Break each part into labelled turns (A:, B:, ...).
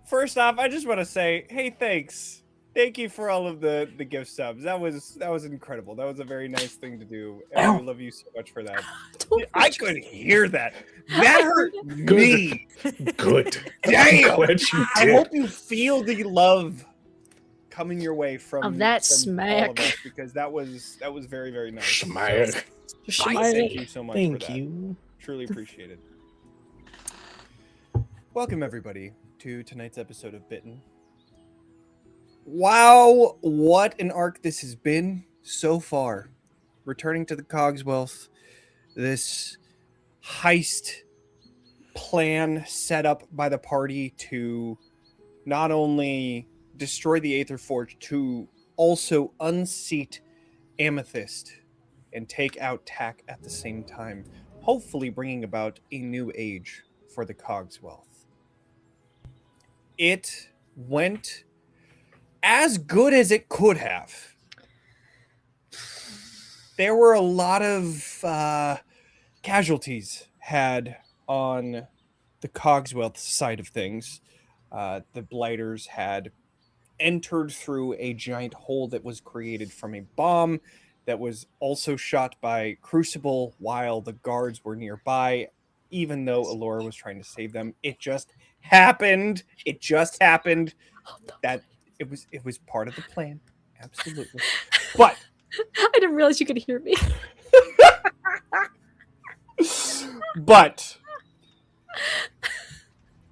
A: First off, I just want to say, hey, thanks. Thank you for all of the gift subs. That was incredible. That was a very nice thing to do, and we love you so much for that. I could hear that. That hurt me.
B: Good.
A: Damn.
B: Glad you
A: I
B: did.
A: hope you feel the love coming your way from
C: that
A: from
C: smack.
A: all of us, because that was very, very nice.
B: Schmack.
A: So, thank you so much for that.
B: Thank you.
A: Truly appreciate it. Welcome everybody to tonight's episode of Bitten. Wow, what an arc this has been so far. Returning to the Cogswealth, this heist plan set up by the party to not only destroy the Aether Forge, to also unseat Amethyst and take out Tack at the same time, hopefully bringing about a new age for the Cogswealth. It went as good as it could have. There were a lot of casualties had on the Cogswealth side of things. The Blighters had entered through a giant hole that was created from a bomb that was also shot by Crucible while the guards were nearby, even though Ilora was trying to save them. It just happened. It just happened. That it was part of the plan. Absolutely. But
B: I didn't realize you could hear me.
A: But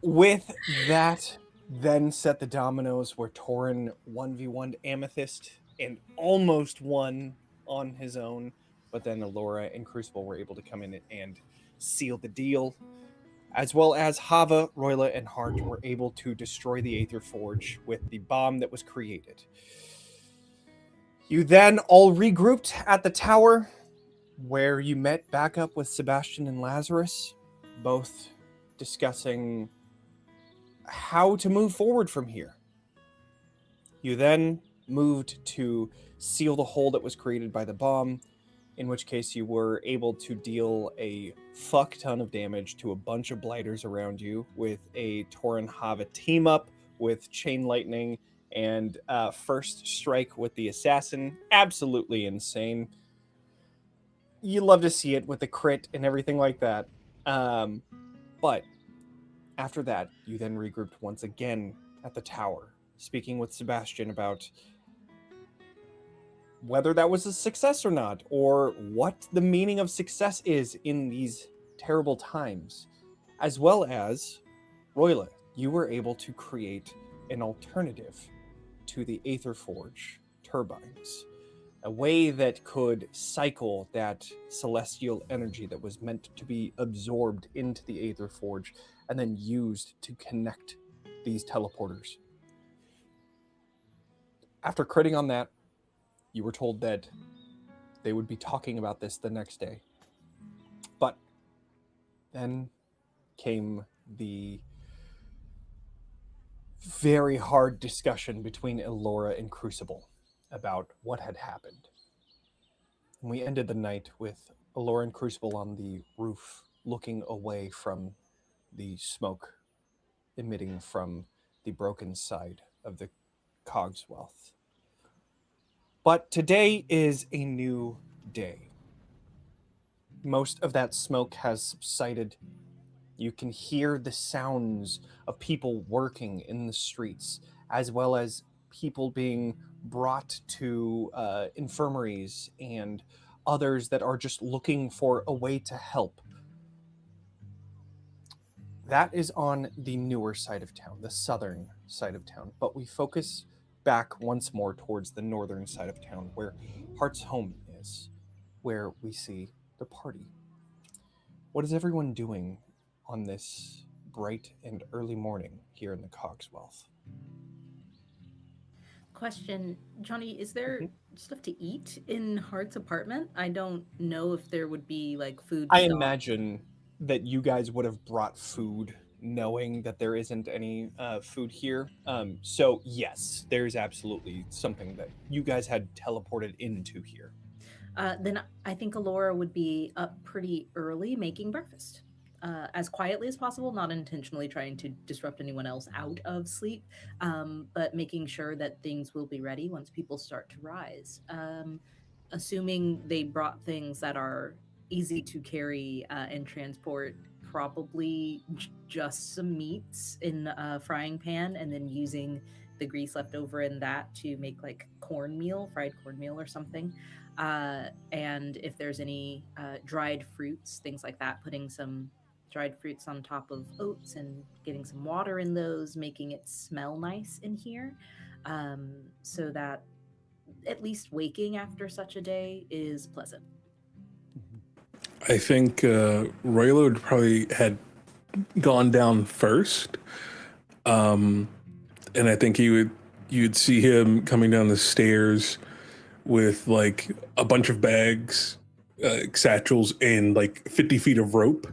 A: with that, then set the dominoes where Torin 1v1'd Amethyst and almost won on his own. But then Ilora and Crucible were able to come in and seal the deal. As well as Hava, Roila, and Hart were able to destroy the Aether Forge with the bomb that was created. You then all regrouped at the tower, where you met back up with Sebastian and Lazarus, both discussing how to move forward from here. You then moved to seal the hole that was created by the bomb, in which case you were able to deal a fuck ton of damage to a bunch of blighters around you with a Torin Hava team up with Chain Lightning and First Strike with the Assassin. Absolutely insane. You love to see it with the crit and everything like that. But after that, you then regrouped once again at the tower, speaking with Sebastian about whether that was a success or not, or what the meaning of success is in these terrible times. As well as, Roila, you were able to create an alternative to the Aether Forge turbines. A way that could cycle that celestial energy that was meant to be absorbed into the Aether Forge and then used to connect these teleporters. After critting on that, you were told that they would be talking about this the next day. But then came the very hard discussion between Ilora and Crucible about what had happened. And we ended the night with Ilora and Crucible on the roof, looking away from the smoke emitting from the broken side of the Cogswealth. But today is a new day. Most of that smoke has subsided. You can hear the sounds of people working in the streets, as well as people being brought to infirmaries and others that are just looking for a way to help. That is on the newer side of town, the southern side of town. But we focus back once more towards the northern side of town, where Hart's home is, where we see the party. What is everyone doing on this bright and early morning here in the Cogswealth?
C: Question, Johnny, is there stuff to eat in Hart's apartment? I don't know if there would be like food.
A: I imagine that you guys would have brought food knowing that there isn't any food here. So yes, there's absolutely something that you guys had teleported into here.
C: Then I think Ilora would be up pretty early making breakfast. As quietly as possible, not intentionally trying to disrupt anyone else out of sleep, but making sure that things will be ready once people start to rise. Assuming they brought things that are easy to carry and transport, probably just some meats in a frying pan, and then using the grease left over in that to make like cornmeal, fried cornmeal or something. And if there's any dried fruits, things like that, putting some dried fruits on top of oats and getting some water in those, making it smell nice in here, so that at least waking after such a day is pleasant.
D: I think Roila would probably had gone down first, and I think you'd see him coming down the stairs with like a bunch of bags, satchels, and like 50 feet of rope,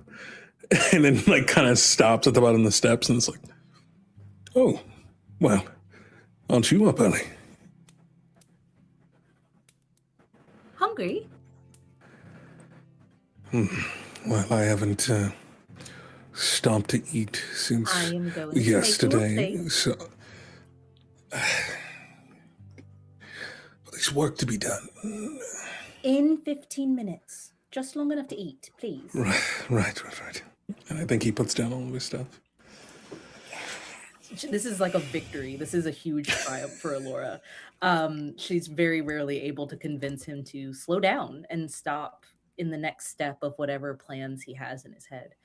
D: and then like kind of stops at the bottom of the steps, and it's like, oh, well, aren't you up early?
C: Hungry?
D: Well, I haven't stopped to eat since
C: I am going to
D: yesterday,
C: make you a plate.
D: so there's work to be done.
C: In 15 minutes. Just long enough to eat, please.
D: Right. And I think he puts down all of his stuff.
C: This is like a victory. This is a huge triumph for Ilora. She's very rarely able to convince him to slow down and stop in the next step of whatever plans he has in his head.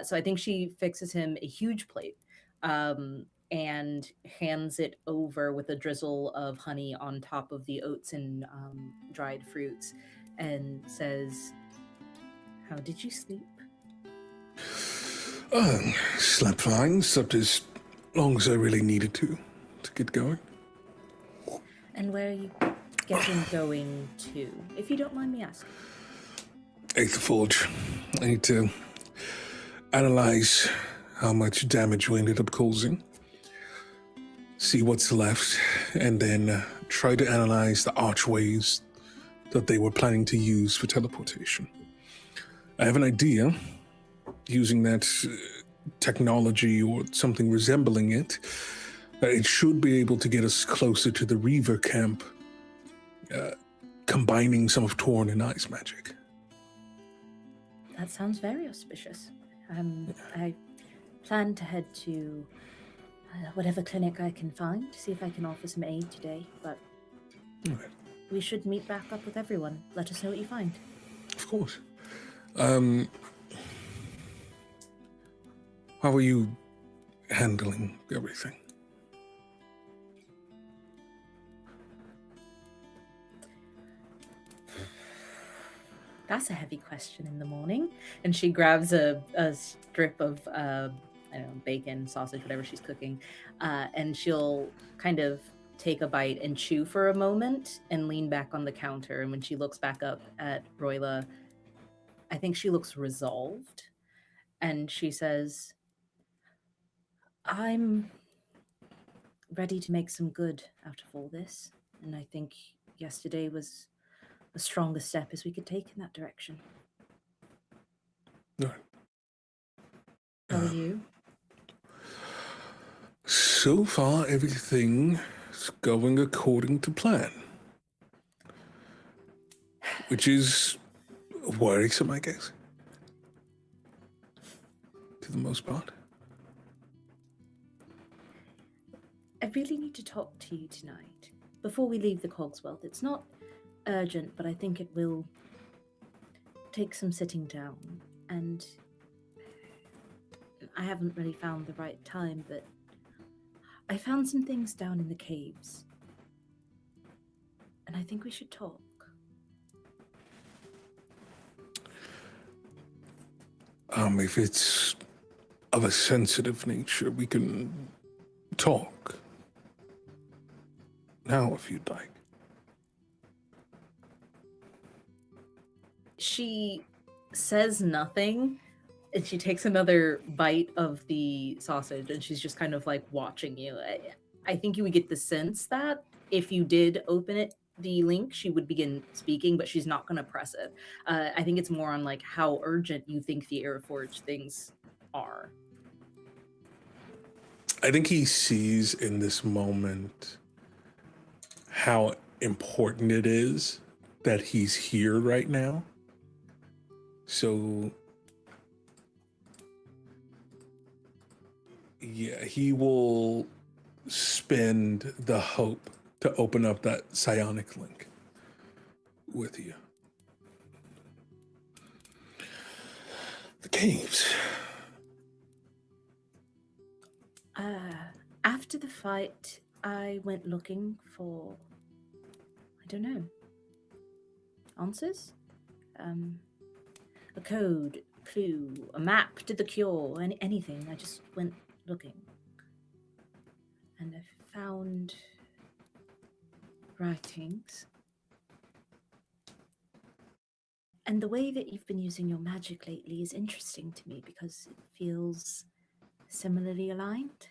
C: So I think she fixes him a huge plate and hands it over with a drizzle of honey on top of the oats and dried fruits and says, "How did you sleep?"
D: Slept fine, slept as long as I really needed to get going.
C: And where are you getting going to, if you don't mind me asking?
D: Ate the forge. I need to analyze how much damage we ended up causing, see what's left, and then try to analyze the archways that they were planning to use for teleportation. I have an idea, using that technology or something resembling it, that it should be able to get us closer to the Reaver camp, combining some of Torin and Ice magic.
C: That sounds very auspicious. I plan to head to whatever clinic I can find to see if I can offer some aid today, but
D: Okay.
C: we should meet back up with everyone. Let us know what you find.
D: Of course. How are you handling everything?
C: That's a heavy question in the morning. And she grabs a strip of, I don't know, bacon, sausage, whatever she's cooking, and she'll kind of take a bite and chew for a moment and lean back on the counter. And when she looks back up at Roila, I think she looks resolved. And she says, "I'm ready to make some good out of all this. And I think yesterday was the strongest step as we could take in that direction."
D: No.
C: How are you?
D: So far, everything is going according to plan. Which is worrisome, I guess. To the most part.
C: I really need to talk to you tonight before we leave the Cogswealth. It's not urgent, but I think it will take some sitting down. And I haven't really found the right time, but I found some things down in the caves. And I think we should talk.
D: If it's of a sensitive nature, we can talk. Now, if you'd like.
C: She says nothing, and she takes another bite of the sausage, and she's just kind of like watching you. I think you would get the sense that if you did open it, the link, she would begin speaking, but she's not going to press it. I think it's more on like how urgent you think the Airforge things are.
D: I think he sees in this moment how important it is that he's here right now. So, yeah, he will spend the hope to open up that psionic link with you. The caves.
C: After the fight, I went looking for, I don't know, answers? a code, clue, a map to the cure, anything. I just went looking. And I found writings. And the way that you've been using your magic lately is interesting to me because it feels similarly aligned.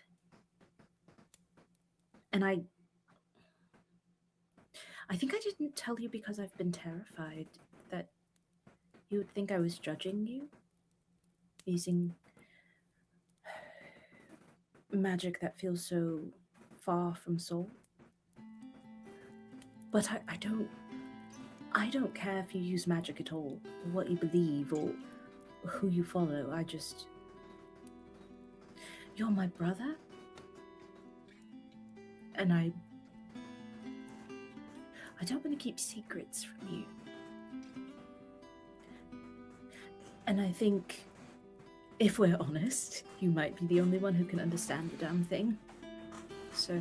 C: And I think I didn't tell you because I've been terrified that you would think I was judging you using magic that feels so far from soul. But I don't care if you use magic at all, or what you believe, or who you follow. You're my brother, and I don't want to keep secrets from you. And I think, if we're honest, you might be the only one who can understand the damn thing. So,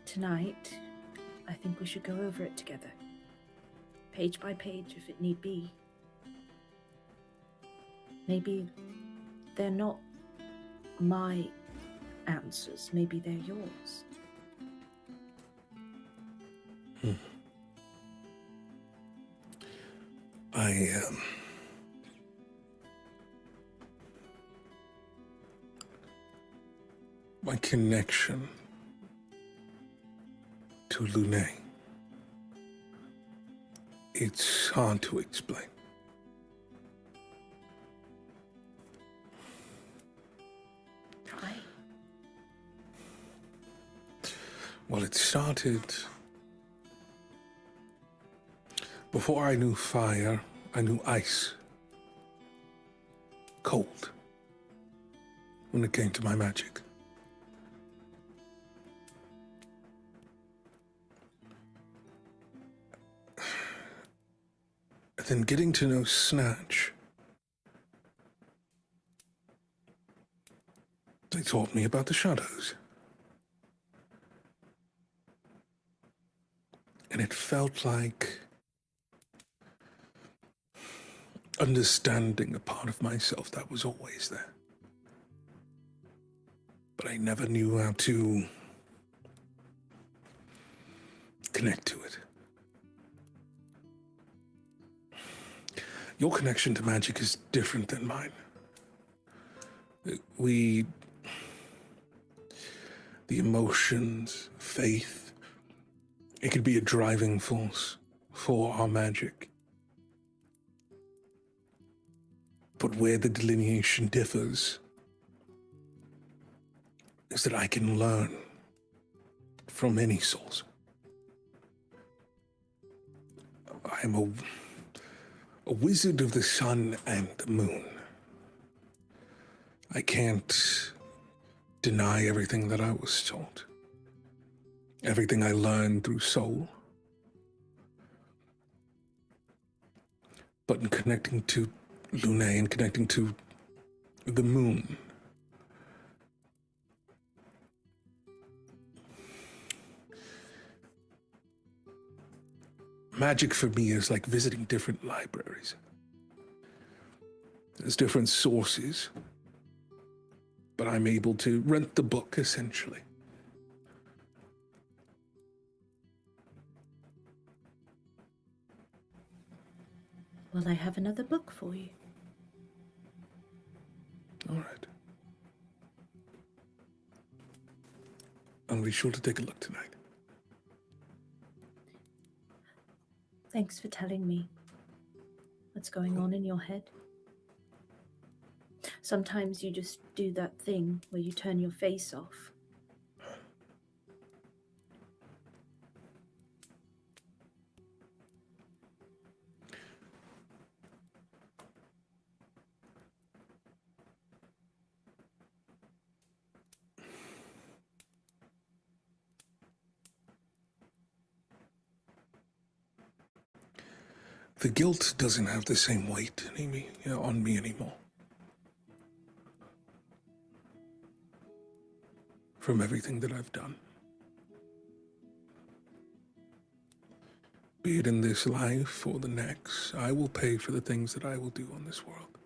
C: tonight, I think we should go over it together. Page by page, if it need be. Maybe they're not my answers. Maybe they're yours.
D: My connection to Lune, it's hard to explain.
C: Try.
D: Well, it started before I knew fire. I knew ice, cold, when it came to my magic. And then getting to know Snatch, they taught me about the shadows. And it felt like understanding a part of myself that was always there. But I never knew how to connect to it. Your connection to magic is different than mine. The emotions, faith, it could be a driving force for our magic. But where the delineation differs is that I can learn from any source. I am a wizard of the sun and the moon. I can't deny everything that I was taught. Everything I learned through soul. But in connecting to Lune and connecting to the moon, magic for me is like visiting different libraries. There's different sources, but I'm able to rent the book, essentially.
C: Well, I have another book for you.
D: All right. I'll be sure to take a look tonight.
C: Thanks for telling me what's going on in your head. Sometimes you just do that thing where you turn your face off.
D: The guilt doesn't have the same weight on me anymore. From everything that I've done. Be it in this life or the next, I will pay for the things that I will do on this world.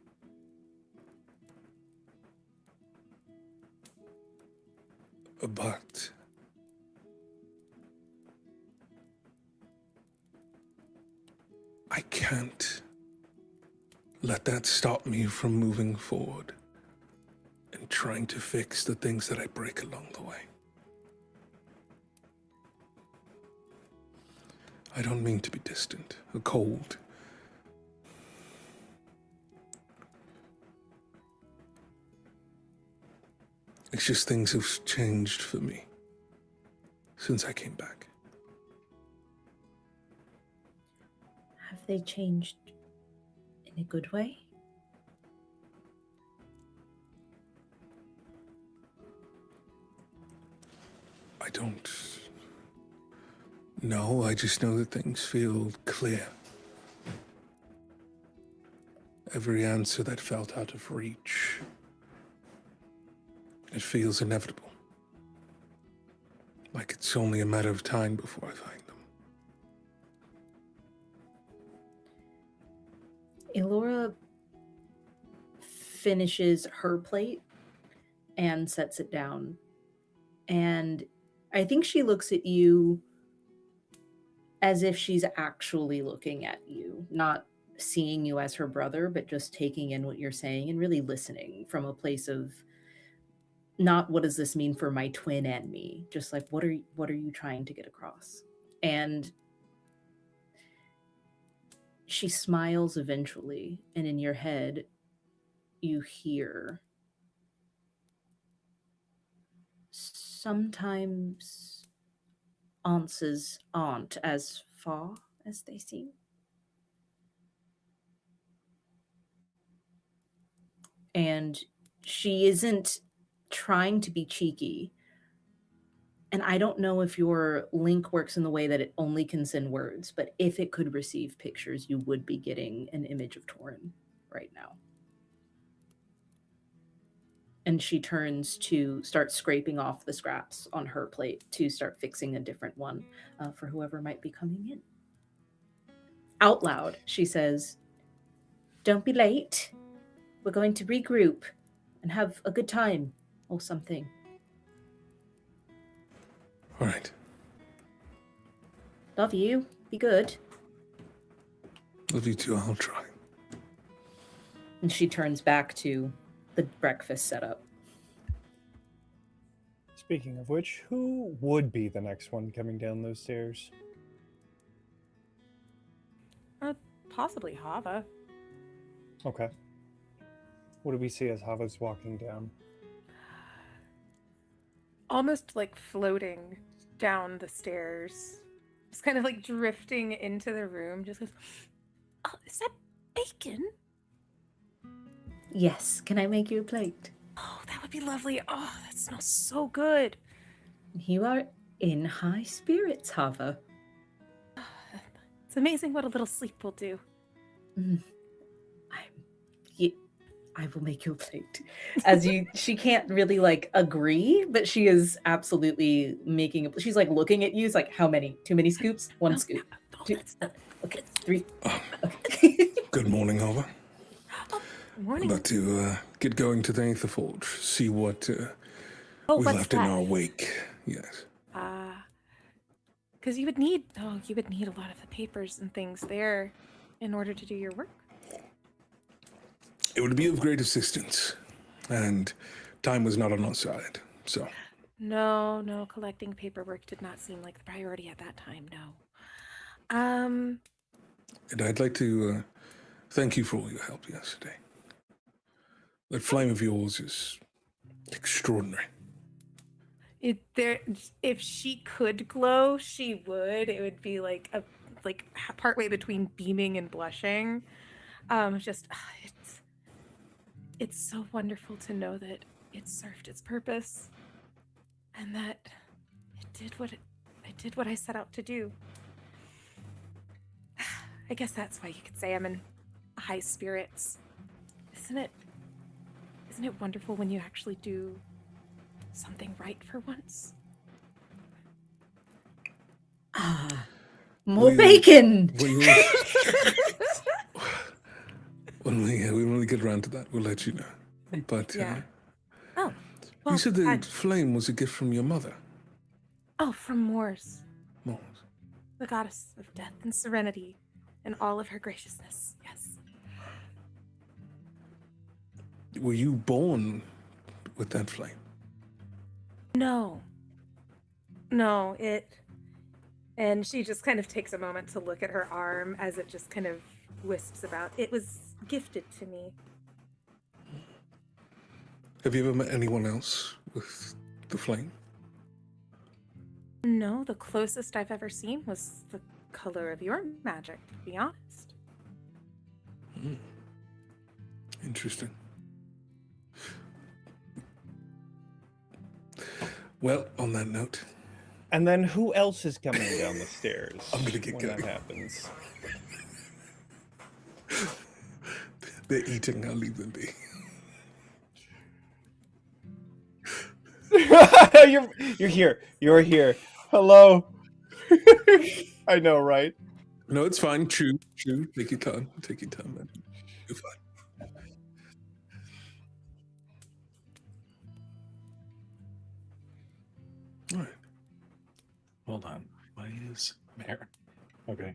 D: But I can't let that stop me from moving forward and trying to fix the things that I break along the way. I don't mean to be distant or cold. It's just things have changed for me since I came back.
C: Have they changed in a good way?
D: I don't know. I just know that things feel clear. Every answer that felt out of reach, it feels inevitable. Like it's only a matter of time before I find them.
C: Ilora finishes her plate and sets it down. And I think she looks at you as if she's actually looking at you, not seeing you as her brother, but just taking in what you're saying and really listening from a place of not what does this mean for my twin and me, just like what are you trying to get across? And she smiles eventually, and in your head you hear, sometimes answers aren't as far as they seem. And she isn't trying to be cheeky. And I don't know if your link works in the way that it only can send words, but if it could receive pictures, you would be getting an image of Torin right now. And she turns to start scraping off the scraps on her plate to start fixing a different one for whoever might be coming in. Out loud, she says, "Don't be late. We're going to regroup and have a good time or something."
D: All right.
C: Love you. Be good.
D: Love you too. I'll try.
C: And she turns back to the breakfast setup.
A: Speaking of which, who would be the next one coming down those stairs?
B: Possibly Hava.
A: Okay. What do we see as Hava's walking down?
B: Almost like floating down the stairs. Just kind of like drifting into the room. Just goes, "Oh, is that bacon?
C: Yes, can I make you a plate?
B: Oh, that would be lovely. Oh, that smells so good."
C: You are in high spirits, Hava.
B: It's amazing what a little sleep will do.
C: I will make you a plate. She can't really like agree, but she is absolutely making it. She's like looking at you. It's like, how many? Too many scoops? One scoop. Two. Okay, 3. Okay.
D: Good morning, Hava.
B: Morning.
D: About to get going to the Aether Forge, see what we
B: what's
D: left in
B: that?
D: our wake. Yes.
B: Because you would need a lot of the papers and things there in order to do your work.
D: It would be of great assistance, and time was not on our side, so.
B: No, collecting paperwork did not seem like the priority at that time, no.
D: And I'd like to thank you for all your help yesterday. That flame of yours is extraordinary.
B: If she could glow, she would. It would be like partway between beaming and blushing. It's so wonderful to know that it served its purpose, and that I did what I set out to do. I guess that's why you could say I'm in high spirits. Isn't it wonderful when you actually do something right for once?
C: More
D: We-
C: bacon!
D: When we get around to that, we'll let you know. But
B: Yeah. Oh, well,
D: you said the
B: I-
D: flame was a gift from your mother.
B: oh, from Mors,
D: Mars.
B: the goddess of death and serenity, and all of her graciousness. Yes.
D: Were you born with that flame?
B: No, it. And she just kind of takes a moment to look at her arm as it just kind of wisps about. It was gifted to me.
D: Have you ever met anyone else with the flame?
B: No, the closest I've ever seen was the color of your magic, to be honest.
D: Interesting. Well, on that note,
A: And then who else is coming down the stairs?
D: I'm gonna get
A: when that
D: going.
A: happens.
D: they're eating. I'll leave them be.
A: You're here. You're here. Hello. I know, right?
D: No, it's fine. Chew. Take your time. Man. You're fine. All right.
E: Hold on. Why is Mare? Okay.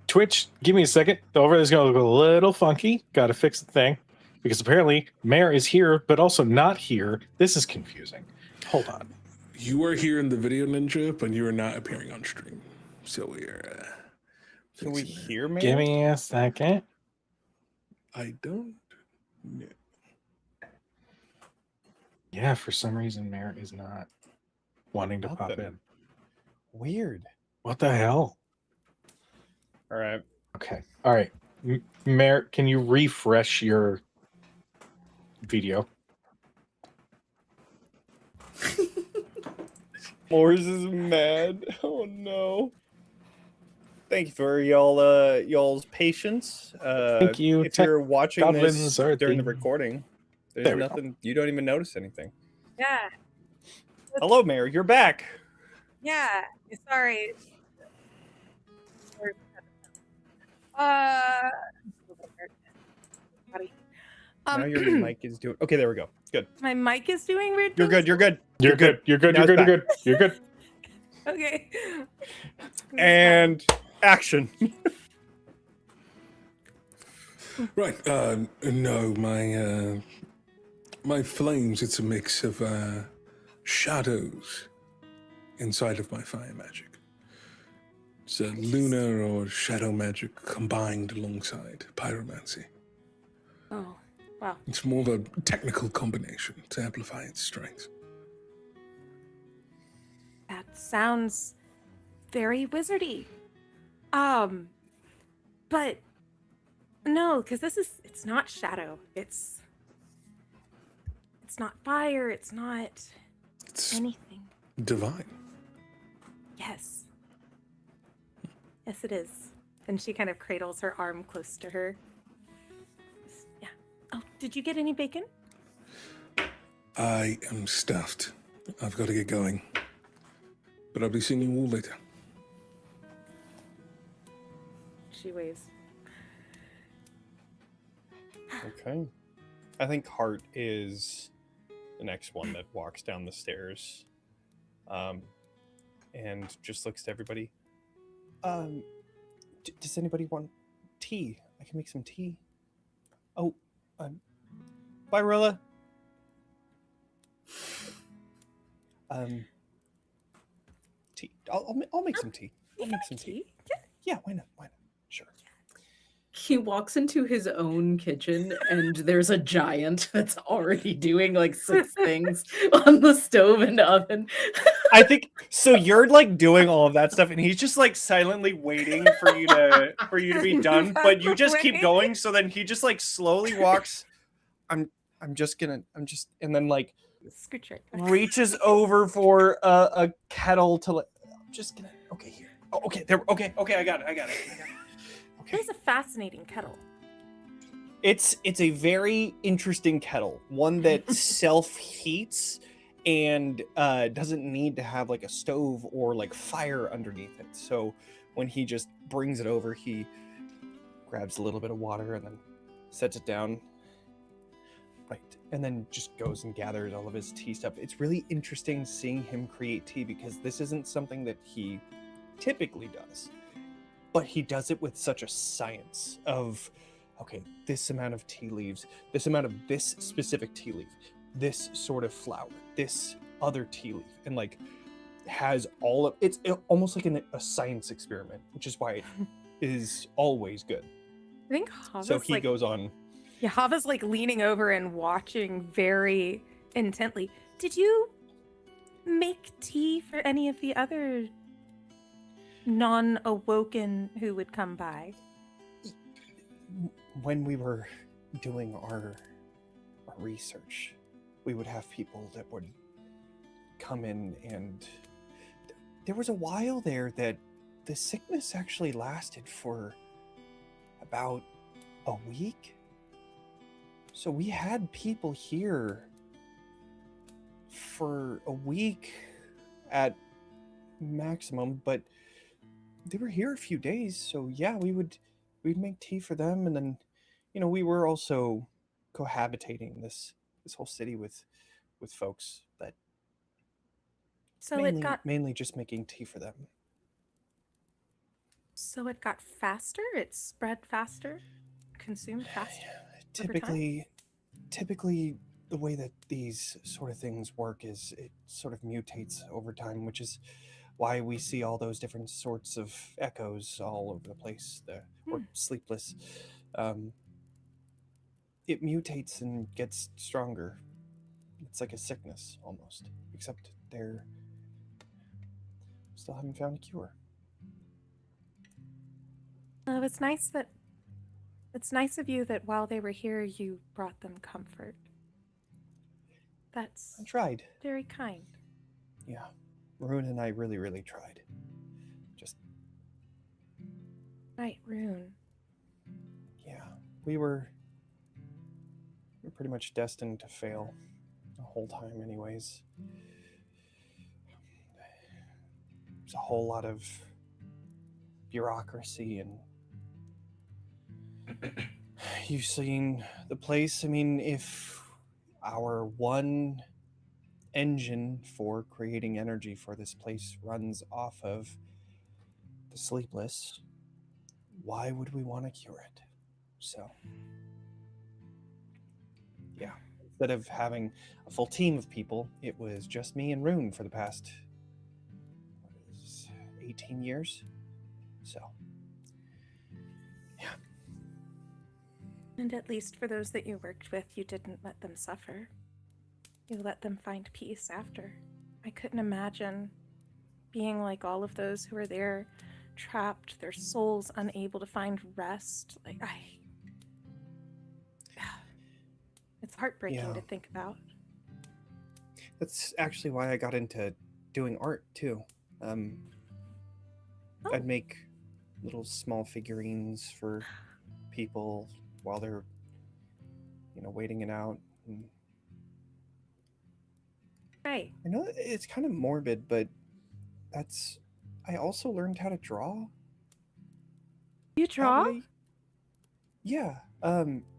E: Twitch, give me a second. The overlay is going to look a little funky. Got to fix the thing. Because apparently Mare is here, but also not here. This is confusing. Hold on.
D: You are here in the video ninja, but you are not appearing on stream. So we're.
A: Can we
D: fixing that.
A: hear me?
E: Give me a second.
D: I don't know.
E: Yeah, for some reason, Mare is not wanting to
A: What
E: pop
A: the-
E: in.
A: Weird.
E: What the hell?
A: All right.
E: Okay. All right. Mare, can you refresh your video?
A: Mors is mad. Oh no. Thank you for y'all's patience.
E: Thank you.
A: If you're watching
E: goblins
A: this
E: are
A: during the
E: thing.
A: recording, there's
E: There we go.
A: nothing. You don't even notice anything.
B: Yeah.
A: Hello, Mayor. You're back.
B: Yeah. Sorry. Uh.
A: Now your mic is doing. Okay, there we go. Good.
B: My mic is doing weird.
A: You're
B: things?
A: good. You're good.
E: You're good. You're good.
A: Now
E: You're
A: it's
E: good. You're good. You're good.
B: Okay.
A: And action.
D: Right. No, my flames. It's a mix of shadows inside of my fire magic. It's a lunar or shadow magic combined alongside pyromancy.
B: Oh, wow.
D: It's more of a technical combination to amplify its strength.
B: That sounds very wizardy. But no, because it's not shadow. It's not fire. It's not
D: It's
B: anything.
D: divine.
B: Yes. Yes, it is. And she kind of cradles her arm close to her. Yeah. Oh, did you get any bacon?
D: I am stuffed. I've got to get going. But I'll be seeing you all later.
B: She waves.
A: Okay. I think Hart is the next one that walks down the stairs. And just looks to everybody. Does anybody want tea? I can make some tea. Oh, bye, Roila. Tea. I'll make some tea. I'll make some tea. Yeah, why not? Why not? Sure.
C: He walks into his own kitchen and there's a giant that's already doing like 6 things on the stove and oven.
A: I think so. You're like doing all of that stuff, and he's just like silently waiting for you to be done. But you just keep going. So then he just like slowly walks. I'm just, and then like
B: Scooch right.
A: reaches over for a kettle to like. I'm just gonna. Okay, here. Oh, okay, there. Okay, I got it. Okay.
B: It is a fascinating kettle.
A: It's a very interesting kettle, one that self heats and doesn't need to have like a stove or like fire underneath it. So when he just brings it over, he grabs a little bit of water and then sets it down. Right. And then just goes and gathers all of his tea stuff. It's really interesting seeing him create tea because this isn't something that he typically does. But he does it with such a science of, okay, this amount of tea leaves, this amount of this specific tea leaf, this sort of flower, this other tea leaf, and like has all of it's almost like a science experiment, which is why it is always good.
B: I think Hava's
A: So he goes on.
B: Yeah, Hava's like leaning over and watching very intently. Did you make tea for any of the other non-awoken who would come by?
A: When we were doing our research, we would have people that would come in, and there was a while there that the sickness actually lasted for about a week. So we had people here for a week at maximum, but they were here a few days. So yeah, we'd make tea for them, and then, you know, we were also cohabitating this whole city with folks that
B: So
A: mainly just making tea for them.
B: So it got faster? It spread faster? Consumed faster?
A: Typically the way that these sort of things work is it sort of mutates over time, which is why we see all those different sorts of echoes all over the place, or sleepless. It mutates and gets stronger. It's like a sickness almost, except they're still haven't found a cure.
B: It's nice of you that while they were here, you brought them comfort. That's
A: I tried.
B: very kind.
A: Yeah. Rune and I really, really tried. Just...
B: Right, Rune.
A: Yeah. We were pretty much destined to fail the whole time anyways. There's a whole lot of bureaucracy, and you've seen the place. I mean, if our one engine for creating energy for this place runs off of the sleepless, why would we want to cure it? So, yeah, instead of having a full team of people, it was just me and Rune for the past 18 years. So, yeah.
B: And at least for those that you worked with, you didn't let them suffer. You let them find peace after. I couldn't imagine being like all of those who were there, trapped, their souls unable to find rest. It's heartbreaking to think about.
A: That's actually why I got into doing art too. I'd make little small figurines for people while they're, waiting it out. And
B: Right.
A: I know it's kind of morbid, but I also learned how to draw.
B: You draw?
A: Yeah.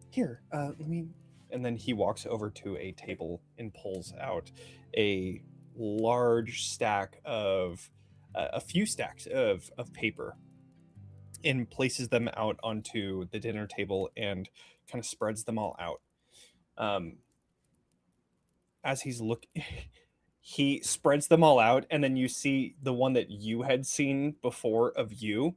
A: Here, let me... And then he walks over to a table and pulls out a large stack of... a few stacks of paper, and places them out onto the dinner table and kind of spreads them all out. As he spreads them all out, and then you see the one that you had seen before of you,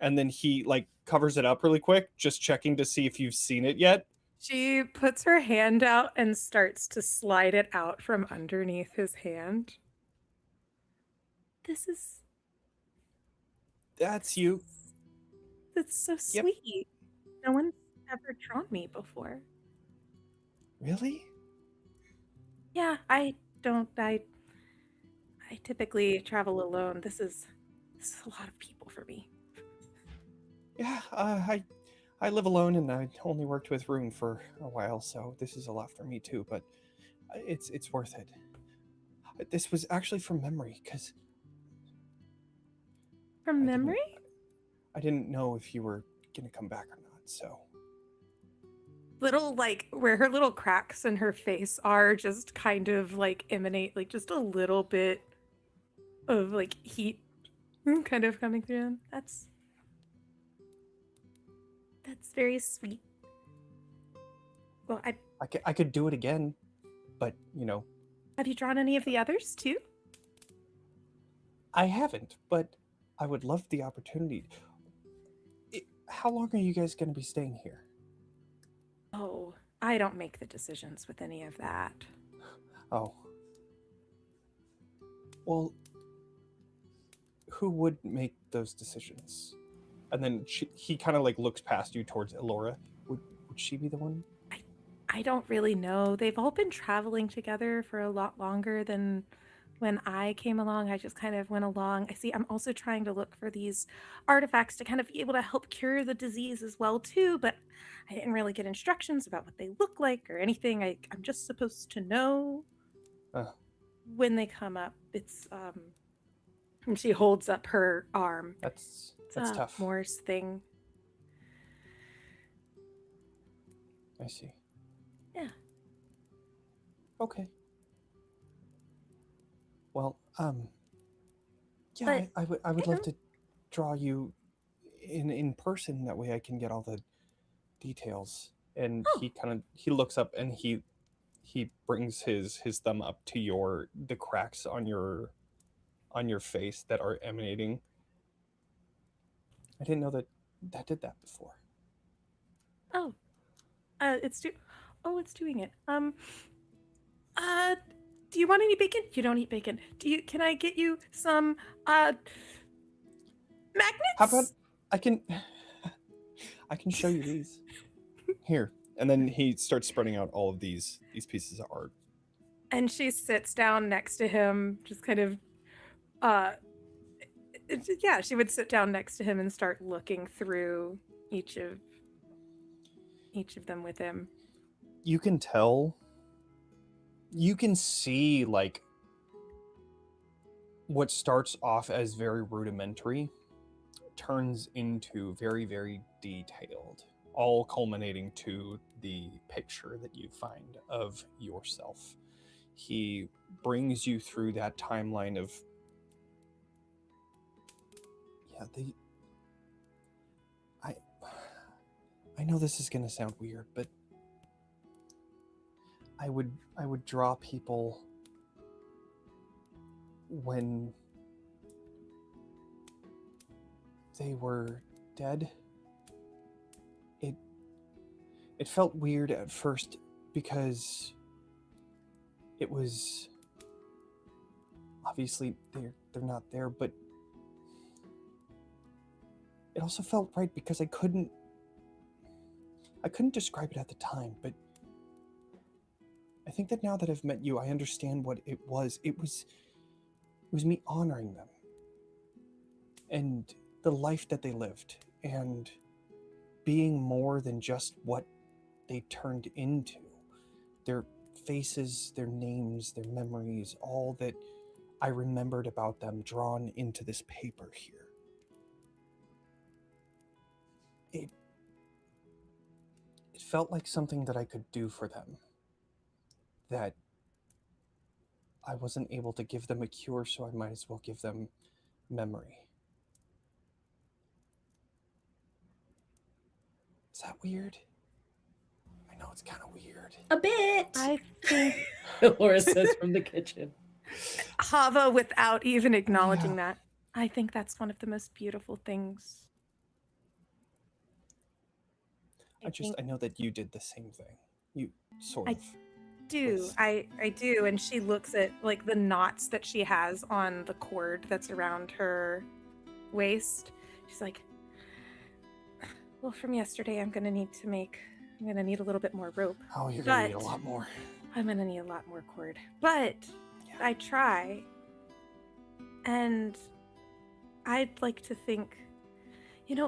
A: and then he like covers it up really quick, just checking to see if you've seen it yet.
B: She puts her hand out and starts to slide it out from underneath his hand.
A: That's you.
B: That's so sweet. No one's ever drawn me before.
A: Really?
B: Yeah, I typically travel alone. This is a lot of people for me.
A: Yeah, I live alone, and I only worked with Rune for a while, so this is a lot for me too, but it's worth it. This was actually from memory, because
B: From memory?
A: I didn't know if you were gonna come back or not, so.
B: Little, like, where her little cracks in her face are just kind of, like, emanate, like, just a little bit of, like, heat kind of coming through them. That's very sweet. Well,
A: I could do it again, but, you know,
B: have you drawn any of the others, too?
A: I haven't, but I would love the opportunity. How long are you guys gonna be staying here?
B: Oh, I don't make the decisions with any of that.
A: Oh. Well, who would make those decisions? And then he kind of like looks past you towards Ilora. Would she be the one?
B: I don't really know. They've all been traveling together for a lot longer than when I came along. I just kind of went along. I'm also trying to look for these artifacts to kind of be able to help cure the disease as well too, but I didn't really get instructions about what they look like or anything. I'm just supposed to know when they come up. It's and she holds up her arm.
A: That's tough.
B: Moore's thing.
A: I see.
B: Yeah.
A: Okay. Well, yeah,
B: But
A: I would love to draw you in person. That way I can get all the details. And he looks up and he brings his thumb up to the cracks on your face that are emanating. I didn't know that did that before.
B: Oh. It's doing it. Do you want any bacon? You don't eat bacon. Can I get you some, magnets?
A: How about I can show you these. Here. And then he starts spreading out all of these pieces of art.
B: And she sits down next to him, just kind of, she would sit down next to him and start looking through each of them with him.
A: You can tell, you can see like what starts off as very rudimentary turns into very, very detailed, all culminating to the picture that you find of yourself. He brings you through that timeline of, I know this is going to sound weird, but I would draw people when they were dead. It felt weird at first because it was obviously they're not there, but it also felt right because I couldn't describe it at the time, but I think that now that I've met you, I understand what it was. It was me honoring them and the life that they lived and being more than just what they turned into. Their faces, their names, their memories, all that I remembered about them drawn into this paper here. It felt like something that I could do for them, that I wasn't able to give them a cure, so I might as well give them memory. Is that weird? I know it's kind of weird.
C: A bit.
B: I think
C: Laura says from the kitchen.
B: Hava, without even acknowledging that, I think that's one of the most beautiful things.
A: I know that you did the same thing. You sort of.
B: I do. And she looks at like the knots that she has on the cord that's around her waist. She's like, well, from yesterday, I'm gonna need a little bit more rope.
A: Oh, you're gonna need a lot more.
B: I'm gonna need a lot more cord. But I try. And I'd like to think,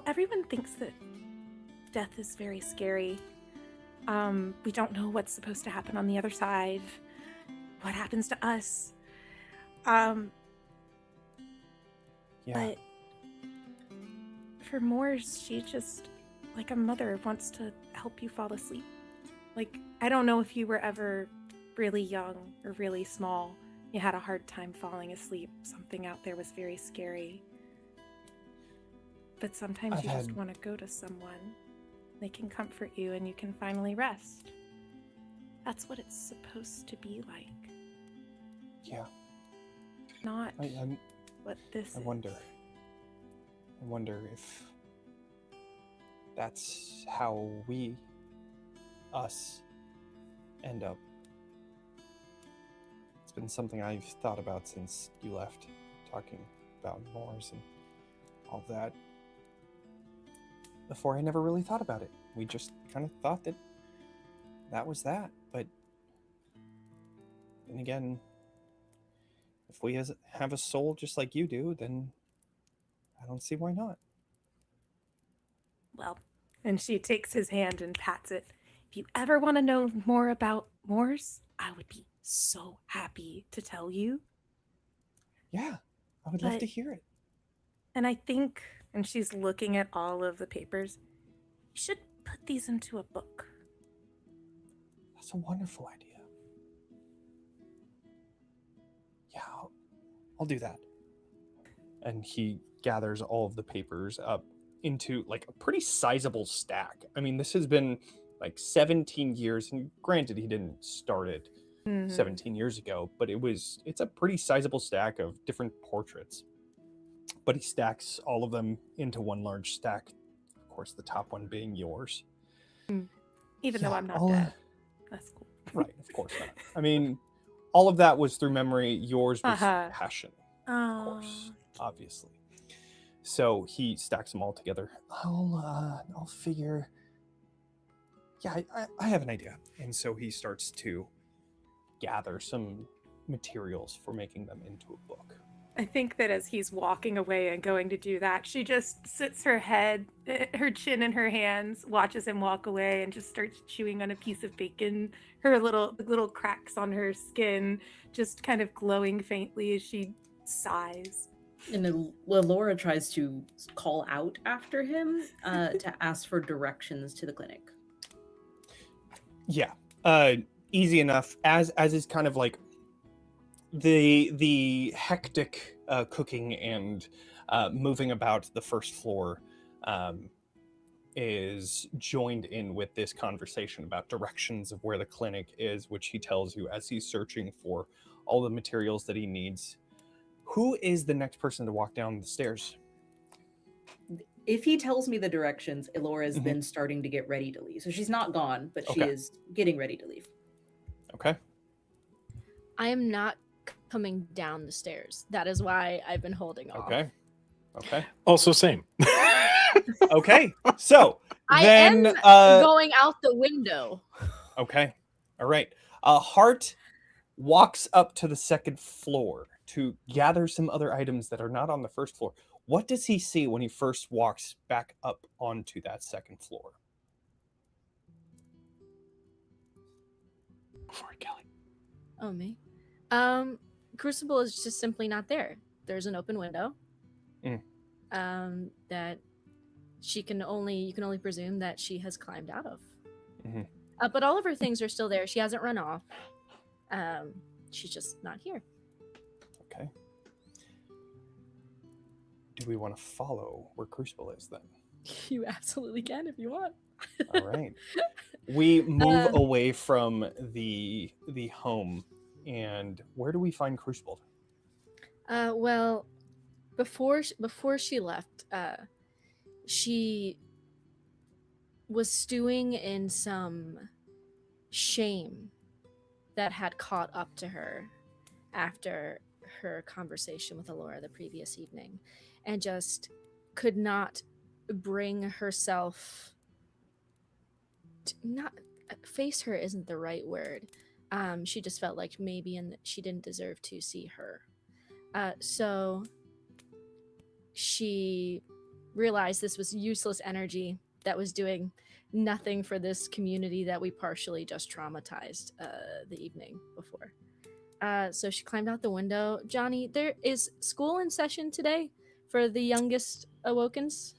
B: everyone thinks that death is very scary. We don't know what's supposed to happen on the other side, what happens to us.
A: Yeah.
B: But for Moors, she just, like a mother, wants to help you fall asleep. Like, I don't know if you were ever really young or really small. You had a hard time falling asleep. Something out there was very scary. But sometimes you just want to go to someone. They can comfort you and you can finally rest. That's what it's supposed to be like.
A: Yeah.
B: Not
A: I
B: what this is.
A: I wonder if that's how us, end up. It's been something I've thought about since you left, talking about Moors and all that. Before, I never really thought about it. We just kind of thought that was that. But then again, if we have a soul just like you do, then I don't see why not.
B: Well, and she takes his hand and pats it. If you ever want to know more about Moors, I would be so happy to tell you.
A: Yeah, I would love to hear it.
B: And I think, and she's looking at all of the papers, you should put these into a book.
A: That's a wonderful idea. Yeah, I'll do that. And he gathers all of the papers up into like a pretty sizable stack. I mean, this has been like 17 years, and granted, he didn't start it 17 years ago, but it's a pretty sizable stack of different portraits. But he stacks all of them into one large stack. Of course, the top one being yours.
B: Even though I'm not dead. That's cool.
A: Right, of course not. I mean, all of that was through memory. Yours was passion, of course, obviously. So he stacks them all together. I'll figure. Yeah, I have an idea. And so he starts to gather some materials for making them into a book.
B: I think that as he's walking away and going to do that, she just sits her head, her chin in her hands, watches him walk away, and just starts chewing on a piece of bacon. Her little cracks on her skin just kind of glowing faintly as she sighs.
C: And Ilora tries to call out after him to ask for directions to the clinic.
A: Yeah, easy enough. As is kind of like the hectic cooking and moving about the first floor is joined in with this conversation about directions of where the clinic is, which he tells you as he's searching for all the materials that he needs. Who is the next person to walk down the stairs?
C: If he tells me the directions, Ilora has been starting to get ready to leave. So she's not gone, but she is getting ready to leave. Okay.
F: I am not coming down the stairs. That is why I've been holding off.
A: Okay.
E: Also, same.
A: Okay. So
F: I
A: then
F: am going out the window.
A: Okay. All right. Hart walks up to the second floor to gather some other items that are not on the first floor. What does he see when he first walks back up onto that second floor?
E: For Kelly.
F: Oh, me? Crucible is just simply not there. There's an open window. That you can only presume that she has climbed out of. But all of her things are still there. She hasn't run off. She's just not here.
A: Okay. Do we want to follow where Crucible is then?
F: You absolutely can if you want.
A: All right. We move away from the home, and where do we find Crucible?
F: Well, before she left, she was stewing in some shame that had caught up to her after her conversation with Ilora the previous evening, and just could not bring herself to not face her isn't the right word. She just felt like maybe she didn't deserve to see her. So she realized this was useless energy that was doing nothing for this community that we partially just traumatized the evening before. So she climbed out the window. Johnny, there is school in session today for the youngest Awokens.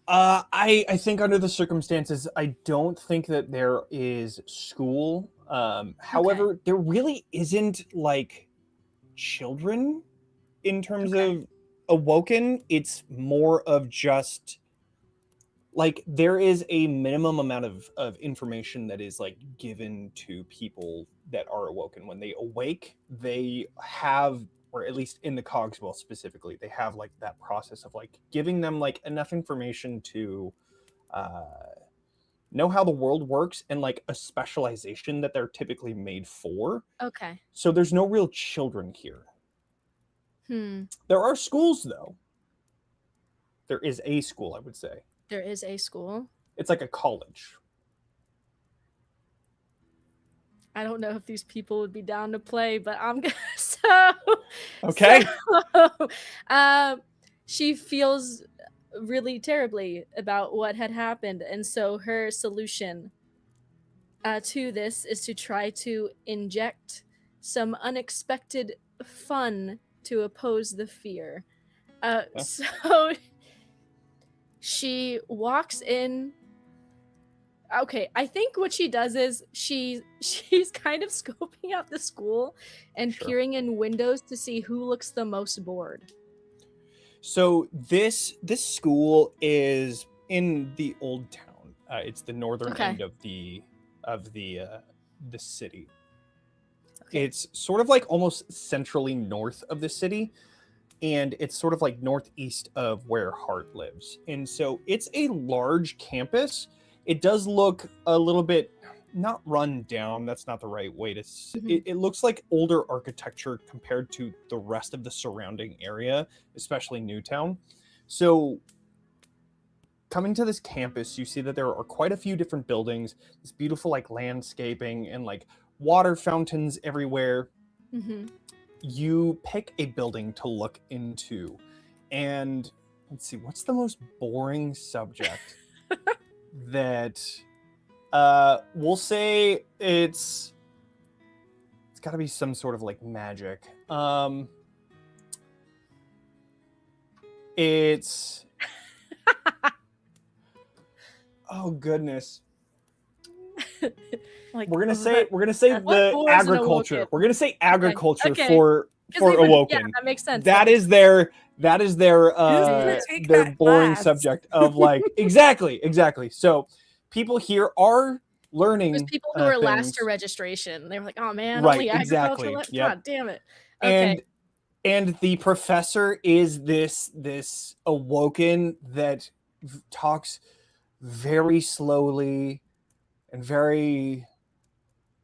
A: I think under the circumstances, I don't think that there is school. However, there really isn't like children in terms of Awoken. It's more of just like there is a minimum amount of information that is like given to people that are awoken. When they awake, they have, or at least in the Cogswealth specifically, they have like that process of like giving them like enough information to know how the world works and like a specialization that they're typically made for.
F: Okay.
A: So there's no real children here. There are schools though. There is a school, I would say.
F: There is a school.
A: It's like a college.
F: I don't know if these people would be down to play, but I'm gonna.
A: Okay.
F: She feels really terribly about what had happened, and so her solution to this is to try to inject some unexpected fun to oppose the fear. So she walks in. Okay, I think what she does is she's kind of scoping out the school and peering in windows to see who looks the most bored.
A: So this school is in the old town. It's the northern end of the city. Okay. It's sort of like almost centrally north of the city, and it's sort of like northeast of where Hart lives. And so it's a large campus. It does look a little bit, not run down, that's not the right way to say it. It looks like older architecture compared to the rest of the surrounding area, especially Newtown. So coming to this campus, you see that there are quite a few different buildings, this beautiful like landscaping and like water fountains everywhere. You pick a building to look into, and let's see, what's the most boring subject that we'll say it's got to be some sort of like magic. It's oh goodness.
B: Like,
A: we're gonna say the agriculture. We're gonna say agriculture
F: Okay.
A: for Awoken.
F: Yeah, that makes sense.
A: That is their boring subject of like exactly. So people here are learning.
F: There's people who are last to registration. They were like, "Oh man, only agriculture left? God damn it!" Okay.
A: And the professor is this Awoken that talks very slowly and very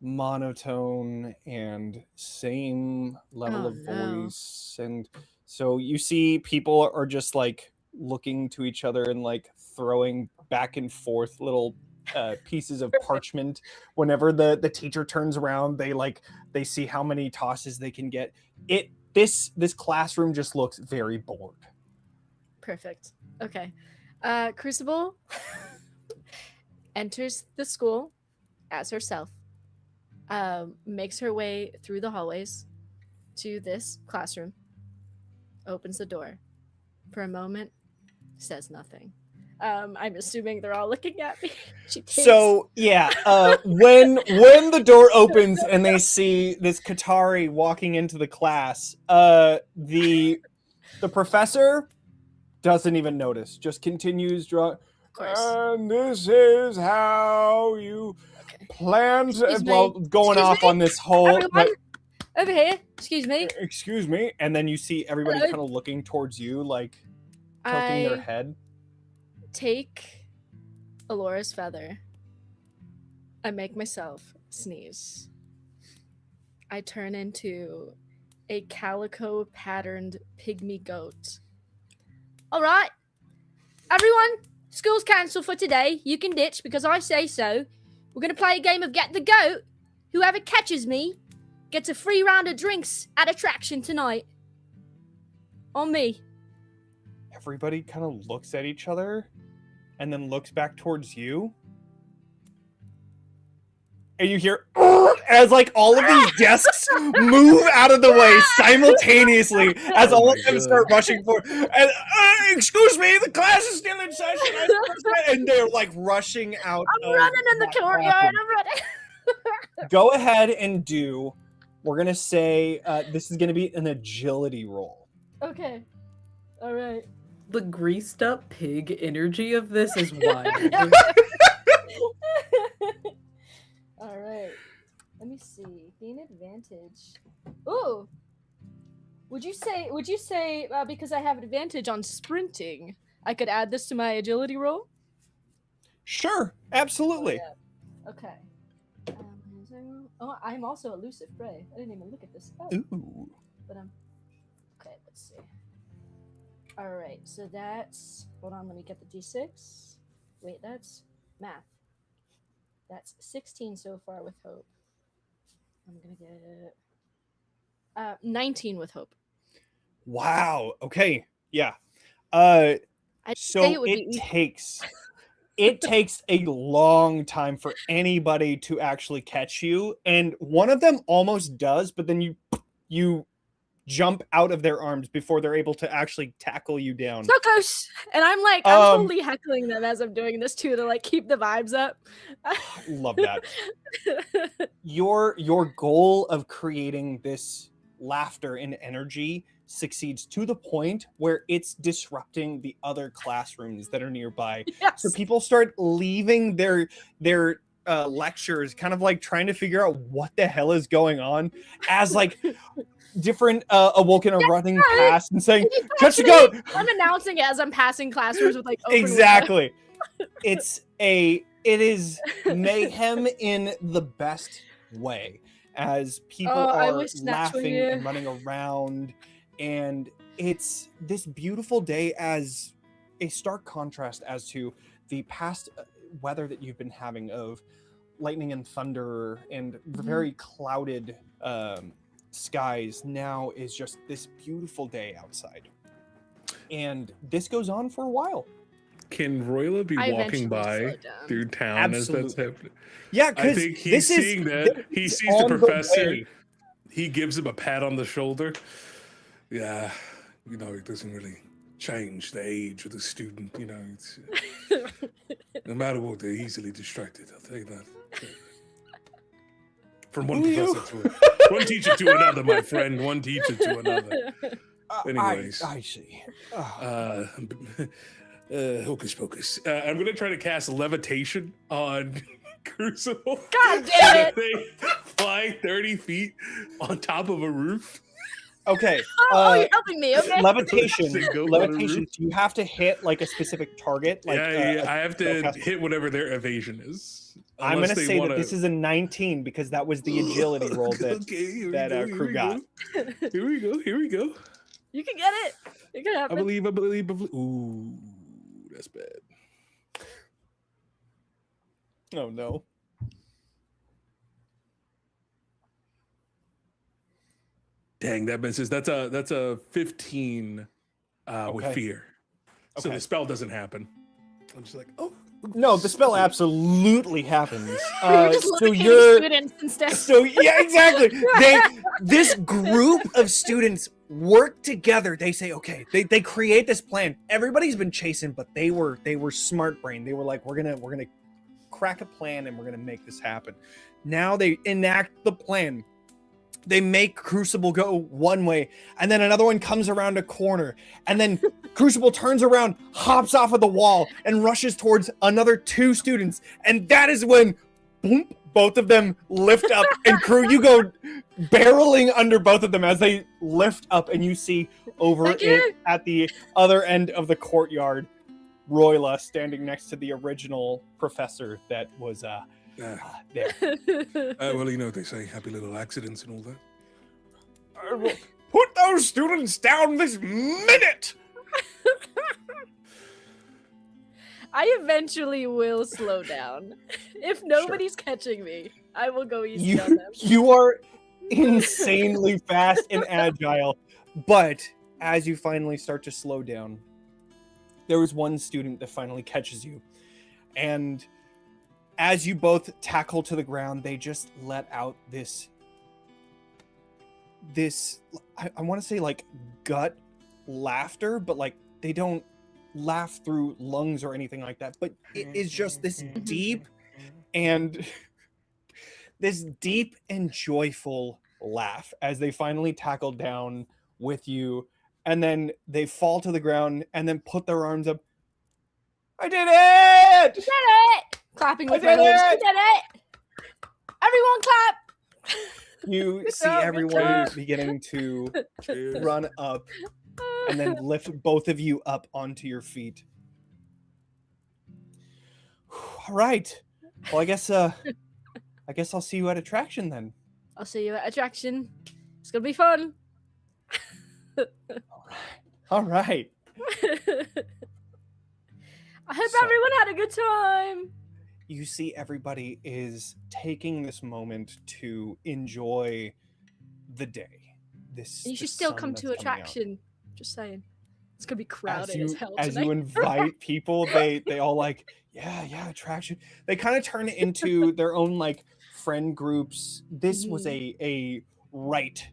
A: monotone and same level of voice. And so you see people are just like looking to each other and like throwing back and forth little pieces of parchment. Whenever the teacher turns around, they see how many tosses they can get. This classroom just looks very bored.
F: Perfect. Okay. Crucible enters the school as herself, makes her way through the hallways to this classroom, opens the door. For a moment, says nothing. I'm assuming they're all looking at me.
A: So yeah, when the door opens and they see this Qatari walking into the class, the professor doesn't even notice, just continues drawing. And this is how you plan to going off on this whole
F: over here. Excuse me.
A: And then you see everybody kind of looking towards you, like tilting their head.
F: Take Ilora's feather. I make myself sneeze. I turn into a calico patterned pygmy goat. All right, everyone, school's cancelled for today. You can ditch because I say so. We're going to play a game of Get the Goat. Whoever catches me gets a free round of drinks at attraction tonight. On me.
A: Everybody kind of looks at each other and then looks back towards you. and you hear as like all of these desks move out of the way simultaneously as all of them start rushing forward. And excuse me, the class is still in session. And they're like rushing out.
F: I'm running in the courtyard. I'm running.
A: Go ahead and do. We're gonna say this is gonna be an agility roll.
F: Okay. All right.
C: The greased up pig energy of this is wild.
F: All right. Let me see. Gain advantage. Ooh. Would you say because I have advantage on sprinting, I could add this to my agility roll?
A: Sure, absolutely.
F: Oh, yeah. Okay. Oh, I'm also elusive prey. I didn't even look at this. Oh.
A: Ooh.
F: But okay, let's see. All right, so that's, hold on, let me get the d6. Wait, that's math. That's 16 so far with hope. I'm gonna get 19 with hope.
A: Wow. Okay. Yeah.
F: I'd
A: So
F: say it would be
A: it takes a long time for anybody to actually catch you, and one of them almost does, but then you jump out of their arms before they're able to actually tackle you down.
F: so close. And I'm like, I'm totally heckling them as I'm doing this too to like keep the vibes up.
A: Love that. Your goal of creating this laughter and energy succeeds to the point where it's disrupting the other classrooms that are nearby.
F: Yes.
A: So people start leaving their lectures, kind of like trying to figure out what the hell is going on, as like different awoken are running past and saying, "Catch the goat!"
F: I'm announcing it as I'm passing classrooms with like open
A: Exactly. It is mayhem in the best way, as people are laughing and running around, and it's this beautiful day as a stark contrast as to the past weather that you've been having of lightning and thunder and very clouded skies. Now is just this beautiful day outside, and this goes on for a while.
D: Can Roila be walking by through town as that's happening?
A: Yeah,
D: I think he's seeing that. He sees the professor. He gives him a pat on the shoulder. Yeah, you know, it doesn't really change the age of the student. You know, it's, no matter what, they're easily distracted. I'll tell you that. From one professor to one teacher to another, my friend. One teacher to another. Anyways,
A: I see.
D: Hocus pocus. I'm gonna try to cast levitation on Crucible.
F: God damn it!
D: They fly 30 feet on top of a roof.
A: Okay.
F: You're helping me. Okay.
A: Levitation. So you have to hit like a specific target. Like,
D: yeah. I have to hit whatever their evasion is.
A: I'm gonna say that this is a 19 because that was the agility roll that crew got.
D: Here we go.
F: You can get it. It can happen.
D: I believe. Ooh, that's bad.
A: Oh no.
D: Dang, that misses. That's a 15 with fear. So the spell doesn't happen. I'm just like, oh.
A: No, the spell absolutely happens.
F: You're just students instead.
A: So yeah, exactly. This group of students work together. They say, okay, they create this plan. Everybody's been chasing, but they were smart brain. They were like, we're gonna crack a plan and we're gonna make this happen. Now they enact the plan. They make Crucible go one way, and then another one comes around a corner, and then Crucible turns around, hops off of the wall, and rushes towards another two students. And that is when, boom, both of them lift up, and crew, you go barreling under both of them as they lift up, and you see at the other end of the courtyard, Roila standing next to the original professor that was there.
D: Well, you know, they say happy little accidents and all that.
A: Put those students down this minute!
F: I eventually will slow down. If nobody's catching me, I will go easy on them.
A: You are insanely fast and agile, but as you finally start to slow down, there was one student that finally catches you, and as you both tackle to the ground, they just let out this I want to say like gut laughter, but like they don't laugh through lungs or anything like that, but it is just this deep and this deep and joyful laugh as they finally tackle down with you, and then they fall to the ground and then put their arms up. I did it!
F: Did it! Clapping with my
A: did
F: lips.
A: it!
F: We did it! Everyone clap!
A: You
F: Good
A: see
F: job, good
A: everyone
F: job.
A: beginning to
D: Cheers.
A: run up and then lift both of you up onto your feet. All right. Well, I guess I'll see you at attraction then.
F: I'll see you at attraction. It's gonna be fun.
A: All right.
F: I hope
A: So-
F: everyone had a good time.
A: You see everybody is taking this moment to enjoy the day.
F: You should still come to attraction. Just saying. It's gonna be crowded as hell
A: as
F: tonight.
A: you invite people, they all like, yeah, attraction. They kind of turn it into their own like friend groups. This was a right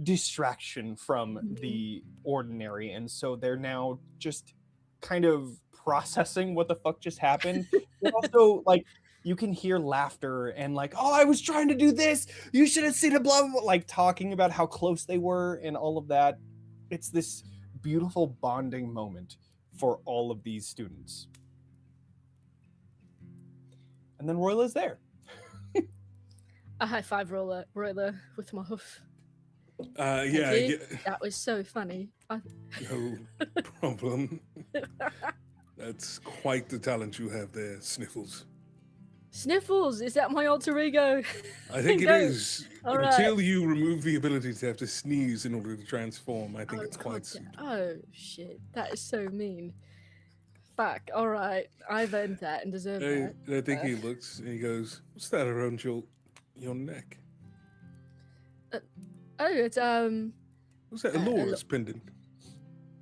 A: distraction from the ordinary, and so they're now just kind of processing what the fuck just happened. But also, like, you can hear laughter and like, oh, I was trying to do this. You should have seen it, blah, blah, blah, like talking about how close they were and all of that. It's this beautiful bonding moment for all of these students. And then Roila's there.
F: I high five Roila with my hoof.
D: Yeah,
F: Thank you.
D: yeah,
F: That was so funny.
D: no problem. That's quite the talent you have there, Sniffles.
F: Sniffles, is that my alter ego?
D: I think it
F: No.
D: is.
F: All right.
D: Until you remove the ability to have to sneeze in order to transform, I think it's quite
F: God,
D: soon.
F: oh shit, that is so mean. Fuck. All right, I've earned that and deserve that.
D: I think he looks and he goes, "What's that around your neck?
F: Oh, it's
D: What's that?
F: Uh,
D: Ilora's pendant."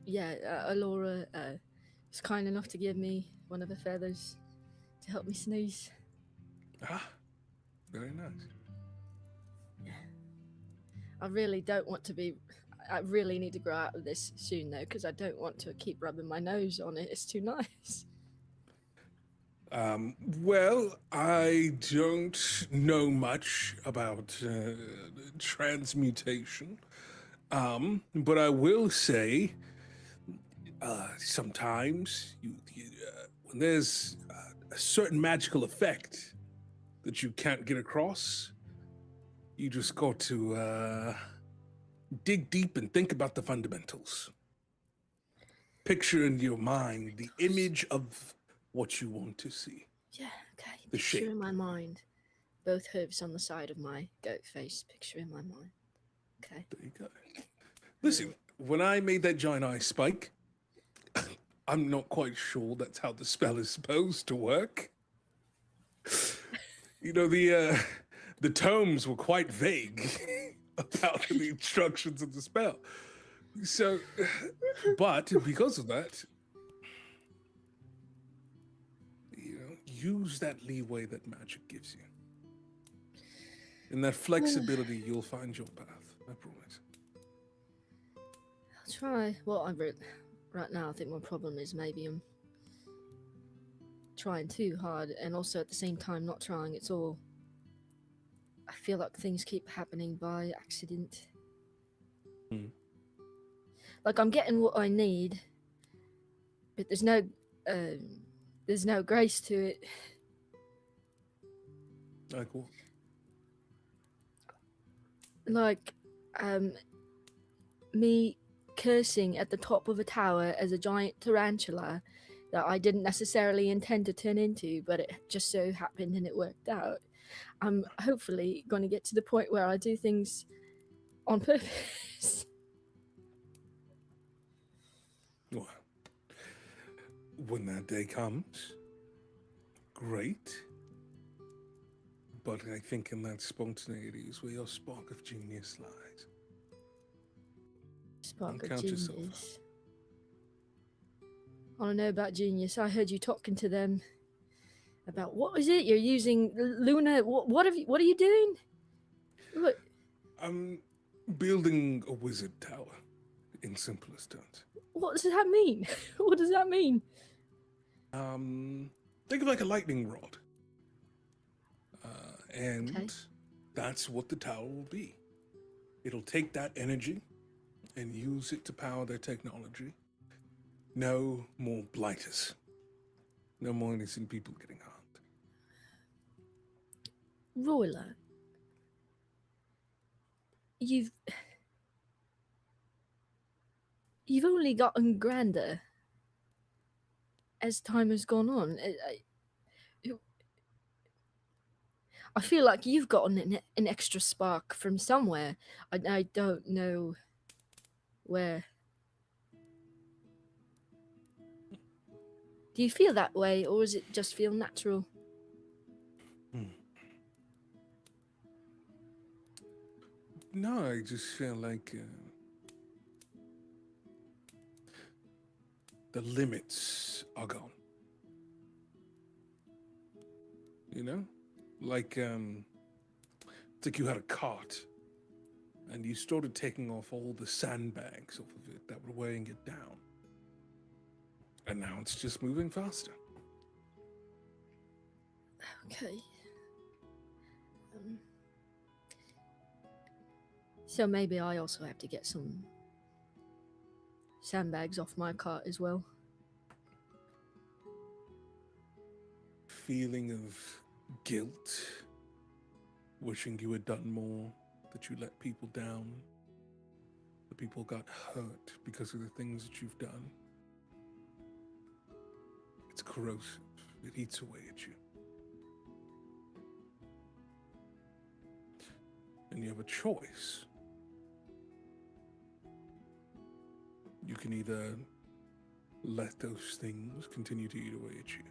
F: yeah, Ilora was kind enough to give me one of the feathers to help me sneeze.
D: Ah, very nice.
F: I really don't want to be. I really need to grow out of this soon though, because I don't want to keep rubbing my nose on it. It's too nice.
D: Well, I don't know much about transmutation, but I will say sometimes when there's a certain magical effect that you can't get across, you just got to dig deep and think about the fundamentals. Picture in your mind the image of what you want to see.
F: Yeah. Okay.
D: The
F: Picture
D: shape.
F: in my mind, both hooves on the side of my goat face. Picture in my mind. Okay.
D: There you go. Listen, when I made that giant eye spike, I'm not quite sure that's how the spell is supposed to work. You know, the tomes were quite vague about the instructions of the spell. So, but because of that, you know, use that leeway that magic gives you. In that flexibility, you'll find your path. I promise.
F: I'll try. Well, right now I think my problem is maybe I'm trying too hard, and also at the same time not trying. It's all. I feel like things keep happening by accident. Like I'm getting what I need, but there's no grace to it.
D: Like what?
F: Like, me cursing at the top of a tower as a giant tarantula that I didn't necessarily intend to turn into, but it just so happened and it worked out. I'm hopefully going to get to the point where I do things on purpose.
D: Well, when that day comes, great. But I think in that spontaneity is where your spark of genius lies.
F: Spark
D: Don't
F: of
D: count yourself
F: genius. I don't know about genius. I heard you talking to them about what is it you're using, Luna? What are you doing? What?
D: I'm building a wizard tower, in simplest terms.
F: What does that mean? What does that mean?
D: Think of like a lightning rod. And
F: Okay.
D: that's what the tower will be. It'll take that energy and use it to power their technology. No more blighters. No more innocent people getting harmed.
F: Roila, you've only gotten grander as time has gone on. I feel like you've gotten an extra spark from somewhere. I don't know where. Do you feel that way, or does it just feel natural?
D: No, I just feel like the limits are gone. You know? Like, it's like you had a cart and you started taking off all the sandbags off of it that were weighing it down. And now it's just moving faster.
F: Okay. So maybe I also have to get some sandbags off my cart as well.
D: Feeling of guilt, wishing you had done more, that you let people down, that people got hurt because of the things that you've done. It's corrosive. It eats away at you. And you have a choice. You can either let those things continue to eat away at you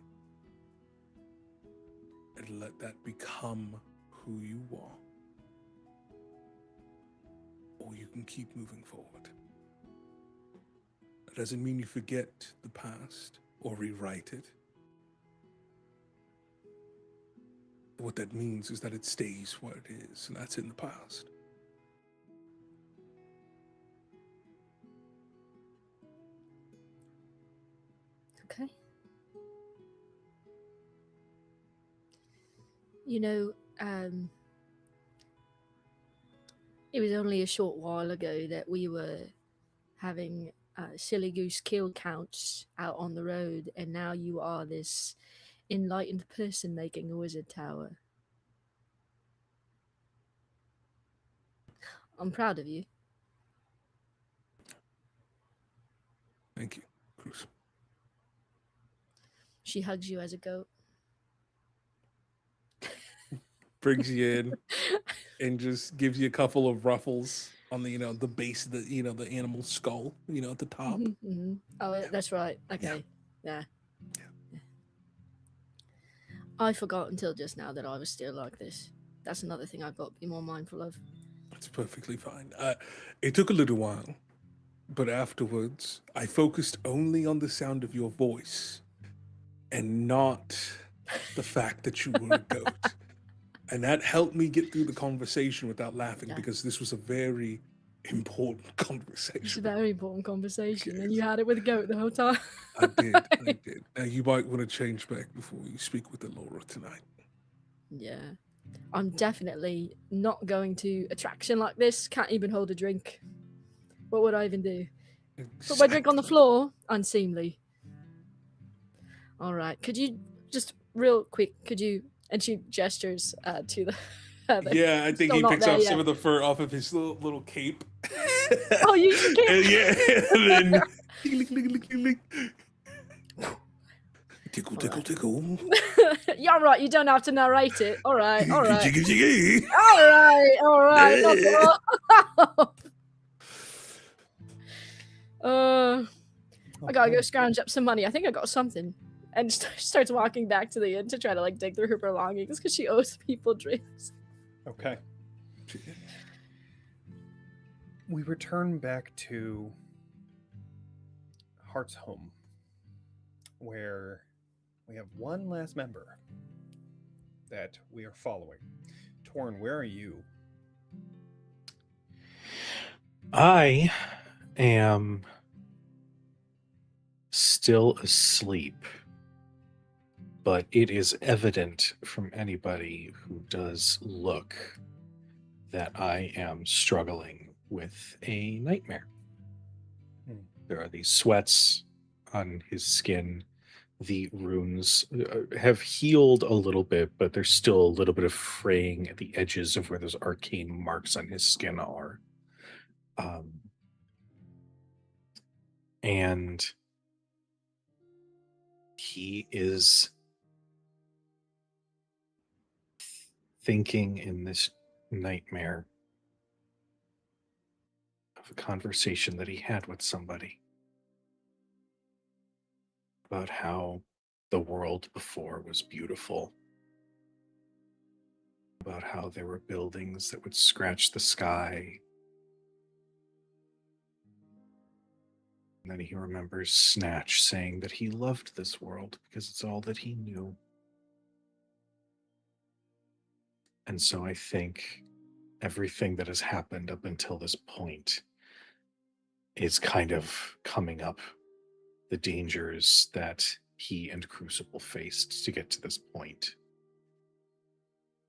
D: and let that become who you are, or you can keep moving forward. That doesn't mean you forget the past or rewrite it. What that means is that it stays what it is, and that's in the past.
F: Okay. You know, it was only a short while ago that we were having silly goose kill counts out on the road, and now you are this enlightened person making a wizard tower. I'm proud of you.
D: Thank you, Crucible.
F: She hugs you as a goat.
D: Brings you in and just gives you a couple of ruffles on the, the base of the, the animal skull, at the top.
F: Oh,
D: Yeah.
F: that's right. Okay. Yeah. I forgot until just now that I was still like this. That's another thing I've got to be more mindful of.
D: It's perfectly fine. It took a little while, but afterwards, I focused only on the sound of your voice and not the fact that you were a goat. And that helped me get through the conversation without laughing, because this was a very important conversation.
F: It's a very important conversation,
D: Yes.
F: and you had it with a goat the whole time.
D: I did. Now, you might want to change back before you speak with Ilora tonight.
F: Yeah. I'm definitely not going to attraction like this. Can't even hold a drink. What would I even do? Put my drink on the floor? Unseemly. All right. Could you just real quick, and she gestures to the
D: Yeah, I think
F: Still
D: he
F: not
D: picks
F: there
D: up
F: yet.
D: some of the fur off of his little cape.
F: Oh, you should get
D: And yeah, and then tickle.
F: You're right, you don't have to narrate it. All right.
D: Jiggy.
F: All right. I gotta go scrounge up some money. I think I got something. And starts walking back to the inn to try to dig through her belongings because she owes people drinks.
A: Okay. We return back to Heart's home, where we have one last member that we are following. Torin, where are you?
E: I am still asleep, but it is evident from anybody who does look that I am struggling with a nightmare. There are these sweats on his skin. The runes have healed a little bit, but there's still a little bit of fraying at the edges of where those arcane marks on his skin are. And he is thinking in this nightmare of a conversation that he had with somebody about how the world before was beautiful, about how there were buildings that would scratch the sky. And then he remembers Snatch saying that he loved this world because it's all that he knew. And so I think everything that has happened up until this point is kind of coming up, the dangers that he and Crucible faced to get to this point.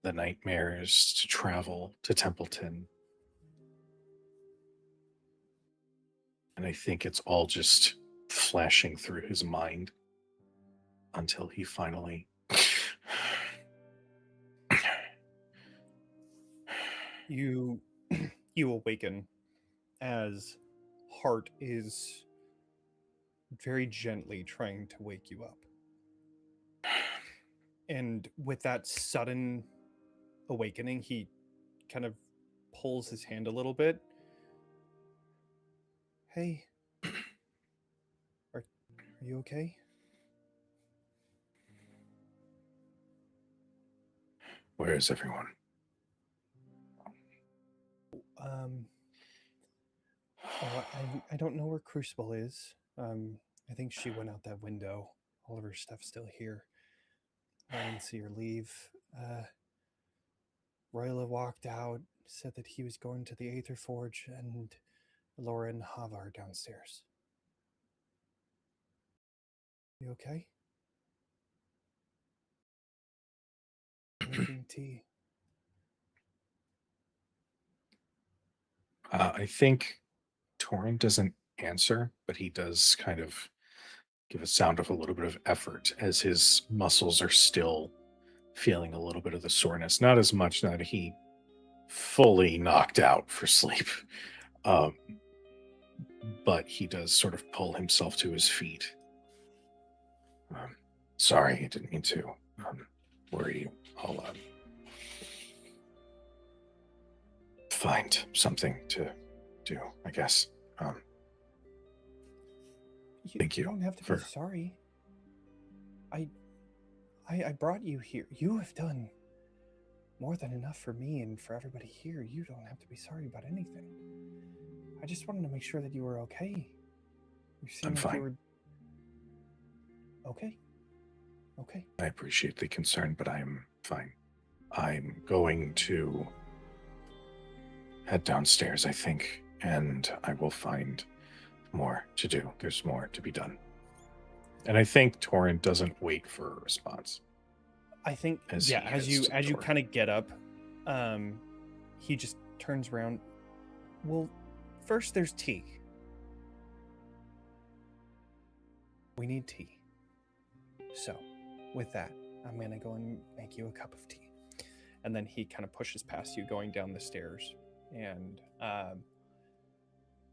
E: The nightmares to travel to Templeton. And I think it's all just flashing through his mind until he finally
A: You you awaken as Heart is very gently trying to wake you up. And with that sudden awakening, he kind of pulls his hand a little bit. Hey, are you okay?
E: Where is everyone?
A: I don't know where Crucible is. I think she went out that window. All of her stuff's still here. I didn't see her leave. Roila walked out, said that he was going to the Aether Forge, and Ilora and Hava are downstairs. You okay? Making tea.
E: I think Torin doesn't answer, but he does kind of give a sound of a little bit of effort as his muscles are still feeling a little bit of the soreness. Not as much that he fully knocked out for sleep, but he does sort of pull himself to his feet. Sorry, I didn't mean to worry you. I'll find something to do, I guess. Thank you.
A: You don't have to be sorry. I brought you here. You have done more than enough for me and for everybody here. You don't have to be sorry about anything. I just wanted to make sure that you were okay. You seem
E: I'm
A: like
E: fine.
A: you were okay. Okay.
E: I appreciate the concern, but I'm fine. I'm going to head downstairs, I think, and I will find more to do. There's more to be done. And I think Torin doesn't wait for a response.
A: I think as you kind of get up, he just turns around. Well, first there's tea. We need tea. So, with that, I'm gonna go and make you a cup of tea. And then he kind of pushes past you, going down the stairs. And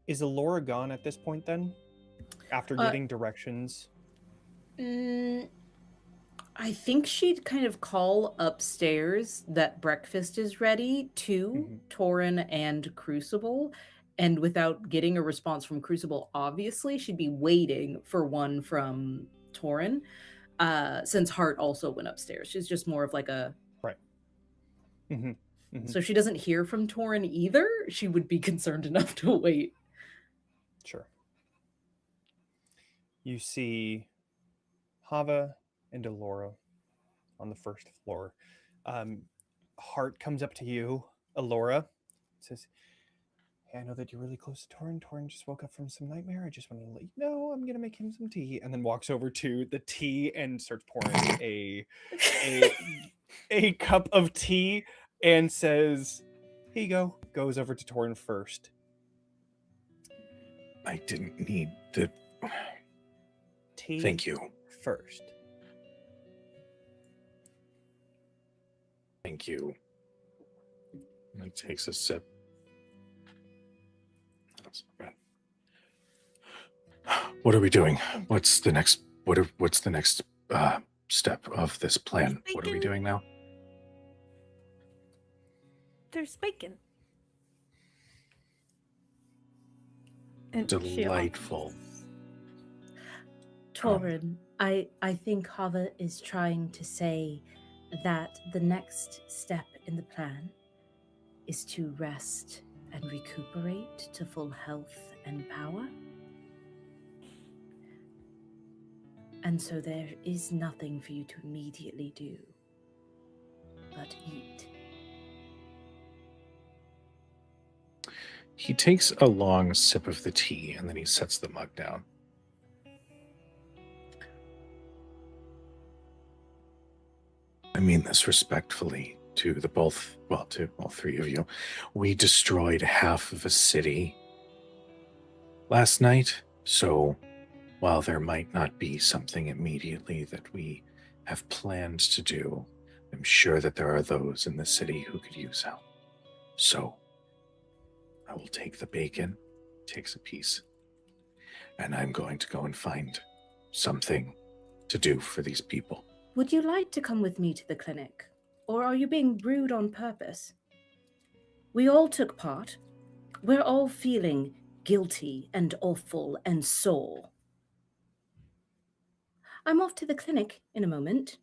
A: is Ilora gone at this point then? After getting directions?
C: I think she'd kind of call upstairs that breakfast is ready to Torin and Crucible. And without getting a response from Crucible, obviously, she'd be waiting for one from Torin. Since Hart also went upstairs. She's just more of like a...
A: Right.
C: So if she doesn't hear from Torin either, she would be concerned enough to wait.
A: Sure. You see Hava and Ilora on the first floor. Heart comes up to you, Ilora, says, "Hey, I know that you're really close to Torin. Torin just woke up from some nightmare. I just wanted to let you know I'm gonna make him some tea." And then walks over to the tea and starts pouring a cup of tea and says, "Here you go." Goes over to Torin first.
E: I didn't need the.
A: Tea.
E: Thank you.
A: First.
E: Thank you. And it takes a sip. That's not bad. What are we doing? What's the next? What's the next step of this plan? What are we doing now?
B: There's bacon. And
E: Delightful.
C: Torin, I think Hava is trying to say that the next step in the plan is to rest and recuperate to full health and power. And so there is nothing for you to immediately do but eat.
E: He takes a long sip of the tea and then he sets the mug down. I mean this respectfully to to all three of you. We destroyed half of a city last night, so while there might not be something immediately that we have planned to do, I'm sure that there are those in the city who could use help. So I will take the bacon, takes a piece, and I'm going to go and find something to do for these people.
C: Would you like to come with me to the clinic? Or are you being rude on purpose? We all took part. We're all feeling guilty and awful and sore. I'm off to the clinic in a moment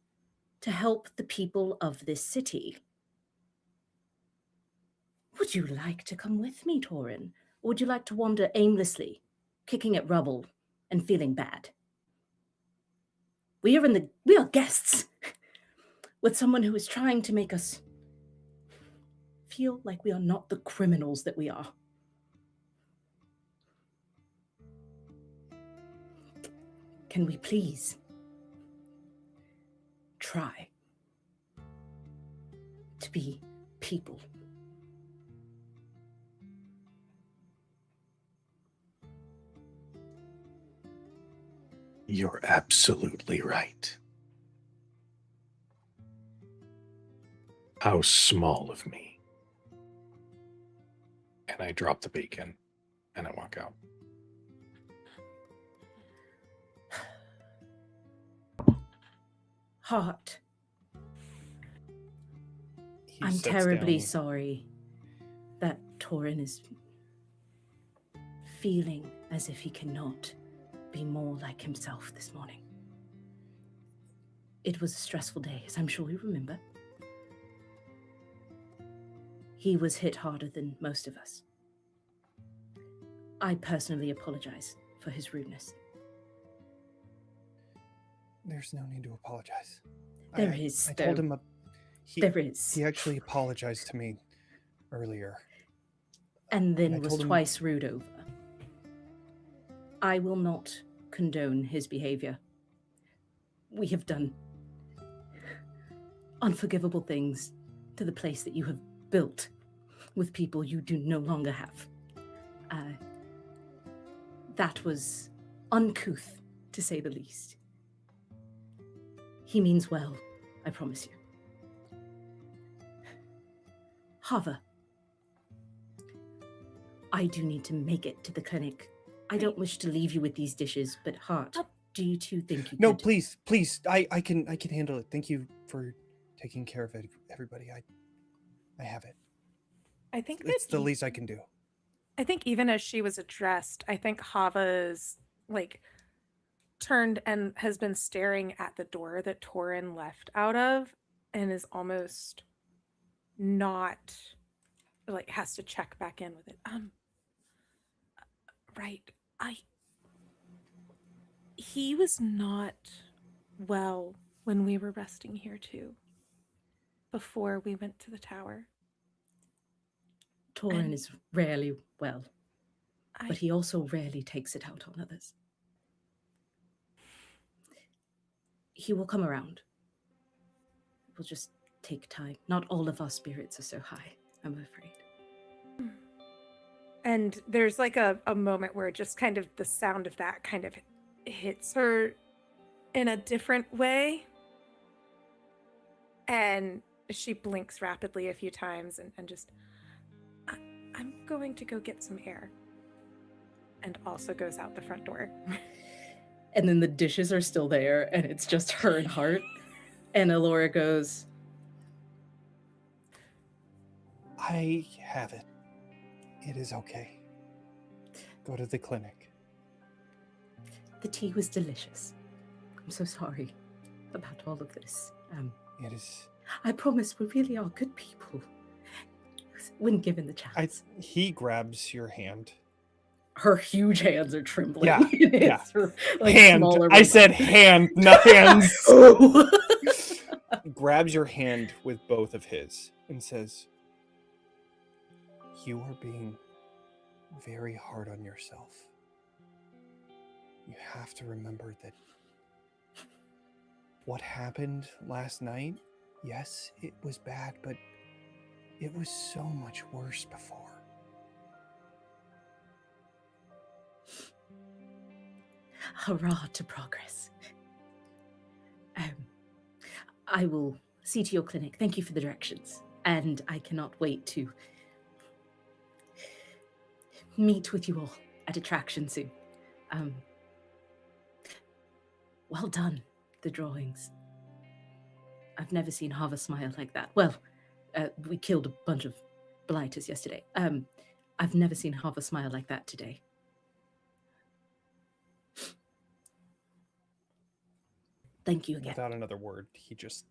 C: to help the people of this city. Would you like to come with me, Torin? Or would you like to wander aimlessly, kicking at rubble and feeling bad? We are guests with someone who is trying to make us feel like we are not the criminals that we are. Can we please try to be people?
E: You're absolutely right. How small of me. And I drop the bacon and I walk out.
C: Heart,
A: He
C: I'm
A: sits
C: terribly
A: down.
C: sorry that Torin is feeling as if he cannot be more like himself this morning. It was a stressful day, as I'm sure you remember. He was hit harder than most of us. I personally apologize for his rudeness.
A: There's no need to apologize.
C: There is,
A: I told
C: though.
A: him
C: There is.
A: He actually apologized to me earlier.
C: And then
A: I
C: was
A: told him-
C: twice rude over. I will not condone his behavior. We have done unforgivable things to the place that you have built with people you do no longer have. That was uncouth, to say the least. He means well, I promise you. Hava, I do need to make it to the clinic. I don't wish to leave you with these dishes, but Heart, do you two think you
A: No,
C: could?
A: please, I can handle it. Thank you for taking care of everybody. I have it.
B: I think
A: It's
B: that
A: the least I can do.
B: I think even as she was addressed, I think Hava's like turned and has been staring at the door that Torin left out of and is almost not like has to check back in with it. Right. He was not well when we were resting here too. before we went to the tower.
C: Torin
B: And
C: is rarely well,
B: I,
C: but he also rarely takes it out on others. He will come around. It will just take time. Not all of our spirits are so high, I'm afraid.
B: and there's like a moment where just kind of the sound of that kind of hits her in a different way. And she blinks rapidly a few times and just, I'm going to go get some air. And also goes out the front door.
C: And then the dishes are still there, and it's just her and Hart. And Ilora goes,
A: I have it. It is okay. Go to the clinic.
C: the tea was delicious. I'm so sorry about all of this.
A: It is.
C: I promise we really are good people when given the chance.
A: He grabs your hand.
C: Her huge hands are trembling.
A: Yeah, yeah.
C: It's her, like,
A: Hand.
C: smaller
A: I said
C: robot.
A: hand, not hands.
C: Oh.
A: Grabs your hand with both of his and says, "You are being very hard on yourself. You have to remember that what happened last night, yes, it was bad, but it was so much worse before."
C: Hurrah to progress. I will see to your clinic. Thank you for the directions. And I cannot wait to meet with you all at Attraction soon. Well done, the drawings. I've never seen Hava smile like that. Well, we killed a bunch of blighters yesterday. I've never seen Hava smile like that today. Thank you again.
A: Without another word, he just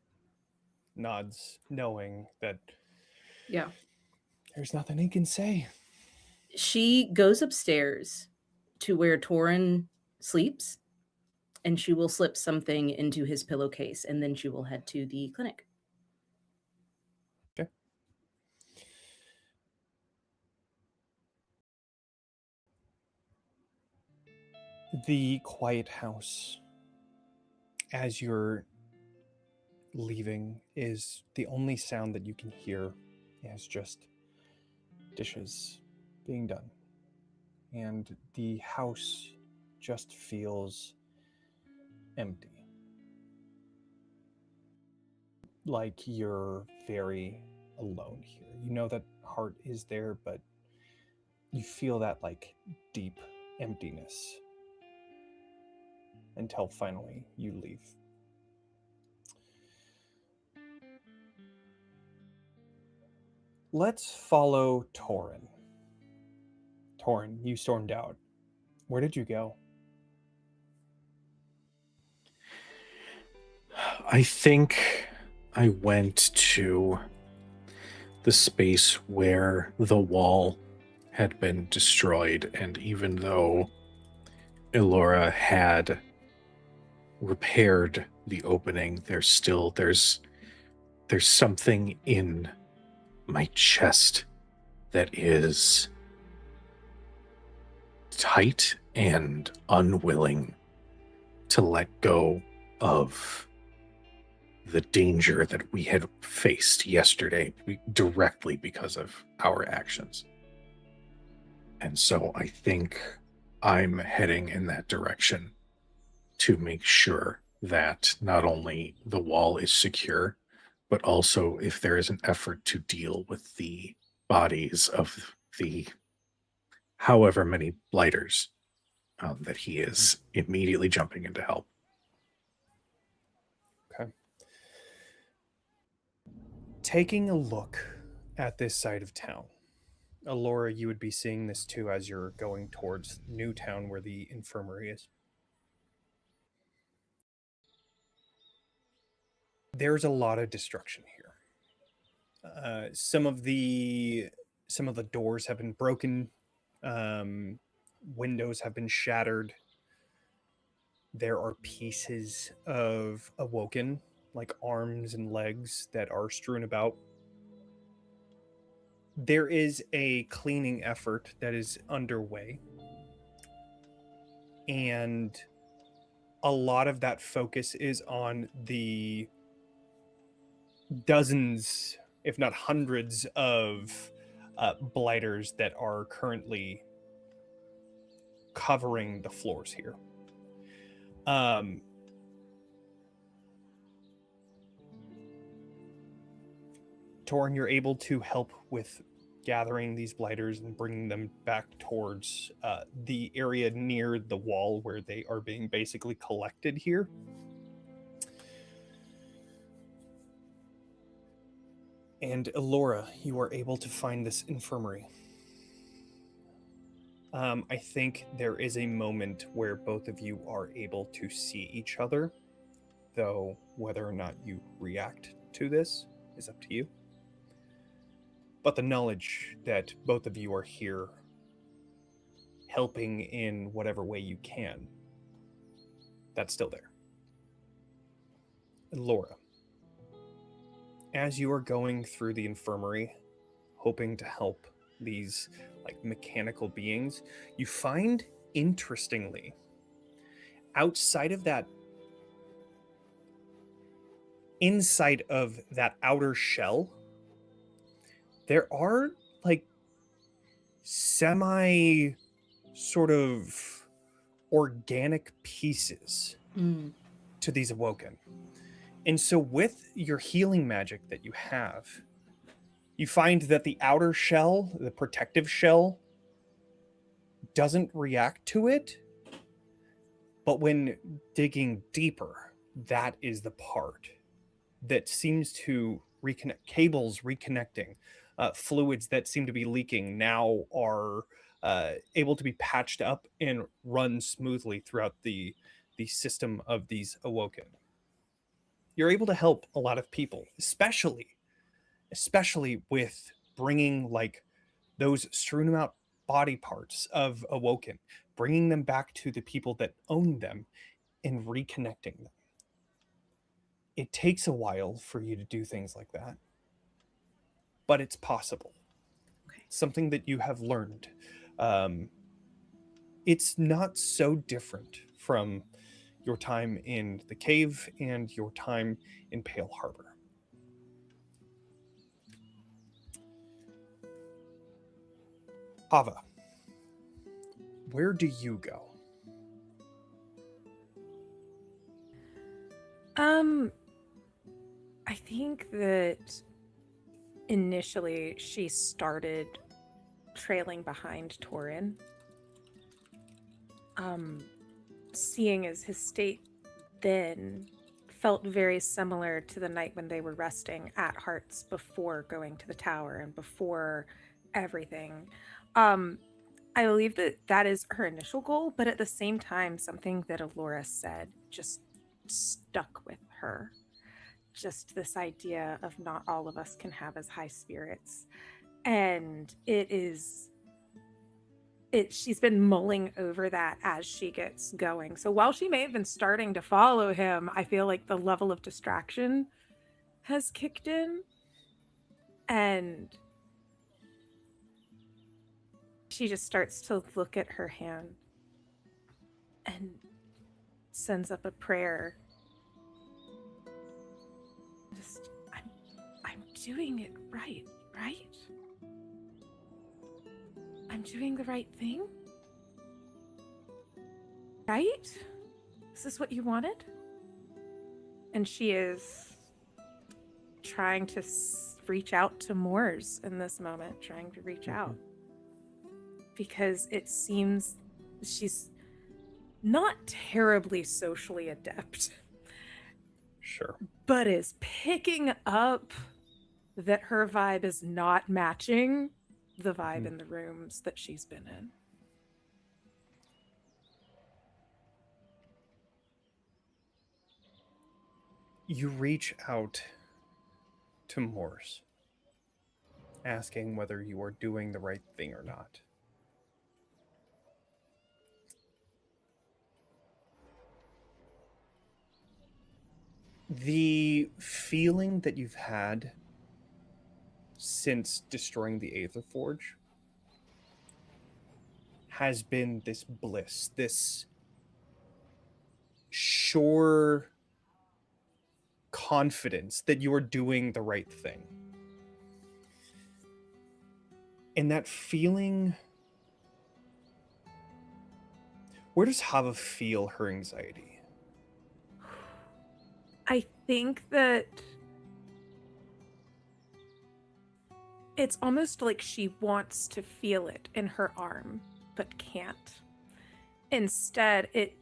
A: nods, knowing that
C: Yeah.
A: there's nothing he can say.
C: She goes upstairs to where Torin sleeps, and she will slip something into his pillowcase, and then she will head to the clinic.
A: Okay. The quiet house, as you're leaving, is the only sound that you can hear is just dishes being done. And the house just feels empty. Like you're very alone here. You know that Heart is there, but you feel that like deep emptiness until finally you leave. Let's follow Torin. Torin, you stormed out. Where did you go?
E: I think I went to the space where the wall had been destroyed, and even though Ilora had repaired the opening, there's something in my chest that is tight and unwilling to let go of the danger that we had faced yesterday directly because of our actions. And so I think I'm heading in that direction to make sure that not only the wall is secure, but also if there is an effort to deal with the bodies of the however many blighters, that he is immediately jumping in to help.
A: Okay. Taking a look at this side of town, Ilora, you would be seeing this too as you're going towards Newtown where the infirmary is. There's a lot of destruction here. Some of the doors have been broken. Windows have been shattered. There are pieces of Awoken like arms and legs that are strewn about. There is a cleaning effort that is underway. And a lot of that focus is on the dozens, if not hundreds, of blighters that are currently covering the floors here. Torin, you're able to help with gathering these blighters and bringing them back towards the area near the wall where they are being basically collected here. And Ilora, you are able to find this infirmary. I think there is a moment where both of you are able to see each other, though whether or not you react to this is up to you. But the knowledge that both of you are here helping in whatever way you can, that's still there. Ilora, as you are going through the infirmary, hoping to help these like mechanical beings, you find, interestingly, outside of that, inside of that outer shell, there are like semi sort of organic pieces to these awoken. And so with your healing magic that you have, you find that the outer shell, the protective shell, doesn't react to it. But when digging deeper, that is the part that seems to reconnect. Cables reconnecting, fluids that seem to be leaking now are able to be patched up and run smoothly throughout the system of these awoken. You're able to help a lot of people, especially with bringing like those strewn out body parts of awoken, bringing them back to the people that own them and reconnecting them. It takes a while for you to do things like that, but it's possible.
C: Okay.
A: Something that you have learned. It's not so different from your time in the cave and your time in Pale Harbor. Hava, where do you go?
B: I think that initially she started trailing behind Torin. Seeing as his state then felt very similar to the night when they were resting at Hearts before going to the tower and before everything. I believe that is her initial goal, but at the same time, something that Ilora said just stuck with her. Just this idea of not all of us can have as high spirits. And she's been mulling over that as she gets going. So while she may have been starting to follow him, I feel like the level of distraction has kicked in. And she just starts to look at her hand and sends up a prayer. Just, I'm doing it right? I'm doing the right thing? Right? Is this what you wanted? And she is trying to reach out to Moors in this moment, trying to reach out. Because it seems she's not terribly socially adept.
A: Sure.
B: But is picking up that her vibe is not matching the vibe in the rooms that she's been in.
A: You reach out to Morse, asking whether you are doing the right thing or not. The feeling that you've had since destroying the Aether Forge has been this bliss, this sure confidence that you're doing the right thing. And that feeling, where does Hava feel her anxiety?
B: I think that it's almost like she wants to feel it in her arm, but can't. Instead, it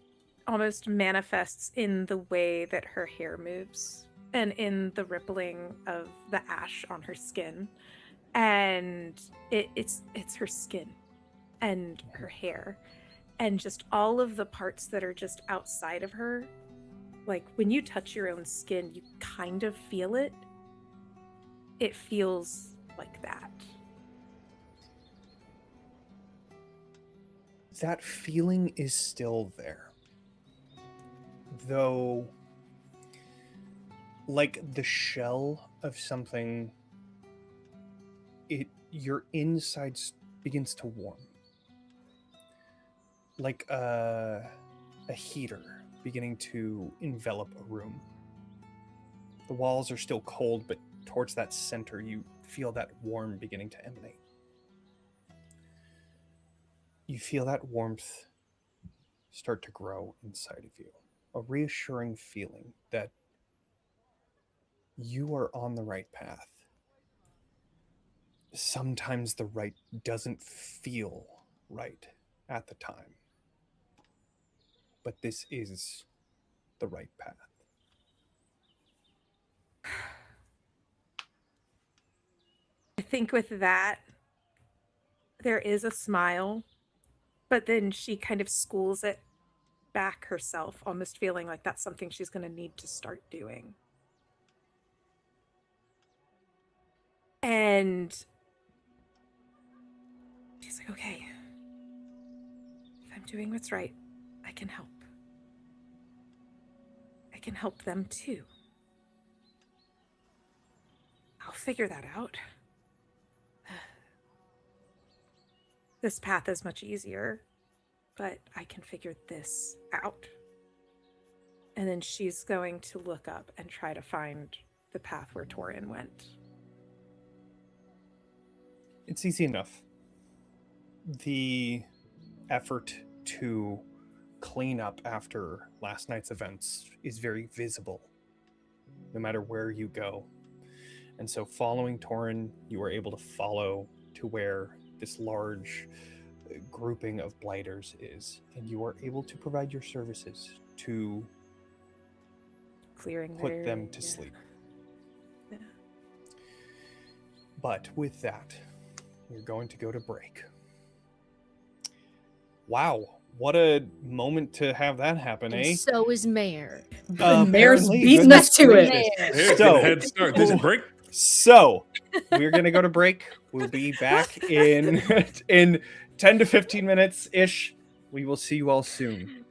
B: almost manifests in the way that her hair moves and in the rippling of the ash on her skin. And it's her skin and her hair and just all of the parts that are just outside of her. Like when you touch your own skin, you kind of feel it. It feels like that.
A: That feeling is still there. Though, like the shell of something, your inside begins to warm. Like a heater beginning to envelop a room. The walls are still cold, but towards that center, you feel that warmth beginning to emanate. You feel that warmth start to grow inside of you. A reassuring feeling that you are on the right path. Sometimes the right doesn't feel right at the time. But this is the right path.
B: I think with that, there is a smile, but then she kind of schools it back herself, almost feeling like that's something she's going to need to start doing. And she's like, okay, if I'm doing what's right, I can help. I can help them too. I'll figure that out. This path is much easier, but I can figure this out. And then she's going to look up and try to find the path where Torin went.
A: It's easy enough. The effort to clean up after last night's events is very visible, no matter where you go. And so following Torin, you are able to follow to where this large grouping of blighters is, and you are able to provide your services to
B: Clearing
A: put them to sleep.
B: Yeah.
A: But with that, we're going to go to break. Wow, what a moment to have that happen, eh?
F: And so is Mayor.
C: Mayor's
A: Apparently,
C: beating
A: goodness
C: us to it.
F: Mayor.
D: Hey,
A: So-
D: get a head start. There's a break.
A: So, we're going to go to break. We'll be back in 10 to 15 minutes-ish. We will see you all soon.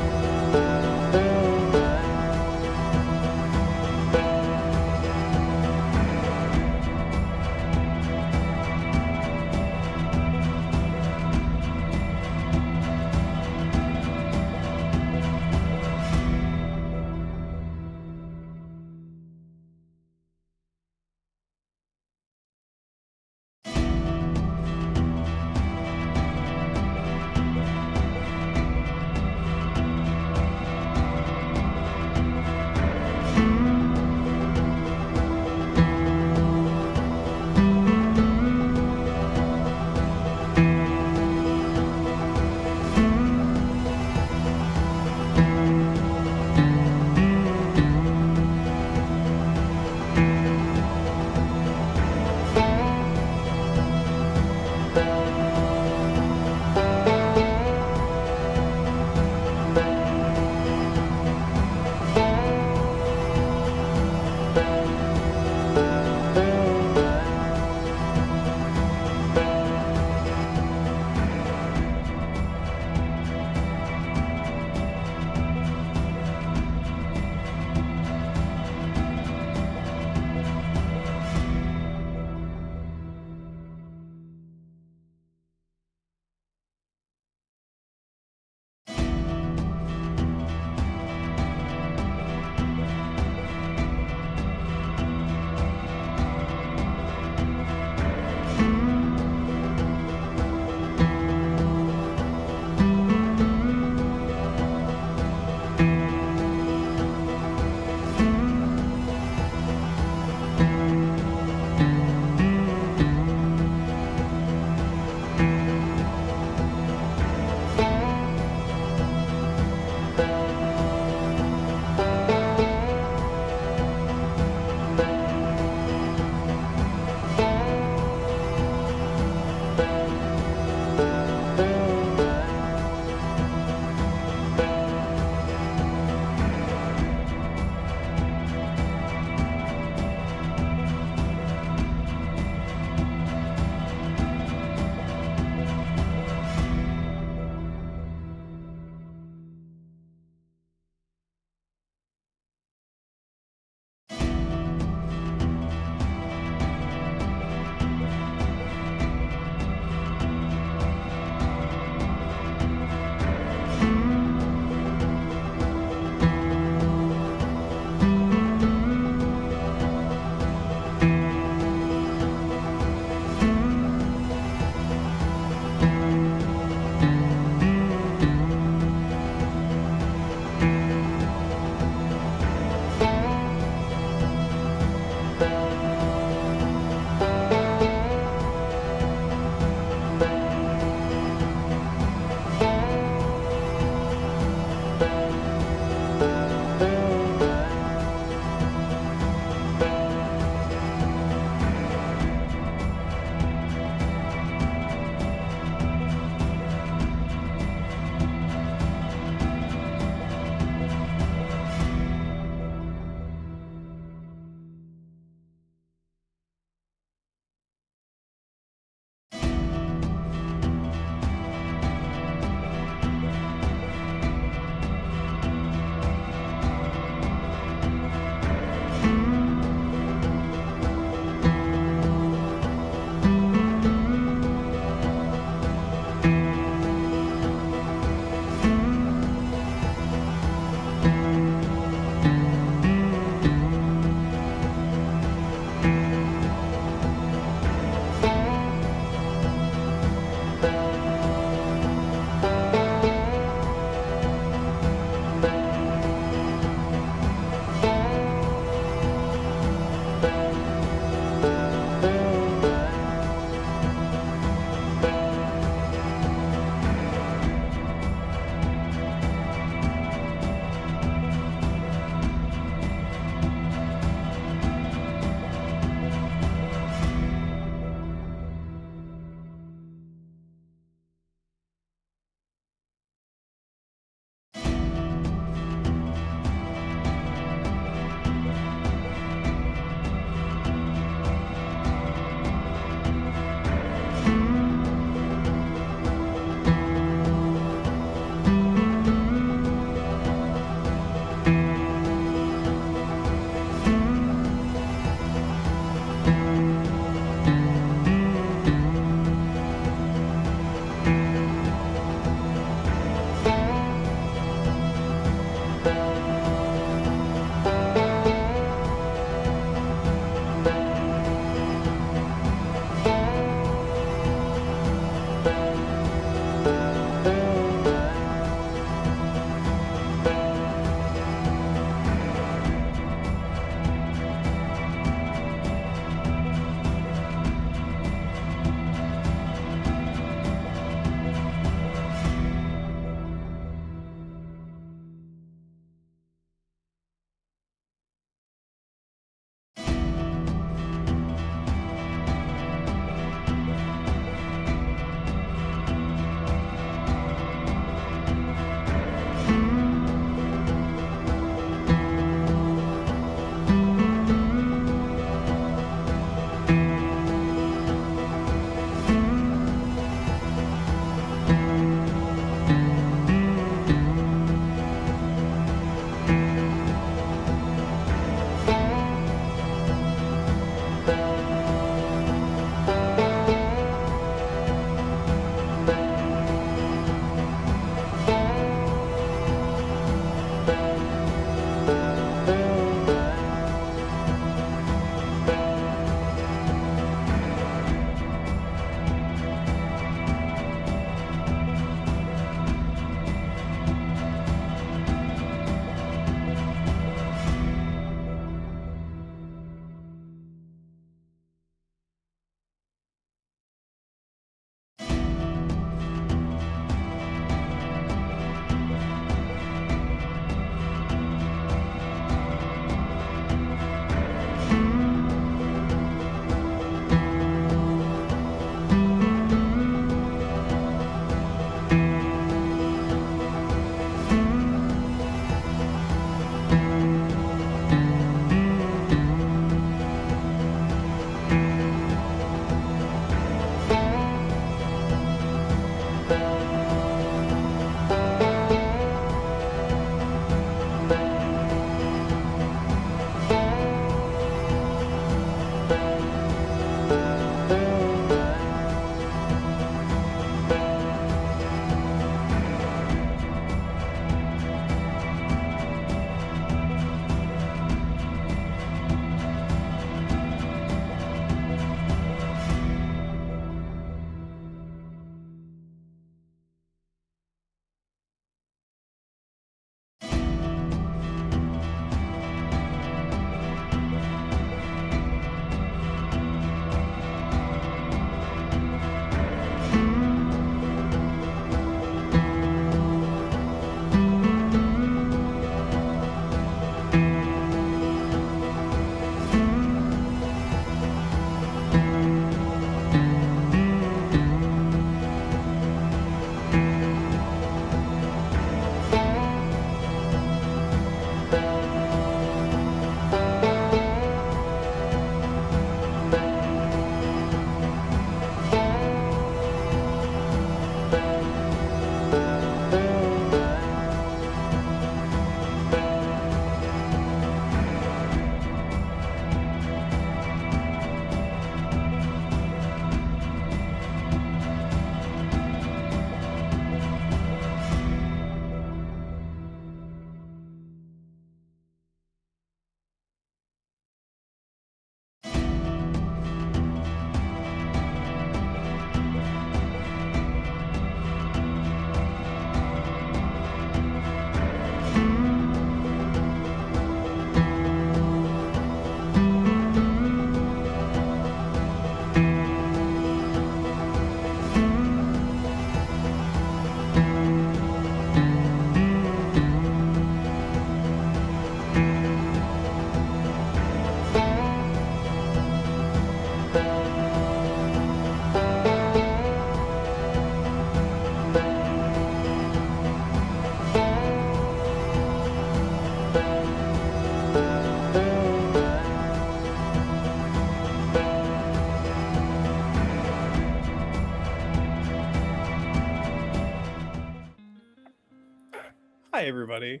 A: Hi, everybody.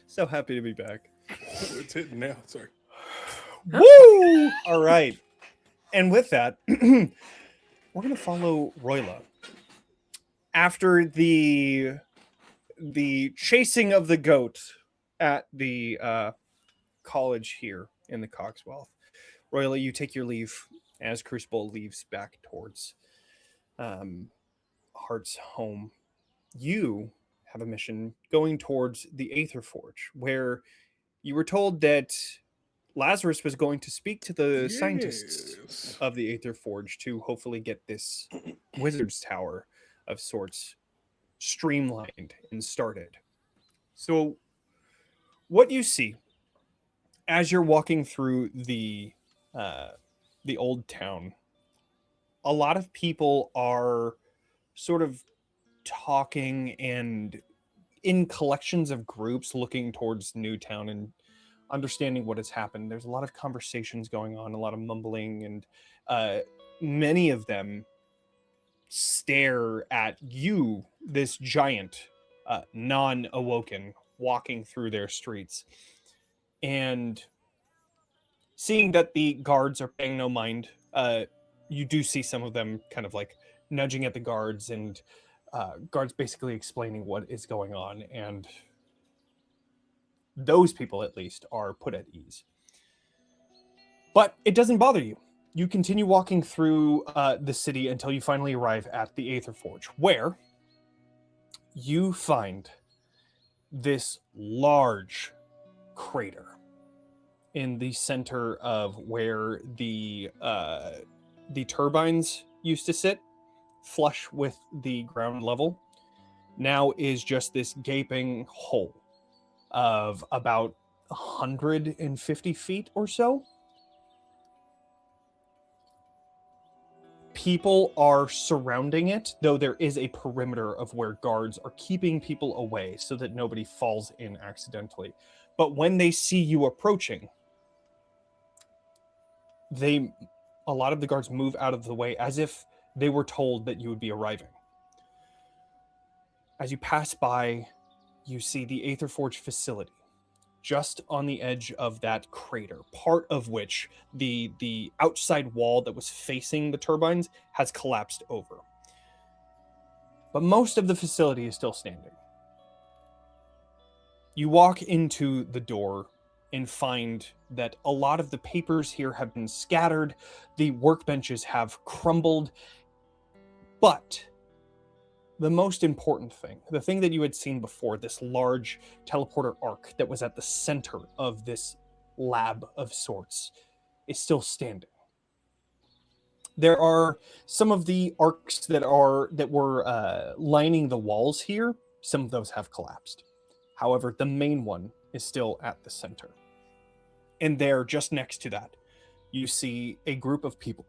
A: So happy to be back.
D: It's hitting now. Sorry.
A: Woo! All right. And with that, we're going to follow Roila. After the chasing of the goat at the college here in the Cogswealth, Roila, you take your leave as Crucible leaves back towards Heart's home. You have a mission going towards the Aether Forge, where you were told that Lazarus was going to speak to the scientists
D: Yes.
A: of the Aether Forge to hopefully get this wizard's tower of sorts streamlined and started. So what you see as you're walking through the old town, a lot of people are sort of talking and in collections of groups looking towards Newtown and understanding what has happened. There's a lot of conversations going on, a lot of mumbling, and many of them stare at you, this giant, non-awoken, walking through their streets. And seeing that the guards are paying no mind, you do see some of them kind of like nudging at the guards, and guards basically explaining what is going on, and those people at least are put at ease. But it doesn't bother you. You continue walking through the city until you finally arrive at the Aether Forge, where you find this large crater in the center of where the turbines used to sit, flush with the ground level. Now is just this gaping hole of about 150 feet or so. People are surrounding it, though there is a perimeter of where guards are keeping people away so that nobody falls in accidentally. But when they see you approaching, a lot of the guards move out of the way as if they were told that you would be arriving. As you pass by, you see the Aether Forge facility, just on the edge of that crater, part of which the outside wall that was facing the turbines has collapsed over. But most of the facility is still standing. You walk into the door and find that a lot of the papers here have been scattered, the workbenches have crumbled, but the most important thing, the thing that you had seen before, this large teleporter arc that was at the center of this lab of sorts, is still standing. There are some of the arcs that were lining the walls here. Some of those have collapsed. However, the main one is still at the center. And there, just next to that, you see a group of people.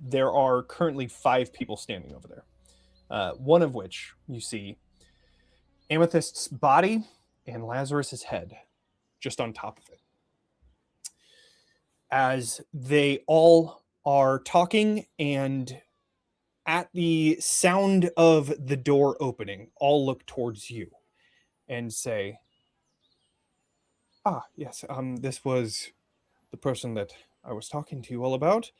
A: There are currently 5 people standing over there. One of which you see Amethyst's body and Lazarus's head just on top of it. As they all are talking, and at the sound of the door opening, all look towards you and say, yes, this was the person that I was talking to you all about.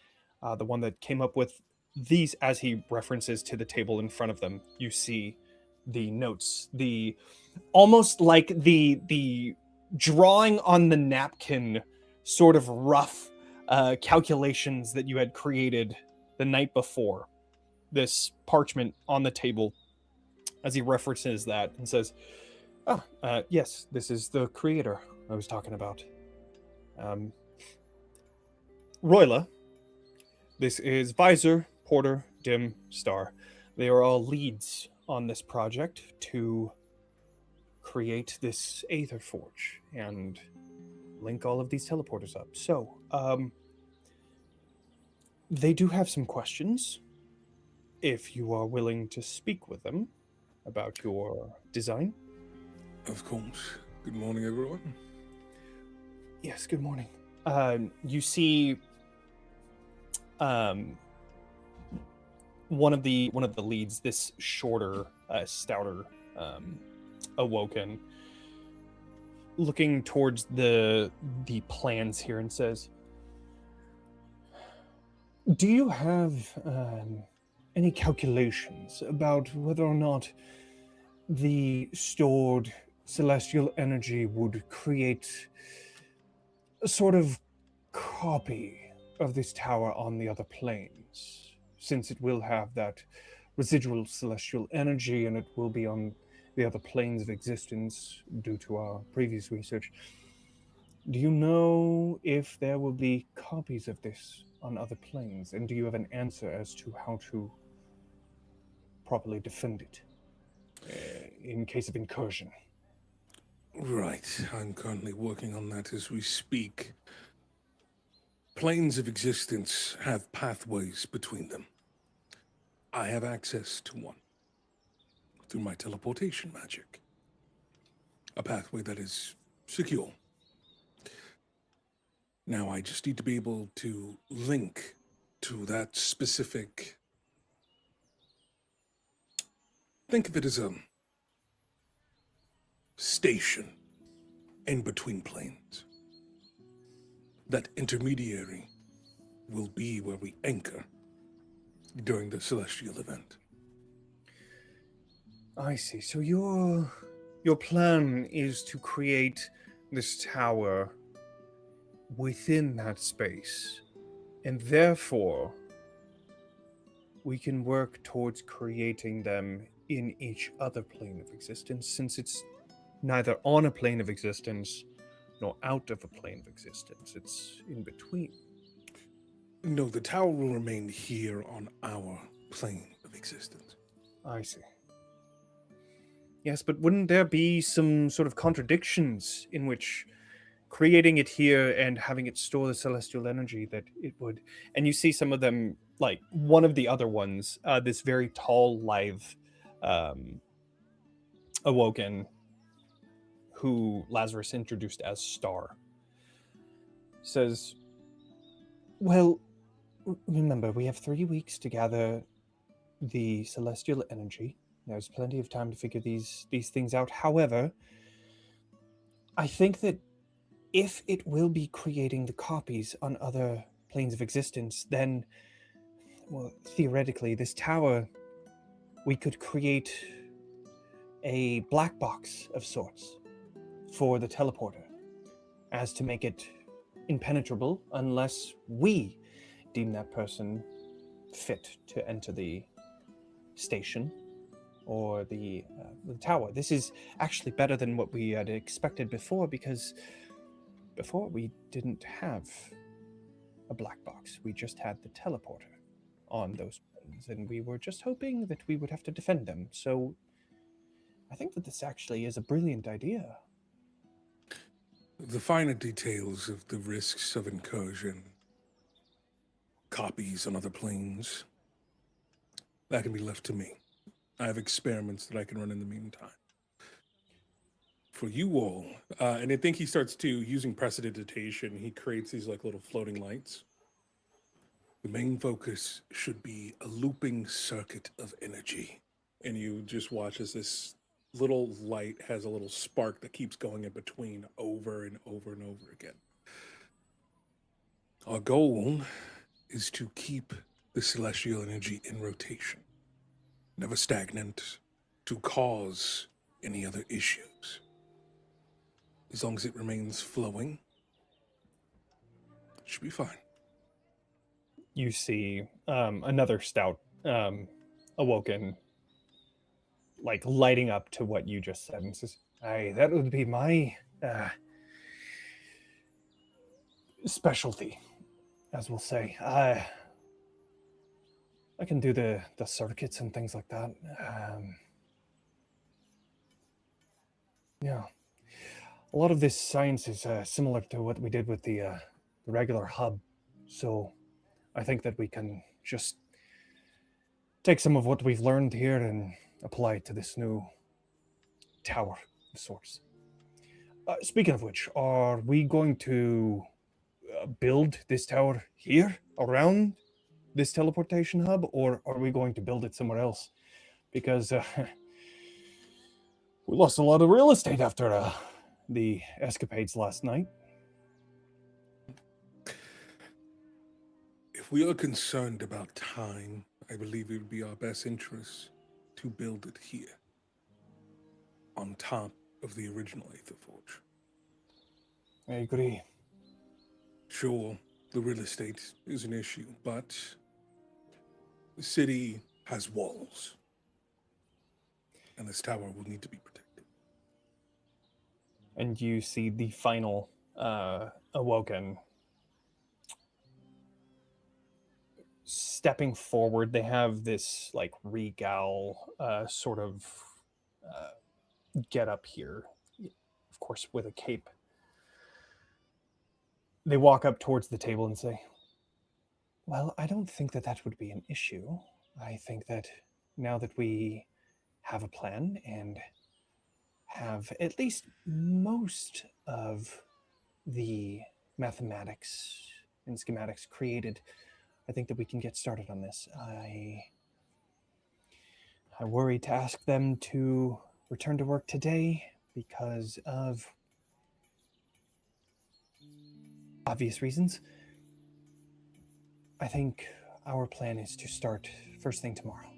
A: The one that came up with these, as he references to the table in front of them. You see the notes, almost like the drawing on the napkin, sort of rough calculations that you had created the night before. This parchment on the table, as he references that and says, yes, this is the creator I was talking about. Roila. This is Visor, Porter, Dim, Star. They are all leads on this project to create this Aether Forge and link all of these teleporters up. So, they do have some questions, if you are willing to speak with them about your design.
D: Of course. Good morning, everyone.
A: Yes, good morning. You see one of the leads, this shorter, stouter, Awoken, looking towards the plans here and says, do you have any calculations about whether or not the stored celestial energy would create a sort of copy of this tower on the other planes, since it will have that residual celestial energy and it will be on the other planes of existence due to our previous research? Do you know if there will be copies of this on other planes, and do you have an answer as to how to properly defend it in case of incursion?
D: Right. I'm currently working on that as we speak. Planes of existence have pathways between them. I have access to one through my teleportation magic. A pathway that is secure. Now I just need to be able to link to that specific... Think of it as a station in between planes. That intermediary will be where we anchor during the celestial event.
A: I see. So your plan is to create this tower within that space, and therefore we can work towards creating them in each other plane of existence, since it's neither on a plane of existence nor out of a plane of existence. It's in between.
D: No, the tower will remain here on our plane of existence.
A: I see. Yes, but wouldn't there be some sort of contradictions in which creating it here and having it store the celestial energy that it would... And you see some of them, like one of the other ones, this very tall, lithe Awoken, who Lazarus introduced as Star, says, well, remember, we have 3 weeks to gather the celestial energy There's plenty of time to figure these things out. However, I think that if it will be creating the copies on other planes of existence, then, well, theoretically, this tower, we could create a black box of sorts for the teleporter, as to make it impenetrable unless we deem that person fit to enter the station or the tower. This is actually better than what we had expected before, because before we didn't have a black box. We just had the teleporter on those planes, and we were just hoping that we would have to defend them. So I think that this actually is a brilliant idea.
D: The finer details of the risks of incursion, copies on other planes, that can be left to me. I have experiments that I can run in the meantime. For you all, and I think he starts to, using prestidigitation, he creates these like little floating lights. The main focus should be a looping circuit of energy. And you just watch as this little light has a little spark that keeps going in between over and over and over again. Our goal is to keep the celestial energy in rotation, never stagnant, to cause any other issues. As long as it remains flowing, it should be fine.
A: You see another stout awoken, like lighting up to what you just said, and says, "Aye, that would be my specialty, as we'll say. I can do the circuits and things like that. Yeah, a lot of this science is similar to what we did with the regular hub, so I think that we can just take some of what we've learned here and apply it to this new tower of sorts. Speaking of which, are we going to build this tower here around this teleportation hub, or are we going to build it somewhere else? Because we lost a lot of real estate after the escapades last night.
D: If we are concerned about time, I believe it would be our best interest to build it here, on top of the original Aether Forge.
A: I agree.
D: Sure, the real estate is an issue, but the city has walls, and this tower will need to be protected.
A: And you see the final awoken stepping forward. They have this like regal sort of get up here, of course, with a cape. They walk up towards the table and say, "Well, I don't think that that would be an issue. I think that now that we have a plan and have at least most of the mathematics and schematics created, I think that we can get started on this. I worry to ask them to return to work today because of obvious reasons. I think our plan is to start first thing tomorrow."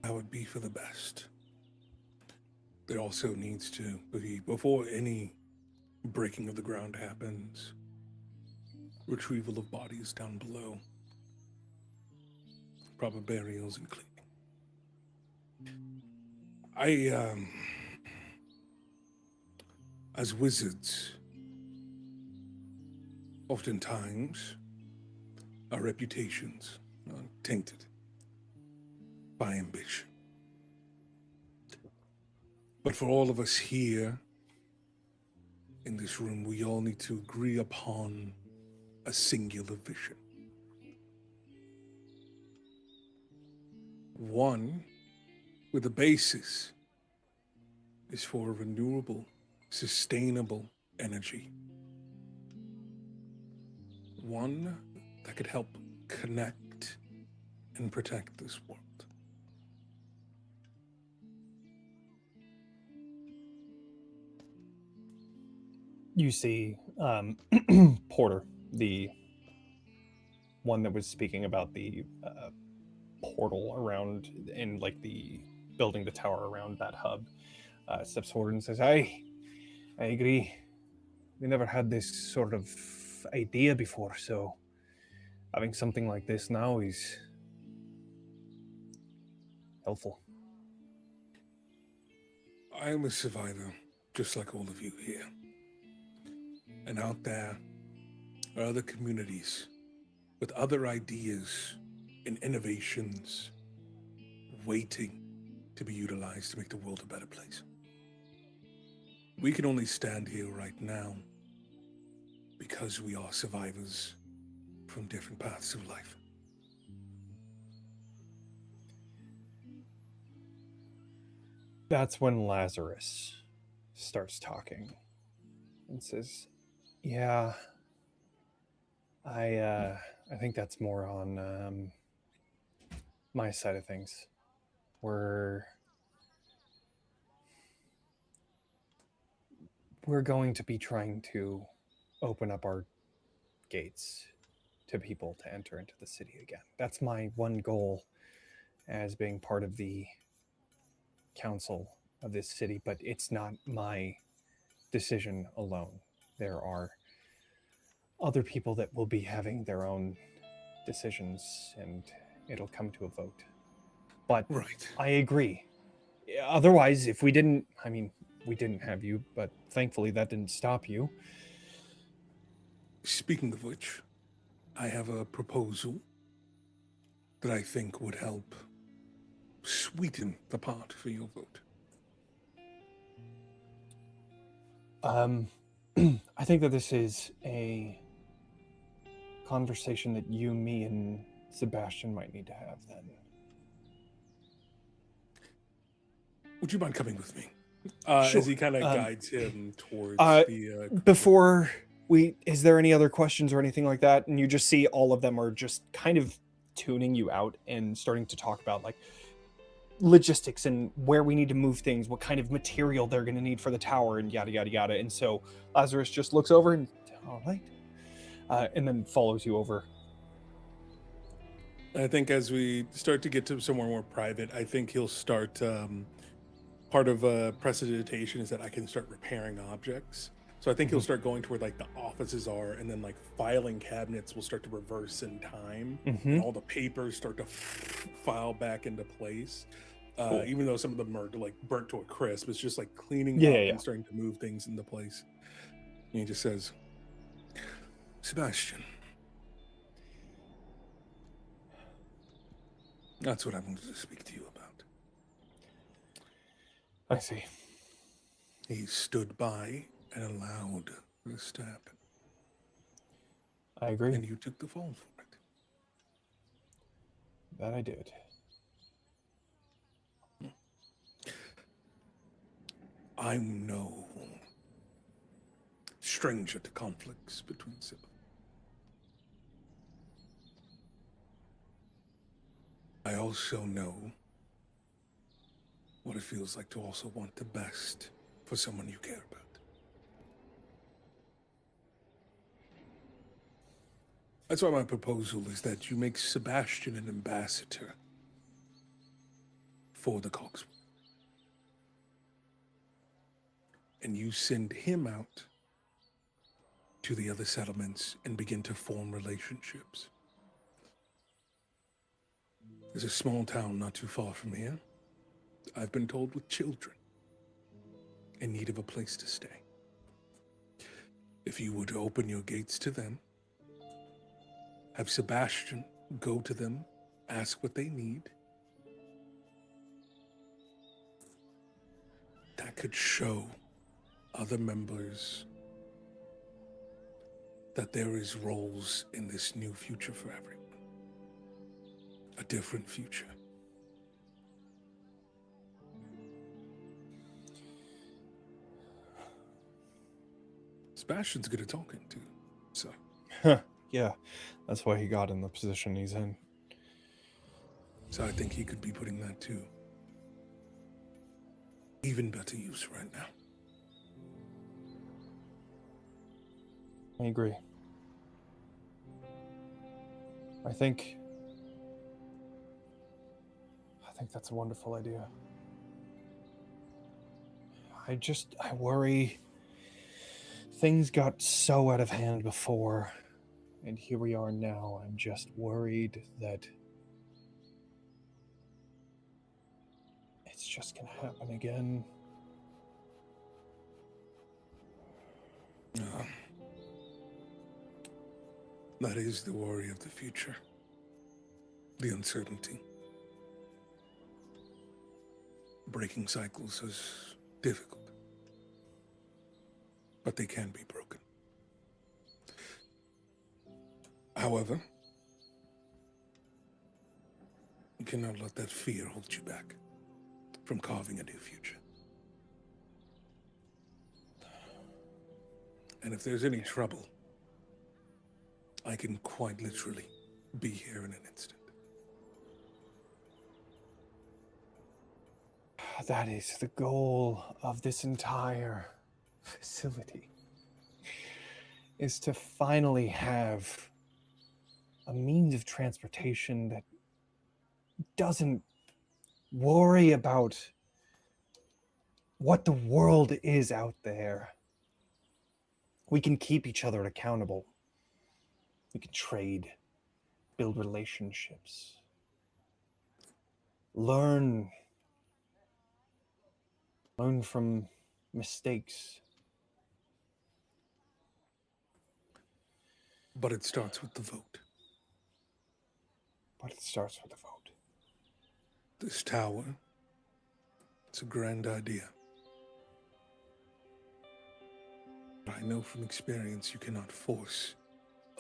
D: That would be for the best. There also needs to be, before any breaking of the ground happens, retrieval of bodies down below, proper burials and cleaning. As wizards, oftentimes our reputations are tainted by ambition. But for all of us here in this room, we all need to agree upon a singular vision. One, with the basis, is for a renewable, sustainable energy. One that could help connect and protect this world.
A: You see Porter, the one that was speaking about the portal around in like the building the tower around that hub, steps forward and says, I agree. We never had this sort of idea before, so having something like this now is helpful.
D: I am a survivor, just like all of you here. And out there are other communities with other ideas and innovations waiting to be utilized to make the world a better place. We can only stand here right now because we are survivors from different paths of life.
A: That's when Lazarus starts talking and says, yeah, I think that's more on my side of things. We're going to be trying to open up our gates to people to enter into the city again. That's my one goal as being part of the council of this city, but it's not my decision alone. There are other people that will be having their own decisions, and it'll come to a vote. But
D: Right.
A: I agree. Otherwise, if we didn't have you, but thankfully that didn't stop you.
D: Speaking of which, I have a proposal that I think would help sweeten the pot for your vote.
A: I think that this is a conversation that you, me, and Sebastian might need to have then.
D: Would you mind coming with me?
A: Sure.
D: As he kind of guides him towards the...
A: Before we... Is there any other questions or anything like that? And you just see all of them are just kind of tuning you out and starting to talk about like logistics and where we need to move things, what kind of material they're going to need for the tower, and yada, yada, yada. And so Lazarus just looks over and, all right, and then follows you over.
D: I think as we start to get to somewhere more private, I think he'll start... part of prestidigitation is that I can start repairing objects. So I think he'll start going to where like the offices are, and then like filing cabinets will start to reverse in time, and all the papers start to file back into place. Cool. Even though some of them are like burnt to a crisp, it's just like cleaning up and starting to move things into place. And he just says, Sebastian, that's what I wanted to speak to you about.
A: I see.
D: He stood by and allowed this to happen.
A: I agree.
D: And you took the fall for it.
A: That I did.
D: I'm no stranger to conflicts between siblings. I also know what it feels like to also want the best for someone you care about. That's why my proposal is that you make Sebastian an ambassador for the Cogswealth. And you send him out to the other settlements and begin to form relationships. There's a small town not too far from here, I've been told, with children in need of a place to stay. If you were to open your gates to them, have Sebastian go to them, ask what they need, that could show other members that there is roles in this new future for everyone. A different future. Sebastian's good at talking too, so.
A: Yeah, that's why he got in the position he's in.
D: So I think he could be putting that to even better use right now.
A: I agree. I think that's a wonderful idea. I worry things got so out of hand before, and here we are now. I'm just worried that it's just gonna happen again.
D: That is the worry of the future. The uncertainty. Breaking cycles is difficult, but they can be broken. However, you cannot let that fear hold you back from carving a new future. And if there's any trouble, I can quite literally be here in an instant.
A: That is the goal of this entire facility, is to finally have a means of transportation that doesn't worry about what the world is out there. We can keep each other accountable. We can trade, build relationships, learn from mistakes.
D: But it starts with the vote. This tower, it's a grand idea. But I know from experience you cannot force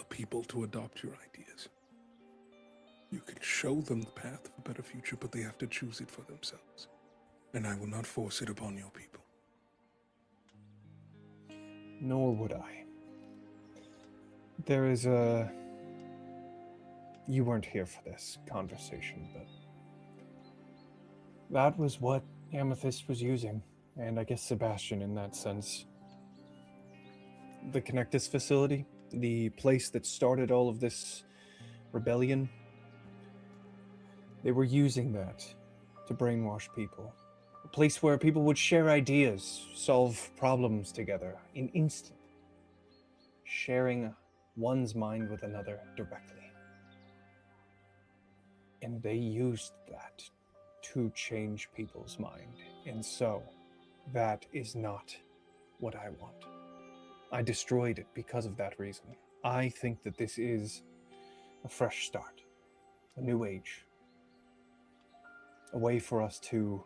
D: a people to adopt your ideas. You can show them the path of a better future, but they have to choose it for themselves. And I will not force it upon your people.
A: Nor would I. You weren't here for this conversation, but that was what Amethyst was using, and I guess Sebastian in that sense. The Connectus facility, the place that started all of this rebellion, they were using that to brainwash people. A place where people would share ideas, solve problems together in instant, sharing one's mind with another directly. And they used that to change people's mind. And so, that is not what I want. I destroyed it because of that reason. I think that this is a fresh start, a new age, a way for us to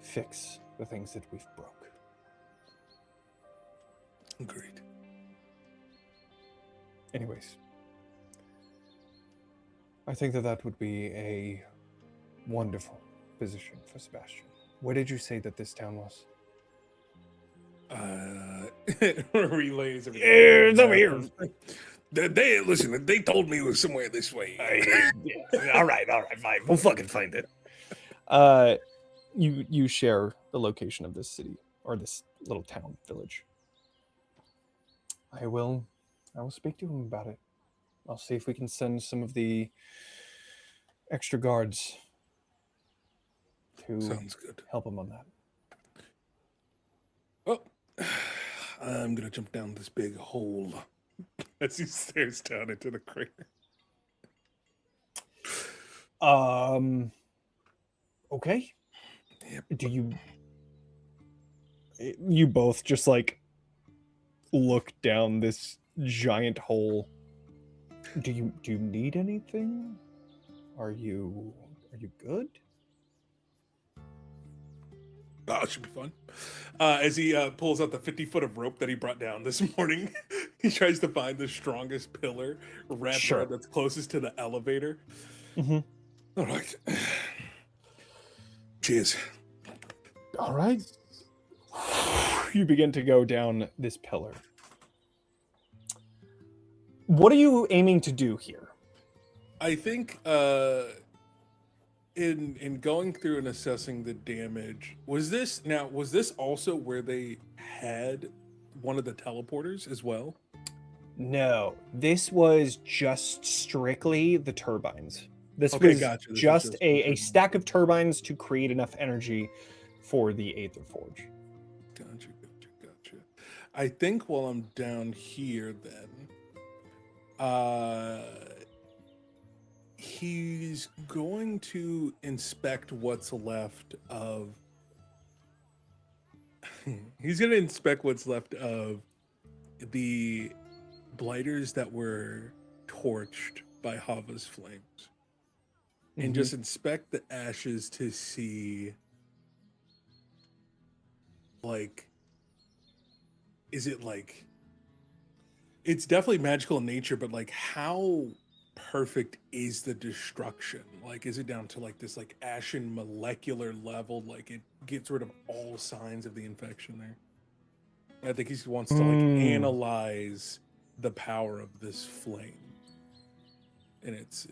A: fix the things that we've broke.
D: Agreed.
A: Anyways, I think that would be a wonderful position for Sebastian. Where did you say that this town was?
D: Relays everything.
A: It's over here.
D: They told me it was somewhere this way.
A: All right, fine. We'll fucking find it. You share the location of this city, or this little town, village. I will speak to him about it. I'll see if we can send some of the extra guards to
D: Sounds good.
A: help him on that.
D: Well, I'm gonna jump down this big hole as he stares down into the crater.
A: Okay.
D: Yep.
A: Do you both just like look down this giant hole? Do you need anything? Are you good?
D: Oh, it should be fun. As he pulls out the 50-foot of rope that he brought down this morning, he tries to find the strongest pillar wrapped around that's closest to the elevator.
A: Mm-hmm.
D: All right. Cheers.
A: All right. You begin to go down this pillar. What are you aiming to do here?
D: I think in going through and assessing the damage, was this also where they had one of the teleporters as well?
A: No, this was just strictly the turbines. This
D: Okay,
A: was
D: gotcha. This was
A: just
D: just
A: a
D: turbines.
A: stack of turbines to create enough energy for the Aether Forge.
D: Gotcha. I think while I'm down here, then, he's going to inspect what's left of. He's going to inspect what's left of the blighters that were torched by Hava's flames, and just inspect the ashes to see, like, is it like, it's definitely magical in nature, but like, how perfect is the destruction? Like, is it down to like this like ashen molecular level, like it gets rid of all signs of the infection there? I think he wants to like analyze the power of this flame, and it's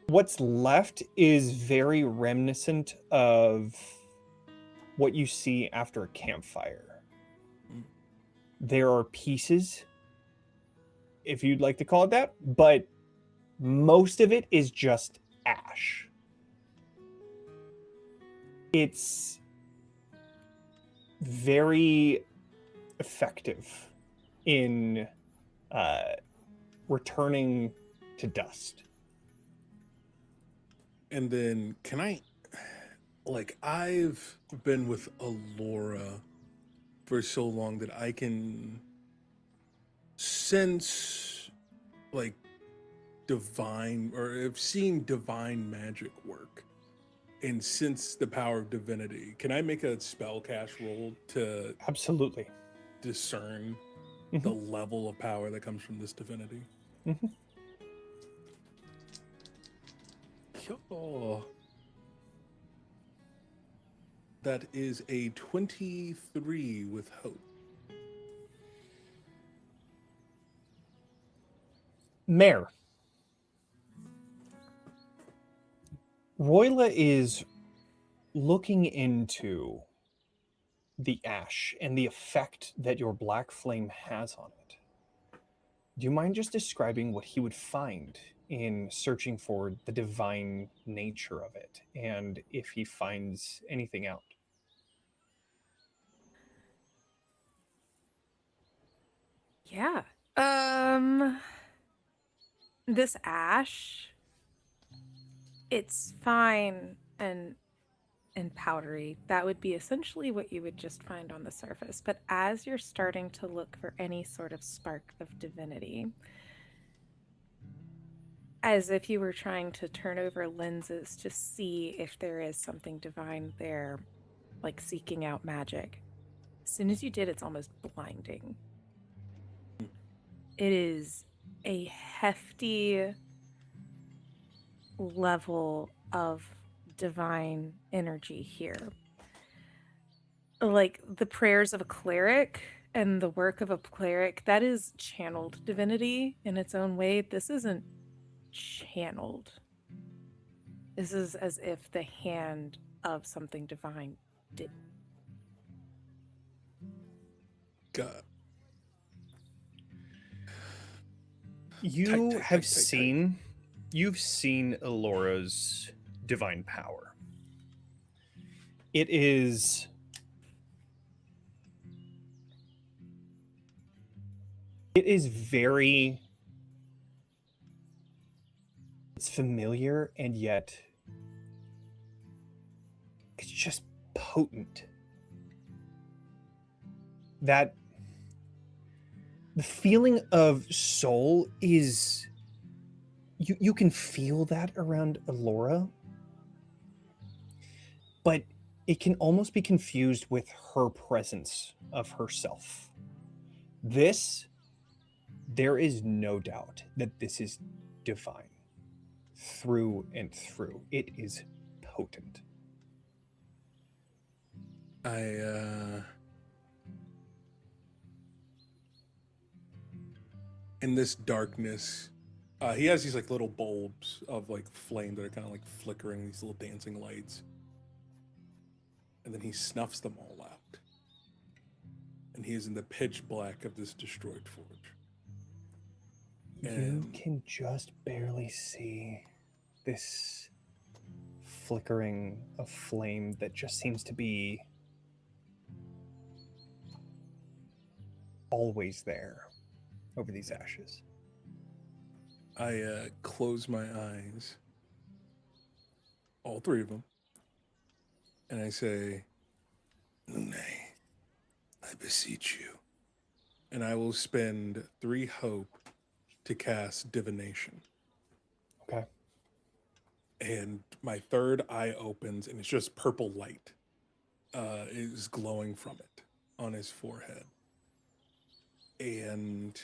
A: what's left is very reminiscent of what you see after a campfire. There are pieces, if you'd like to call it that, but most of it is just ash. It's very effective in returning to dust.
D: And then can I, like, I've been with Ilora for so long that I can sense like divine, or have seen divine magic work and sense the power of divinity. Can I make a spell cast roll to
A: Absolutely
D: discern the level of power that comes from this divinity? Oh, that is a 23 with hope.
A: Mare. Roila is looking into the ash and the effect that your black flame has on it. Do you mind just describing what he would find in searching for the divine nature of it, and if he finds anything out?
B: Yeah. This ash, it's fine and powdery. That would be essentially what you would just find on the surface. But as you're starting to look for any sort of spark of divinity, as if you were trying to turn over lenses to see if there is something divine there, like seeking out magic. As soon as you did, it's almost blinding. It is a hefty level of divine energy here. Like the prayers of a cleric and the work of a cleric, that is channeled divinity in its own way. This isn't channeled. This is as if the hand of something divine did.
D: God.
A: You
D: Tight.
A: have seen Ilora's divine power. It is very, it's familiar, and yet it's just potent. That the feeling of soul is, you can feel that around Ilora, but it can almost be confused with her presence of herself. There is no doubt that this is divine through and through. It is potent.
D: in this darkness, he has these like little bulbs of like flame that are kind of like flickering, these little dancing lights. And then he snuffs them all out. And he is in the pitch black of this destroyed forge.
G: You
D: And
G: can just barely see this flickering of flame that just seems to be always there over these ashes.
D: I close my eyes, all three of them, and I say, Lune, I beseech you. And I will spend 3 hope to cast divination.
G: Okay.
D: And my third eye opens, and it's just purple light is glowing from it on his forehead. And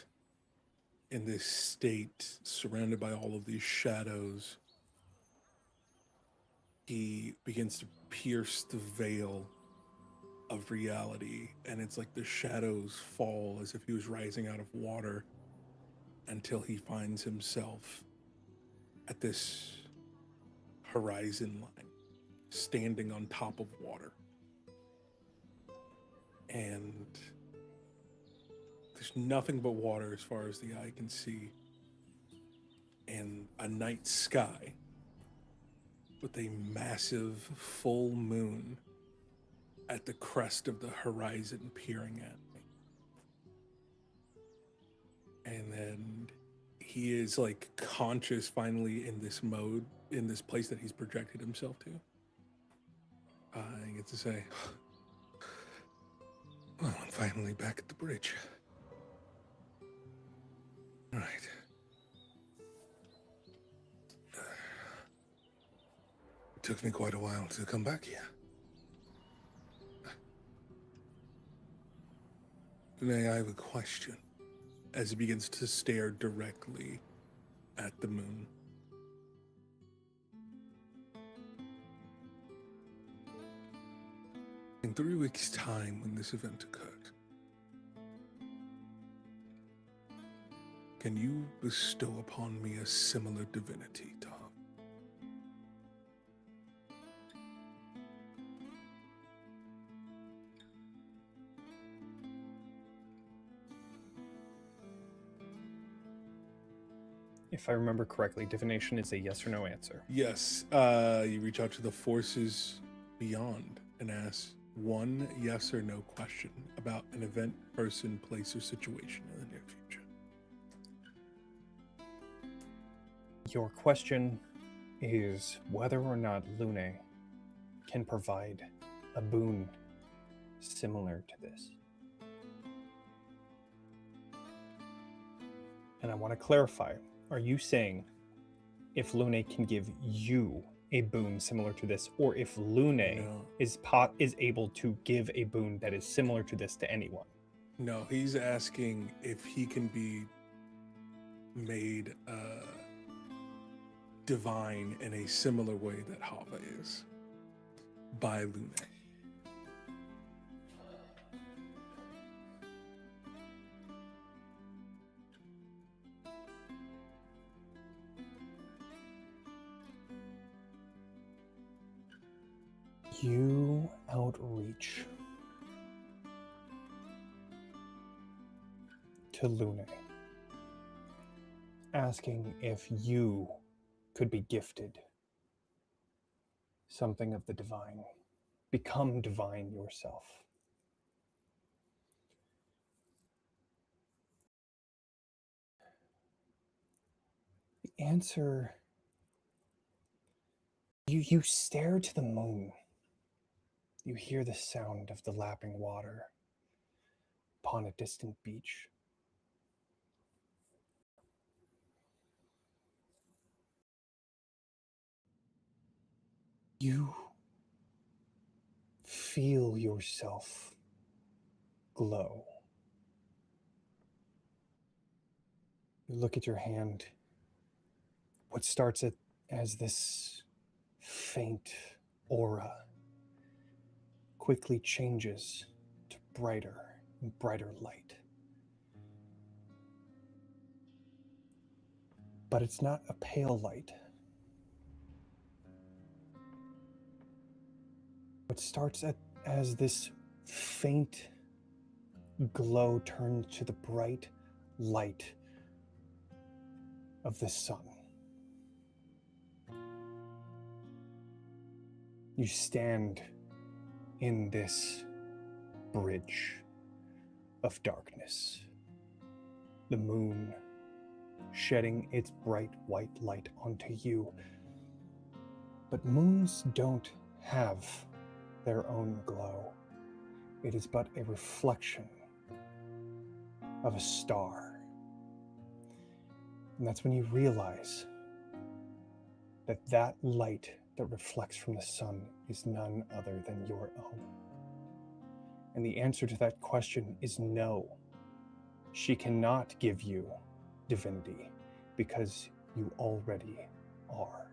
D: in this state, surrounded by all of these shadows, he begins to pierce the veil of reality, and it's like the shadows fall as if he was rising out of water until he finds himself at this horizon line, standing on top of water. And there's nothing but water as far as the eye can see, and a night sky with a massive full moon at the crest of the horizon peering at me. And then he is like conscious finally in this mode, in this place that he's projected himself to. I get to say, well, I'm finally back at the bridge. All right. It took me quite a while to come back here. Today I have a question, as he begins to stare directly at the moon. In 3 weeks' time, when this event occurred, can you bestow upon me a similar divinity, Tom?
G: If I remember correctly, divination is a yes or no answer.
D: Yes, you reach out to the forces beyond and ask one yes or no question about an event, person, place, or situation in the near future.
G: Your question is whether or not Lune can provide a boon similar to this. And I want to clarify, are you saying if Lune can give you a boon similar to this, or if Lune
D: No.
G: is able to give a boon that is similar to this to anyone?
D: No, he's asking if he can be made divine in a similar way that Hava is by Lune.
G: You outreach to Lune, asking if you could be gifted something of the divine, become divine yourself. The answer, you stare to the moon. You hear the sound of the lapping water upon a distant beach. You feel yourself glow. You look at your hand. What starts as this faint aura quickly changes to brighter and brighter light. but it's not a pale light. It starts as this faint glow turns to the bright light of the sun. You stand in this bridge of darkness, the moon shedding its bright white light onto you. But moons don't have their own glow. It is but a reflection of a star. And that's when you realize that that light that reflects from the sun is none other than your own. And the answer to that question is no. She cannot give you divinity because you already are.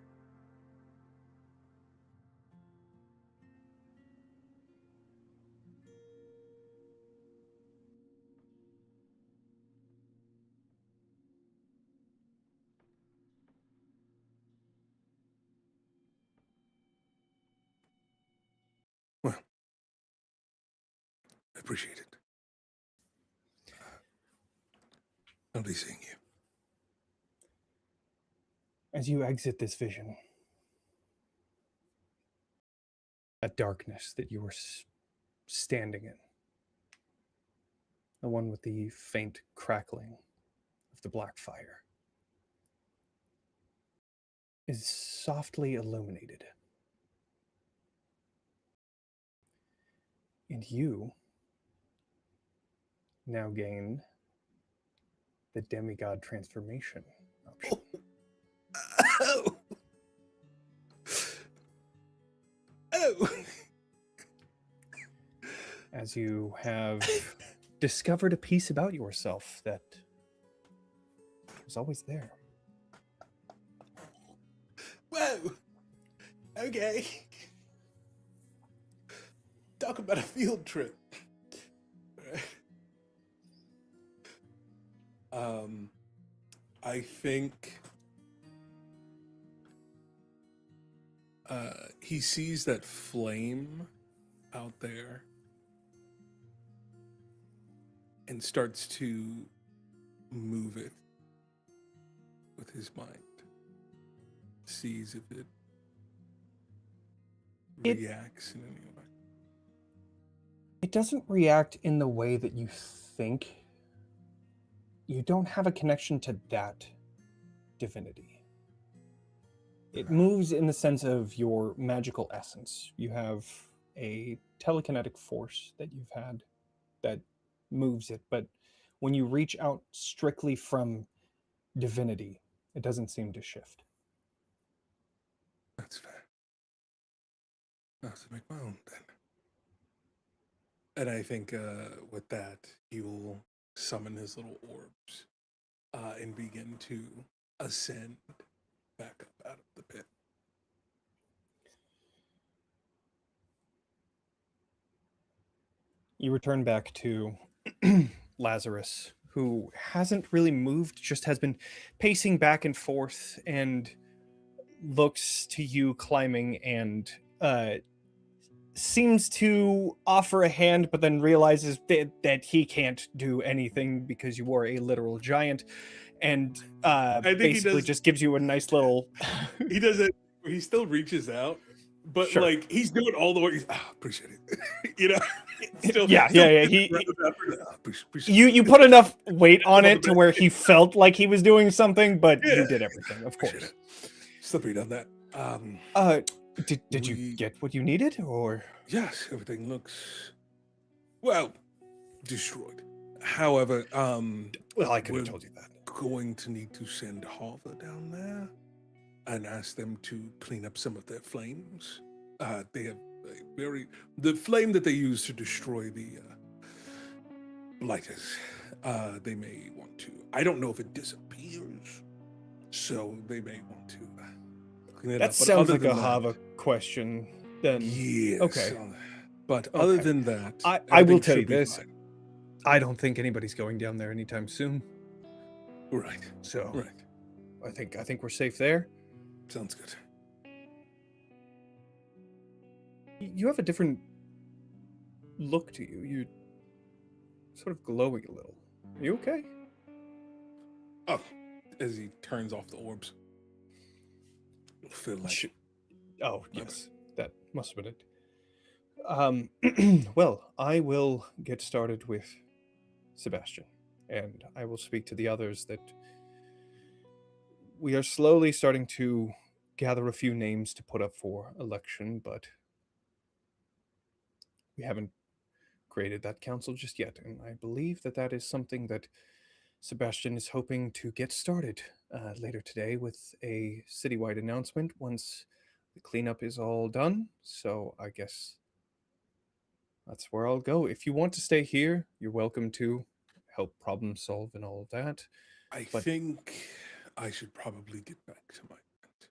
D: Well, I appreciate it. I'll be seeing you.
G: As you exit this vision, that darkness that you were standing in, the one with the faint crackling of the black fire, is softly illuminated. And you now gain the demigod transformation option.
D: Oh! Oh!
G: As you have discovered a piece about yourself that was always there.
D: Whoa! Okay. Talk about a field trip. I think he sees that flame out there and starts to move it with his mind. Sees if it reacts in any way.
G: It doesn't react in the way that you think. You don't have a connection to that divinity. It moves in the sense of your magical essence. You have a telekinetic force that you've had that moves it, but when you reach out strictly from divinity, it doesn't seem to shift.
D: That's fair. I'll have to make my own then. And I think with that, he will summon his little orbs and begin to ascend back up out of the pit.
G: You return back to Lazarus, who hasn't really moved, just has been pacing back and forth and looks to you climbing and seems to offer a hand, but then realizes that he can't do anything because you are a literal giant, and basically just gives you a nice little...
D: He does it. He still reaches out, but
G: Sure.
D: like he's doing all the work. Appreciate it. You know.
G: Yeah.
D: Appreciate
G: You put enough weight on it to where he felt like he was doing something, but you did everything, of course.
D: Slippery on that.
G: Did you get what you needed, or?
D: Yes, everything looks well destroyed. However,
G: Well, I could have told you that.
D: Going to need to send Hava down there and ask them to clean up some of their flames. They have the flame that they use to destroy the blighters. They may want to. I don't know if it disappears, so they may want to clean it
G: That
D: up.
G: sounds like a Hava question. Then
D: yes.
G: Okay.
D: But other than that,
G: I will tell you
D: should be
G: this:
D: fine.
G: I don't think anybody's going down there anytime soon.
D: Right.
G: So
D: Right.
A: I think we're safe there.
D: Sounds good.
A: You have a different look to you. You're sort of glowing a little. Are you okay?
D: Oh, as he turns off the orbs. I feel like
A: Oh, yes. That must have been it. Well, I will get started with Sebastian, and I will speak to the others that we are slowly starting to gather a few names to put up for election, but we haven't created that council just yet, and I believe that that is something that Sebastian is hoping to get started later today with a citywide announcement once the cleanup is all done. So I guess that's where I'll go. If you want to stay here, you're welcome to help problem solve and all of that.
D: I
A: But-
D: think I should probably get back to my tent.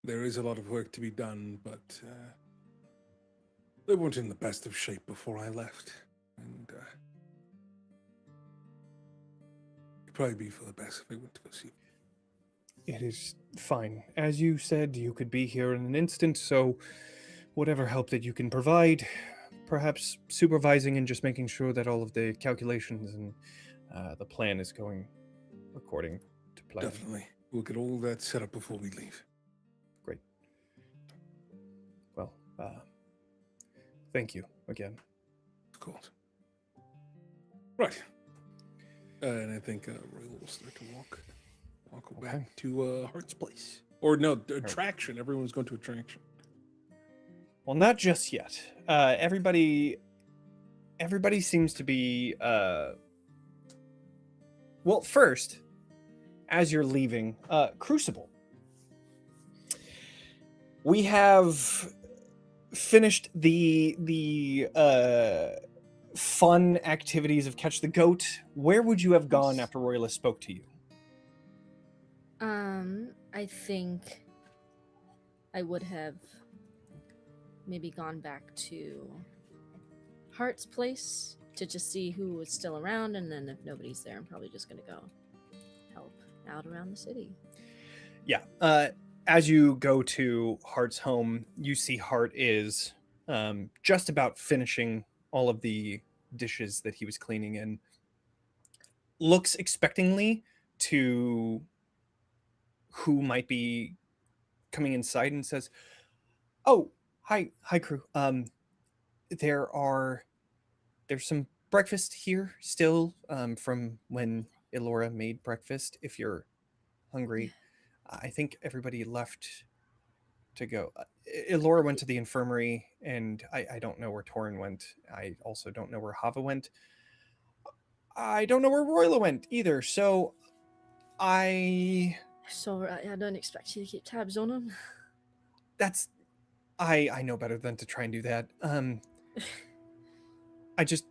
D: There is a lot of work to be done, but they weren't in the best of shape before I left. And it'd probably be for the best if I went to go see.
A: It is fine. As you said, you could be here in an instant, so whatever help that you can provide, perhaps supervising and just making sure that all of the calculations and the plan is going according to plan.
D: Definitely. We'll get all that set up before we leave.
A: Great. Well, thank you again.
D: Of course. Right. And I think Roila will start to walk
A: Okay.
D: back to Hart's place. Or no, attraction. Everyone's going to attraction.
A: Well, not just yet. Everybody seems to be. Well, first, as you're leaving, Crucible. We have finished the fun activities of Catch the Goat. Where would you have gone after Roila spoke to you?
F: I think I would have maybe gone back to Hart's place to just see who was still around, and then if nobody's there, I'm probably just gonna go help out around the city.
A: Yeah. As you go to Hart's home, you see Hart is just about finishing all of the dishes that he was cleaning and looks expectingly to who might be coming inside and says, "Oh, hi, crew. There's some breakfast here still from when Ilora made breakfast. If you're hungry, I think everybody left to go. Ilora went to the infirmary, and I don't know where Torin went. I also don't know where Hava went. I don't know where Roila went either. So I
F: don't expect you to keep tabs on him.
A: that's I know better than to try and do that. I just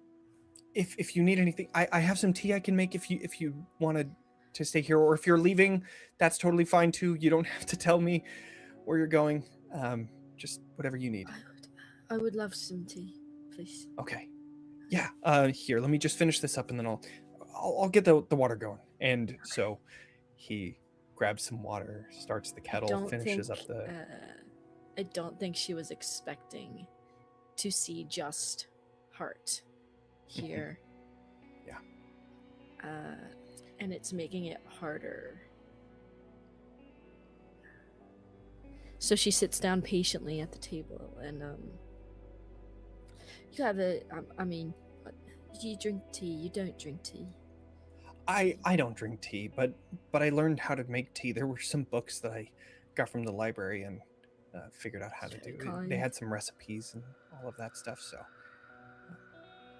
A: if you need anything, I have some tea I can make if you wanted to stay here, or if you're leaving, that's totally fine too. You don't have to tell me where you're going. Just whatever you need.
F: I would love some tea, please.
A: Okay. Yeah. Here, let me just finish this up, and then I'll get the water going. And so he grabs some water, starts the kettle, finishes up the.
F: I don't think she was expecting to see just Hart here.
A: Yeah.
F: And it's making it harder. So she sits down patiently at the table, and you have you drink tea. You don't drink tea.
A: I don't drink tea, but I learned how to make tea. There were some books that I got from the library and figured out how to do it. They had some recipes and all of that stuff. So,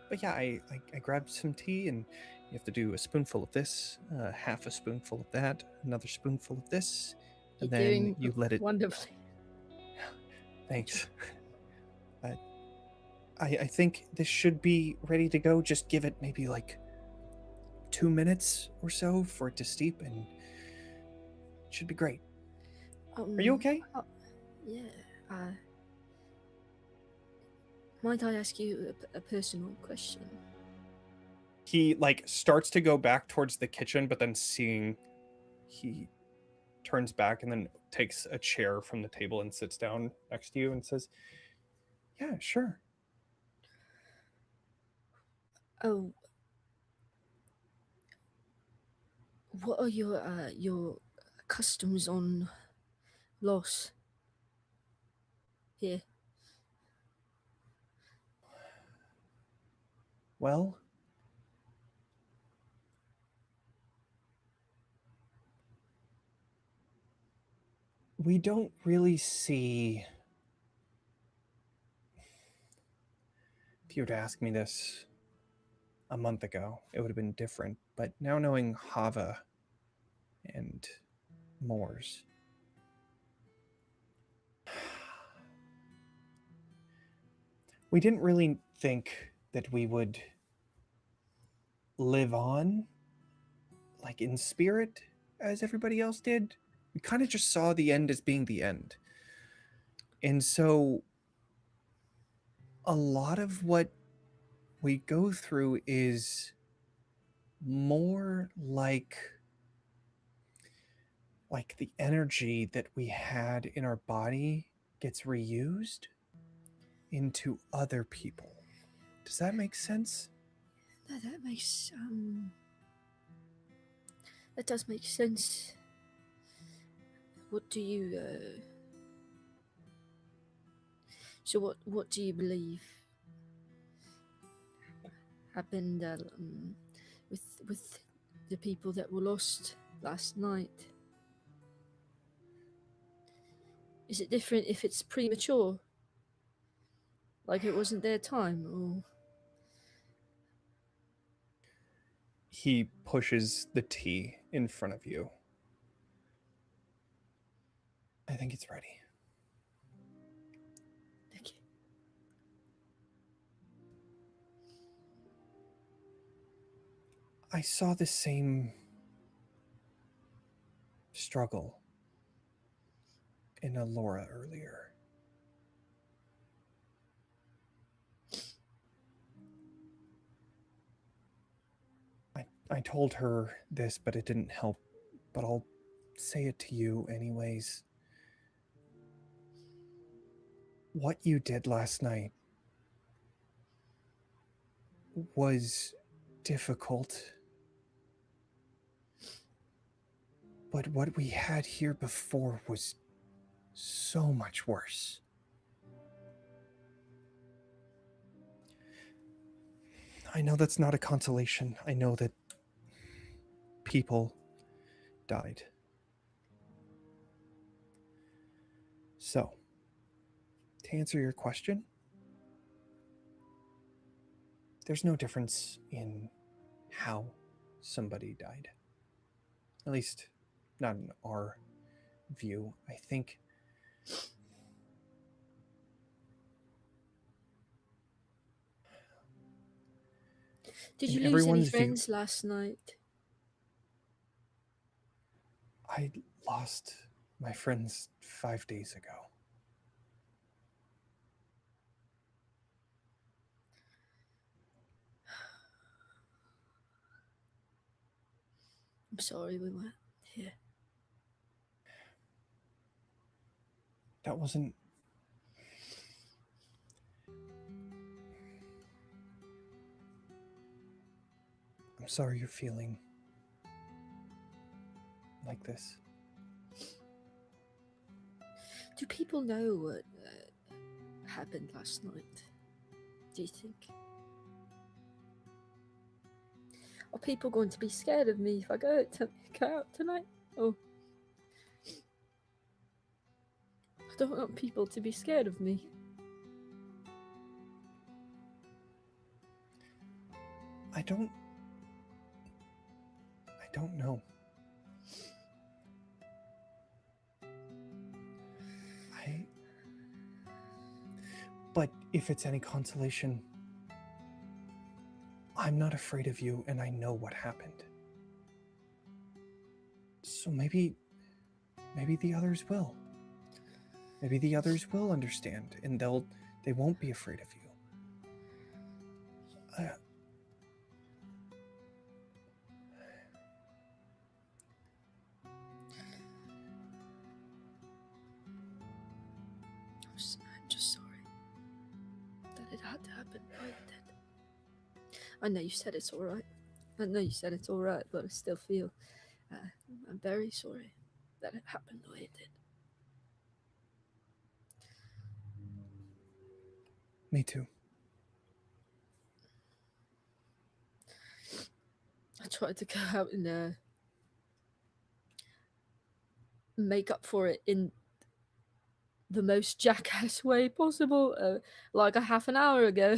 A: but yeah, I grabbed some tea, and you have to do a spoonful of this, half a spoonful of that, another spoonful of this, and then you let it.
F: Wonderfully.
A: Thanks. I think this should be ready to go. Just give it maybe like 2 minutes or so for it to steep, and it should be great. Are you okay?
F: Yeah. Might I ask you a personal question?
A: He starts to go back towards the kitchen, but then seeing turns back and then takes a chair from the table and sits down next to you and says, "Yeah, sure."
F: Oh, what are your customs on loss here?
G: Well, we don't really see. If you were to ask me this a month ago, it would have been different. But now knowing Hava and Moors, we didn't really think that we would live on, like in spirit, as everybody else did. We kind of just saw the end as being the end. And so a lot of what we go through is more like the energy that we had in our body gets reused into other people. Does that make sense?
F: That makes that does make sense. What do you so what do you believe happened with the people that were lost last night? Is it different if it's premature? Like it wasn't their time, or
G: He pushes the tea in front of you. I think it's ready.
F: thank you.
G: I saw the same struggle in Ilora earlier. I told her this, but it didn't help. But I'll say it to you anyways. What you did last night was difficult. But what we had here before was so much worse. I know that's not a consolation. I know that people died. So, to answer your question, there's no difference in how somebody died. At least, not in our view. I think
F: Did
G: in
F: you lose any
G: everyone's view-
F: friends last night?
G: I lost my friends 5 days ago.
F: I'm sorry we weren't here.
G: That wasn't... I'm sorry you're feeling like this.
F: Do people know what happened last night? Do you think? Are people going to be scared of me if I go out tonight? Oh, I don't want people to be scared of me.
G: I don't know. But if it's any consolation, I'm not afraid of you and I know what happened. So maybe the others will. Maybe the others will understand and they won't be afraid of you.
F: what happened. I know you said it's all right. I know you said it's all right, but I still feel I'm very sorry that it happened the way it did.
G: Me too.
F: I tried to go out and make up for it in the most jackass way possible, like a half an hour ago.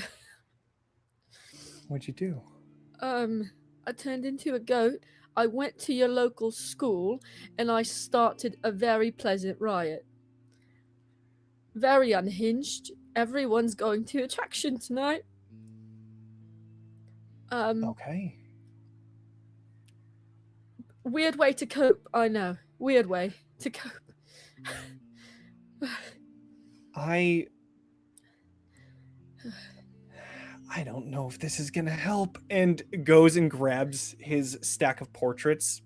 G: What'd you do?
F: I turned into a goat. I went to your local school and I started a very pleasant riot. Very unhinged. Everyone's going to attraction tonight.
G: Okay.
F: Weird way to cope, I know. Weird way to cope.
G: I don't know if this is gonna help.
A: And goes and grabs his stack of portraits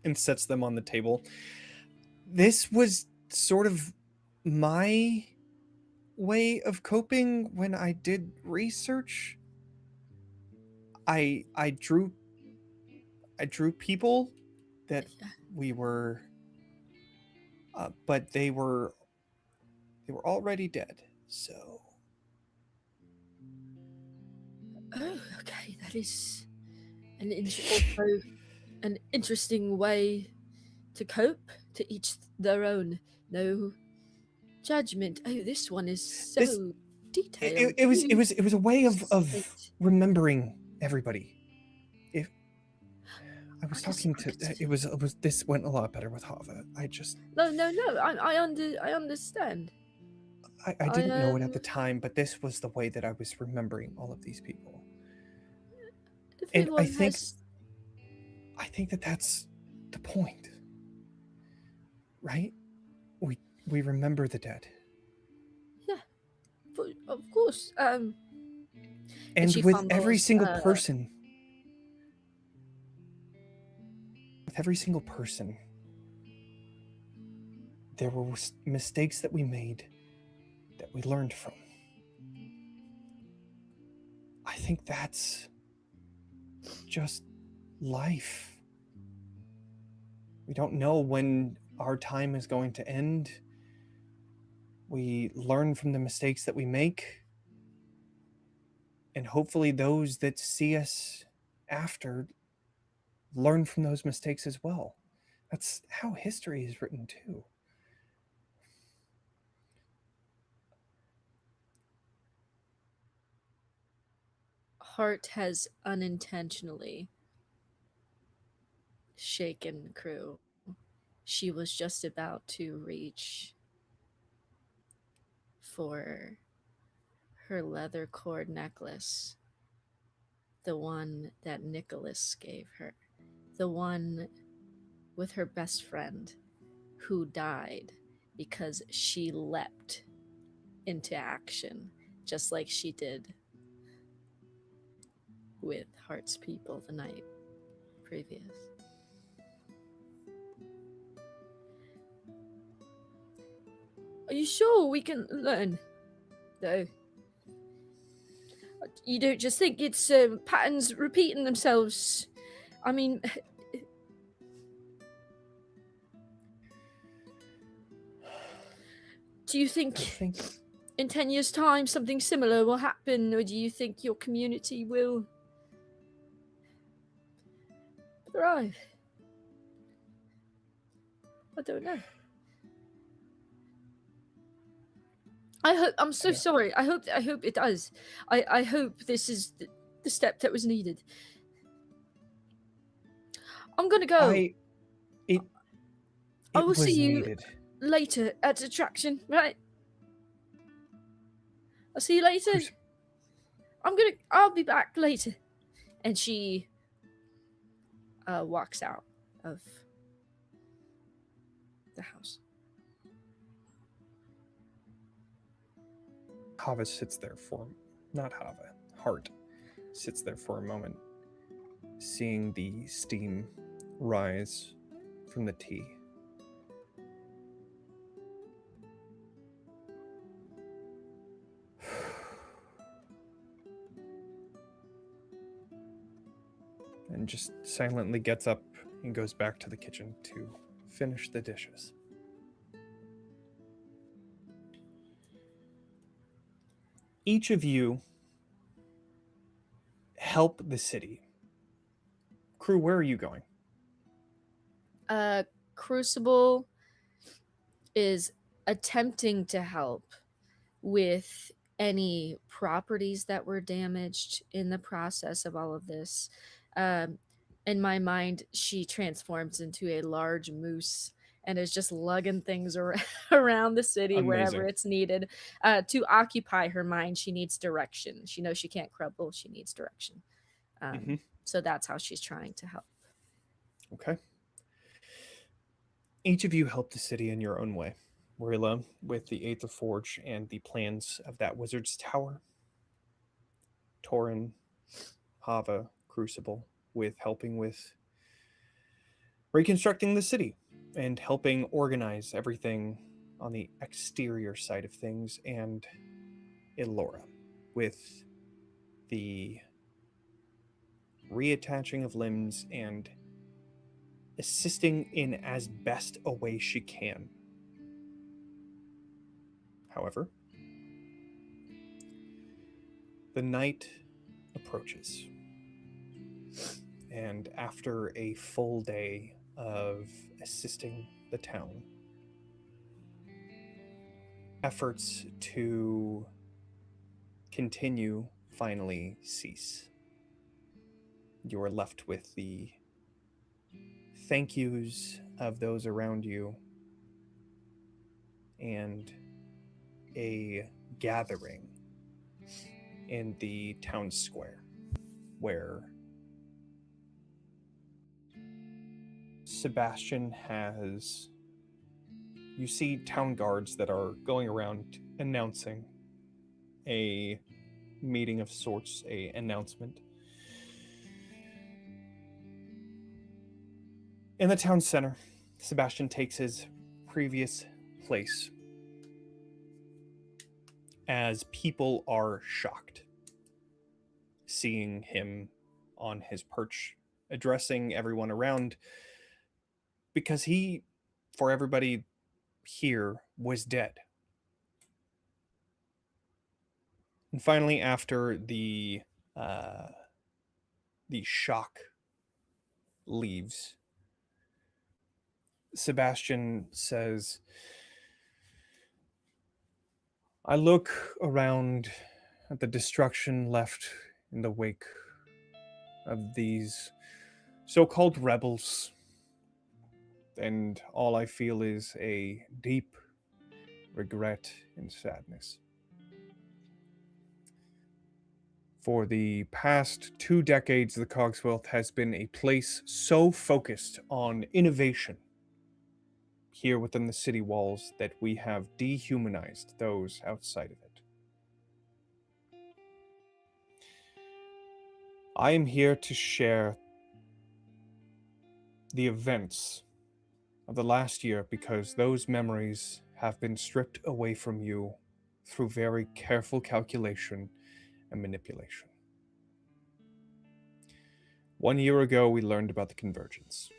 A: and sets them on the table. This was sort of my way of coping when I did research. I drew people that we were but they were already dead. So
F: Oh, okay, that is also an interesting way to cope. To each their own. No judgment. Oh, this one is so
A: This-
F: detailed.
A: it was a way of
F: Sweet.
A: remembering everybody. If I was
F: I just-
A: talking
F: I
A: to
F: just-
A: it was this went a lot better with Hava.
F: No. I understand.
A: I didn't know it at the time, but this was the way that I was remembering all of these people. And
F: Everyone
A: I think
F: has-
A: that's the point. Right? We remember the dead.
F: of course.
A: And
F: she
A: with every
F: fumbles,
A: single person, there were mistakes that we made that we learned from. I think that's just life. We don't know when our time is going to end. We learn from the mistakes that we make. And hopefully those that see us after learn from those mistakes as well. That's how history is written too.
F: Hart has unintentionally shaken Crew. She was just about to reach for her leather cord necklace, the one that Nicholas gave her, the one with her best friend who died because she leapt into action, just like she did with Hart's people the night previous. Are you sure we can learn, though? You don't just think it's patterns repeating themselves? I mean, do you
A: I
F: think
A: think
F: in 10 years' time something similar will happen, or do you think your community will thrive? I don't know. I'm so
A: Yeah.
F: sorry. I hope it does. I hope this is the step that was needed. I'm gonna go.
A: it
F: I will
A: was
F: see you
A: needed.
F: later at attraction, right? I'll see you later. I'll be back later. And she walks out of the house.
A: Hava sits there not Hava, Hart sits there for a moment, seeing the steam rise from the tea.
G: and just silently gets up and goes back to the kitchen to finish the dishes. Each of you help the city. Crew, where are you going?
F: Crucible is attempting to help with any properties that were damaged in the process of all of this. In my mind, she transforms into a large moose and is just lugging things around the city wherever
G: Amazing.
F: it's needed. To occupy her mind, she needs direction. She knows she can't crumble. She needs direction. So that's how she's trying to help.
G: Okay. Each of you help the city in your own way. Roila with the Aether Forge and the plans of that wizard's tower. Torin, Hava, Crucible with helping with reconstructing the city and helping organize everything on the exterior side of things, and Ilora with the reattaching of limbs and assisting in as best a way she can. However, the night approaches, and after a full day of assisting the town, efforts to continue finally cease. You are left with the thank yous of those around you and a gathering in the town square where Sebastian has... You see town guards that are going around announcing a meeting of sorts, a announcement. In the town center, Sebastian takes his previous place as people are shocked seeing him on his perch, addressing everyone around, because he, for everybody here, was dead. And finally, after the shock leaves, Sebastian says, I look around at the destruction left in the wake of these so-called rebels, and all I feel is a deep regret and sadness. For the past 2 decades, the Cogswealth has been a place so focused on innovation here within the city walls that we have dehumanized those outside of it. I am here to share the events of the last year because those memories have been stripped away from you through very careful calculation and manipulation. 1 year ago, we learned about the Convergence,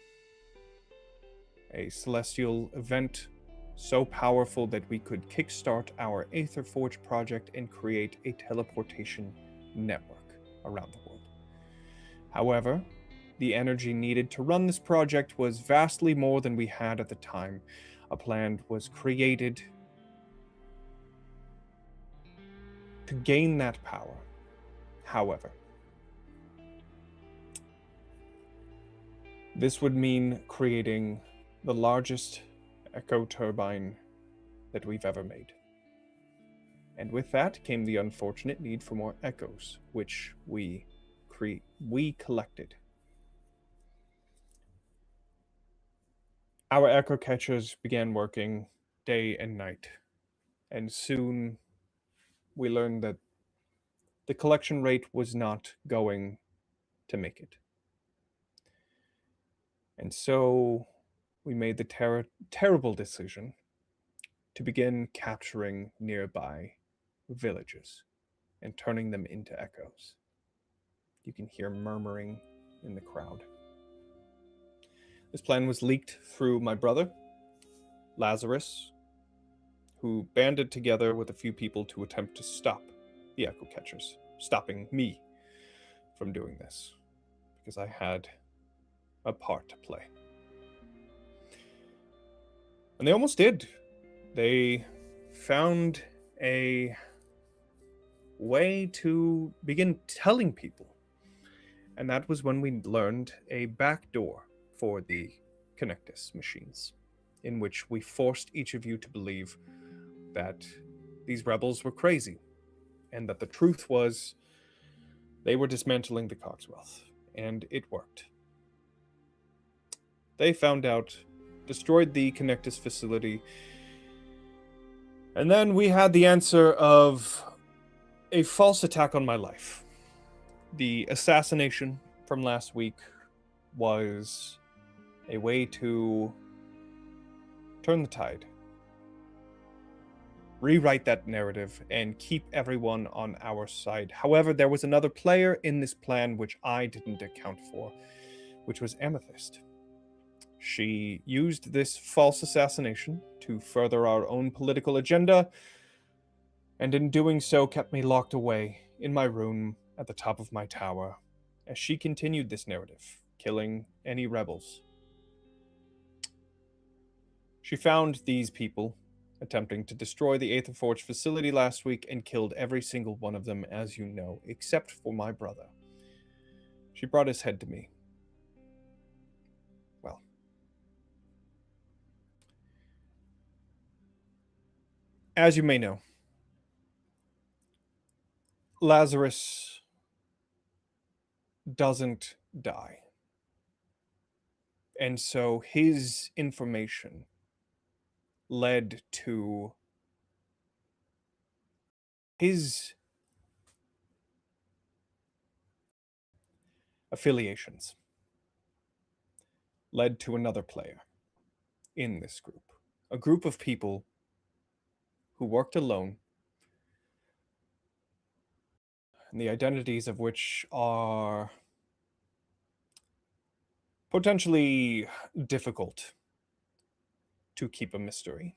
G: a celestial event so powerful that we could kickstart our Aether Forge project and create a teleportation network around the world. However, the energy needed to run this project was vastly more than we had at the time. A plan was created to gain that power. However, this would mean creating the largest echo turbine that we've ever made. And with that came the unfortunate need for more echoes, which we collected. Our echo catchers began working day and night, and soon we learned that the collection rate was not going to make it. And so we made the terrible decision to begin capturing nearby villages and turning them into echoes. You can hear murmuring in the crowd. This plan was leaked through my brother, Lazarus, who banded together with a few people to attempt to stop the Echo Catchers, stopping me from doing this, because I had a part to play. And they almost did. They found a way to begin telling people. And that was when we learned a backdoor for the Connectus machines, in which we forced each of you to believe that these rebels were crazy, and that the truth was they were dismantling the Cogswealth, and it worked. They found out, destroyed the Connectus facility, and then we had the answer of a false attack on my life. The assassination from last week was a way to turn the tide, rewrite that narrative, and keep everyone on our side. However, there was another player in this plan which I didn't account for, which was Amethyst. She used this false assassination to further our own political agenda, and in doing so kept me locked away in my room at the top of my tower as she continued this narrative, killing any rebels. She found these people attempting to destroy the Aetherforge facility last week and killed every single one of them, as you know, except for my brother. She brought his head to me. Well, as you may know, Lazarus doesn't die. And so his information led to his affiliations, led to another player in this group. A group of people who worked alone, and the identities of which are potentially difficult to keep a mystery.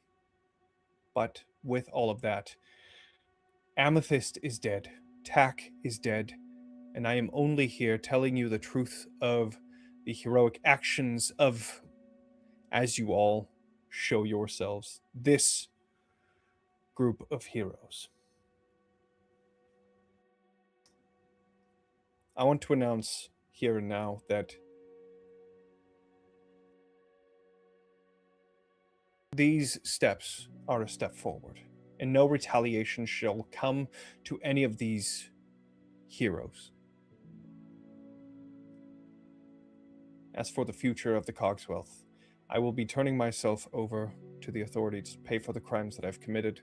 G: But with all of that, Amethyst is dead, Tak is dead, and I am only here telling you the truth of the heroic actions of, as you all show yourselves, this group of heroes. I want to announce here and now that these steps are a step forward, and no retaliation shall come to any of these heroes. As for the future of the Cogswealth, I will be turning myself over to the authorities to pay for the crimes that I've committed.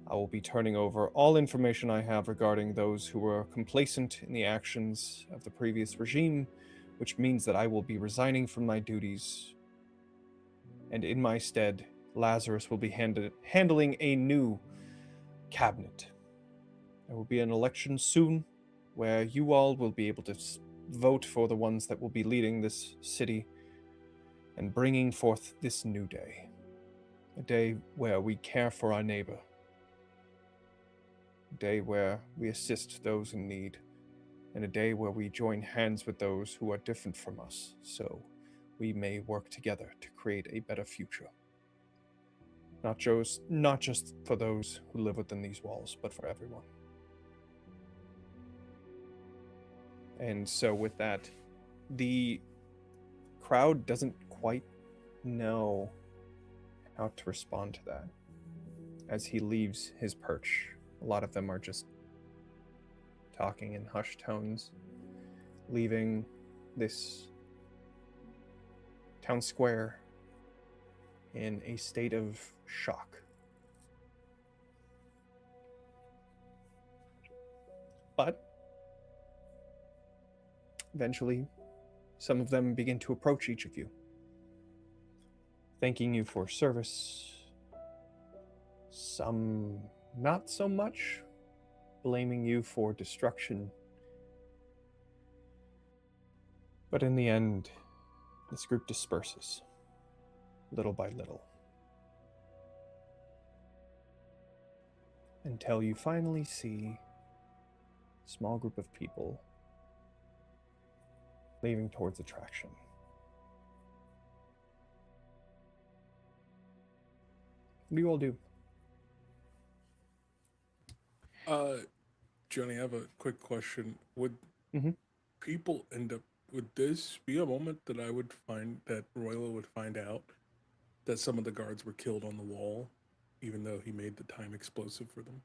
G: I will be turning over all information I have regarding those who were complacent in the actions of the previous regime, which means that I will be resigning from my duties, and in my stead, Lazarus will be handling a new cabinet. There will be an election soon where you all will be able to vote for the ones that will be leading this city and bringing forth this new day. A day where we care for our neighbor. A day where we assist those in need. And a day where we join hands with those who are different from us, so we may work together to create a better future. Not just for those who live within these walls, but for everyone. And so with that, the crowd doesn't quite know how to respond to that. As he leaves his perch, a lot of them are just talking in hushed tones, leaving this town square in a state of shock. But eventually, some of them begin to approach each of you, thanking you for service. Some not so much, blaming you for destruction. But in the end, this group disperses, little by little. Until you finally see a small group of people leaving towards attraction. What do you all do?
D: Johnny, I have a quick question. Would
G: Mhm.
D: people end up? Would this be a moment that I would find that Roila would find out that some of the guards were killed on the wall, even though he made the time explosive for them?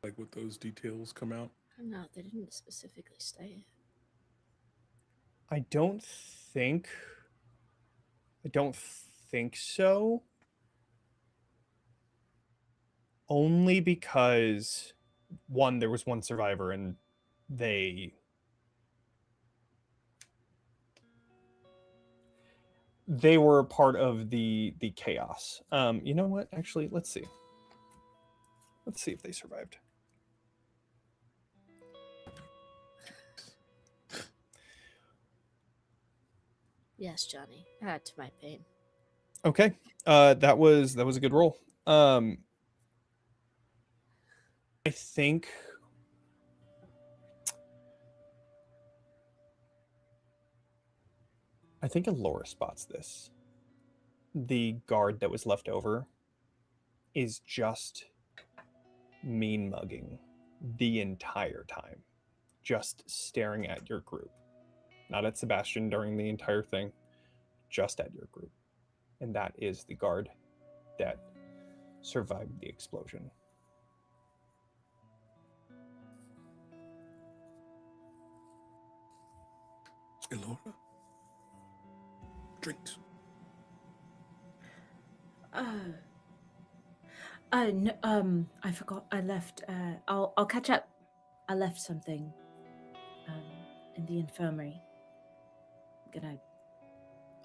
D: Like, would those details come out?
F: I don't know. They didn't specifically say it.
G: I don't think so. Only because one, there was one survivor and they were a part of the chaos. You know what? Actually, let's see. Let's see if they survived.
F: Yes, Johnny. Add to my pain.
G: Okay. That was a good roll. I think Ilora spots this. The guard that was left over is just mean mugging the entire time, just staring at your group. Not at Sebastian during the entire thing, just at your group. And that is the guard that survived the explosion.
D: Ilora? Drinks.
C: No, I forgot. I left. I'll catch up. I left something in the infirmary.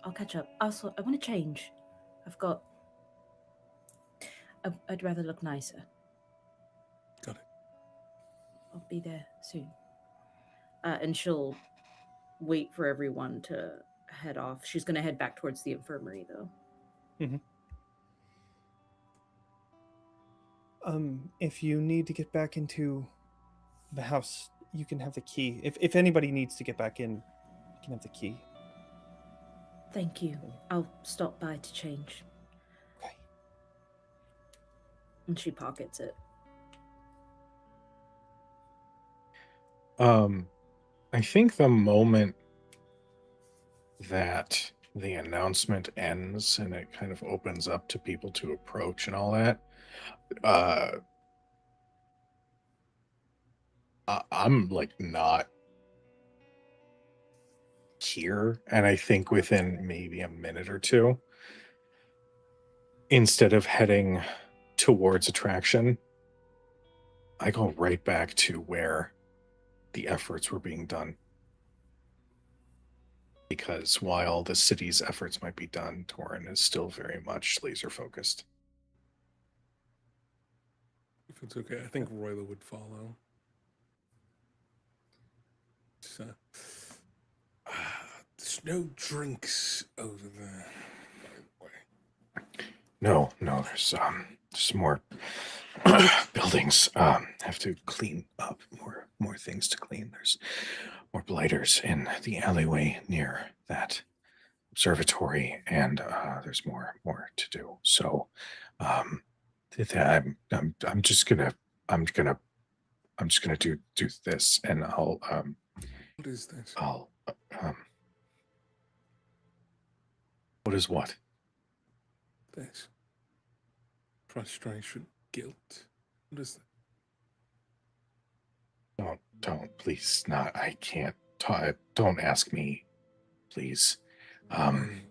C: I'll catch up. Also, I want to change. I'd rather look nicer.
D: Got it.
C: I'll be there soon. And she'll wait for everyone to head off. She's going to head back towards the infirmary, though.
G: Mm-hmm. If you need to get back into the house, you can have the key. If anybody needs to get back in, you can have the key.
C: Thank you. I'll stop by to change.
G: Okay.
C: And she pockets it.
E: I think the moment that the announcement ends and it kind of opens up to people to approach and all that, I'm like not here, and I think within maybe a minute or two, instead of heading towards attraction, I go right back to where the efforts were being done. Because while the city's efforts might be done, Torin is still very much laser focused.
D: If it's okay, I think Roila would follow. So, there's no drinks over there, by the way.
E: No, there's some more buildings. Have to clean up, more things to clean. There's more blighters in the alleyway near that observatory, and there's more to do. So I'm just gonna do this, and I'll
D: What is this?
E: I'll what is what?
D: This. Frustration, guilt. What is that?
E: Don't, please, not. I can't talk. Don't ask me, please.
D: I'm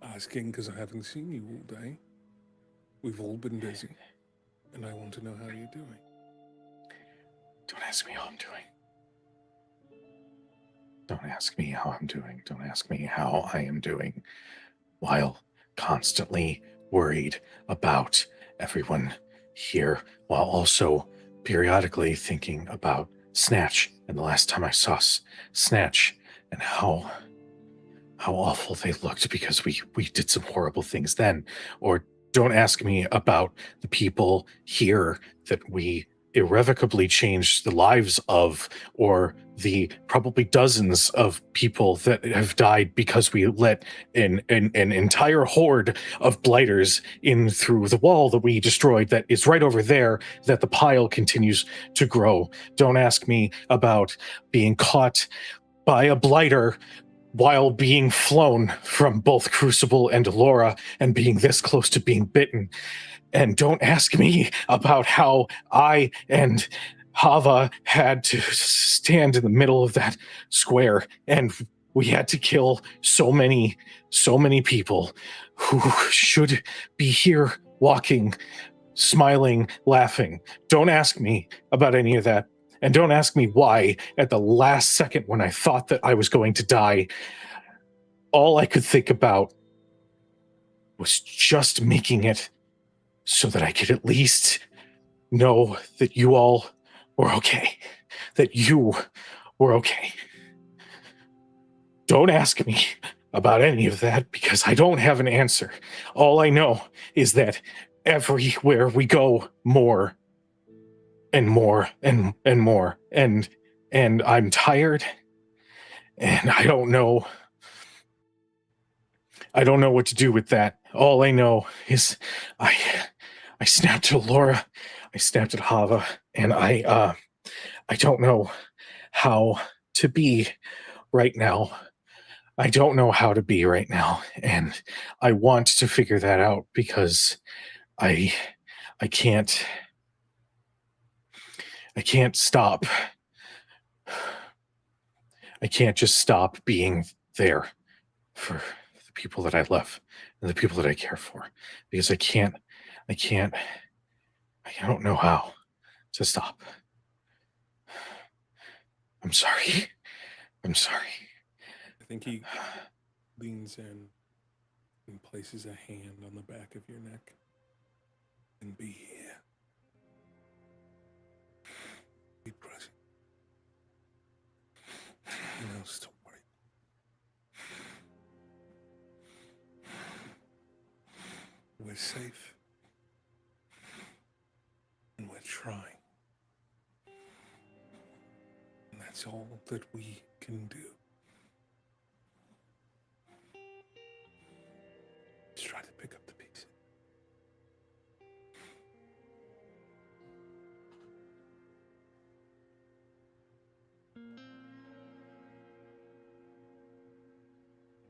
D: asking because I haven't seen you all day. We've all been busy, and I want to know how you're doing.
E: Don't ask me how I'm doing. Don't ask me how I'm doing. Don't ask me how I am doing, while constantly worried about everyone here, while also periodically thinking about Snatch, and the last time I saw Snatch, and how awful they looked because we did some horrible things then. Or don't ask me about the people here that we irrevocably changed the lives of, or the probably dozens of people that have died because we let an entire horde of blighters in through the wall that we destroyed, that is right over there, that the pile continues to grow. Don't ask me about being caught by a blighter while being flown from both Crucible and Ilora and being this close to being bitten. And don't ask me about how I and Hava had to stand in the middle of that square, and we had to kill so many people who should be here walking, smiling, laughing. Don't ask me about any of that. And don't ask me why, at the last second when I thought that I was going to die, all I could think about was just making it so that I could at least know that you all were okay. That you were okay. Don't ask me about any of that because I don't have an answer. All I know is that everywhere we go, more and more and more. And I'm tired, and I don't know what to do with that. All I know is I snapped at Ilora, I snapped at Hava, and I don't know how to be right now. I don't know how to be right now, and I want to figure that out because I can't stop. I can't just stop being there for the people that I love and the people that I care for, because I don't know how to stop. I'm sorry. I'm sorry.
D: I think he leans in and places a hand on the back of your neck. And be here. Be present. No else to worry. We're safe. And we're trying. And that's all that we can do. Let's try to pick up the pieces.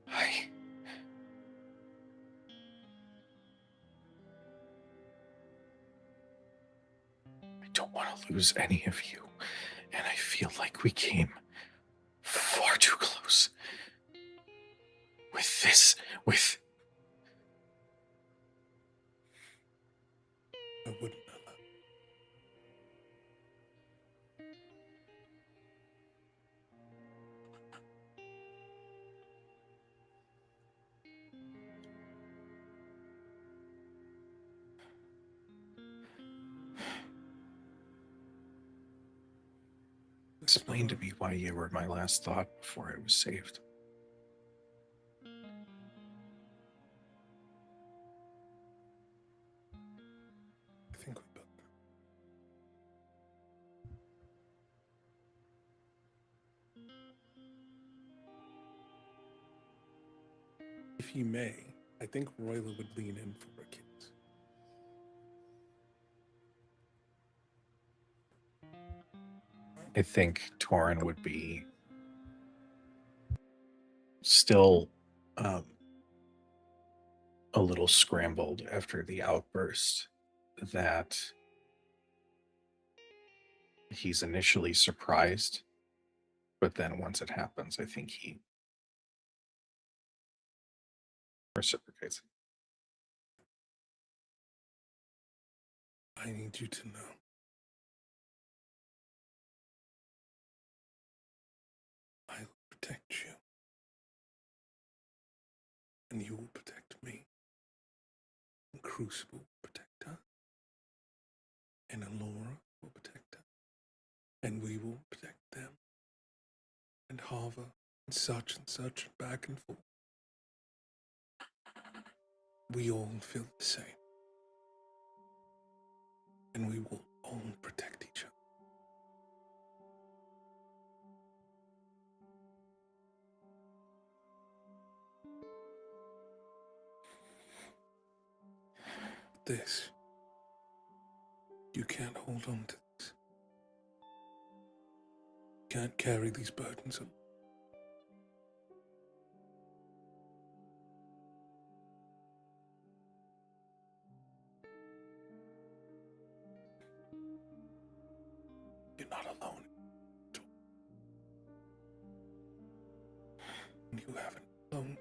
E: I don't want to lose any of you, and I feel like we came far too close with this, with...
D: I wouldn't allow.
E: Explain to me why you were my last thought before I was saved.
D: I think we both know. If you may, I think Roila would lean in for a kiss.
E: I think Torin would be still a little scrambled after the outburst that he's initially surprised, but then once it happens, I think he reciprocates.
D: I need you to know. I will protect you. And you will protect me. And Crucible will protect her. And Ilora will protect her. and we will protect them. And Hava, and such, and back and forth. We all feel the same. And we will all protect each other. This. You can't hold on to this. You can't carry these burdens alone. You're not alone. You haven't alone.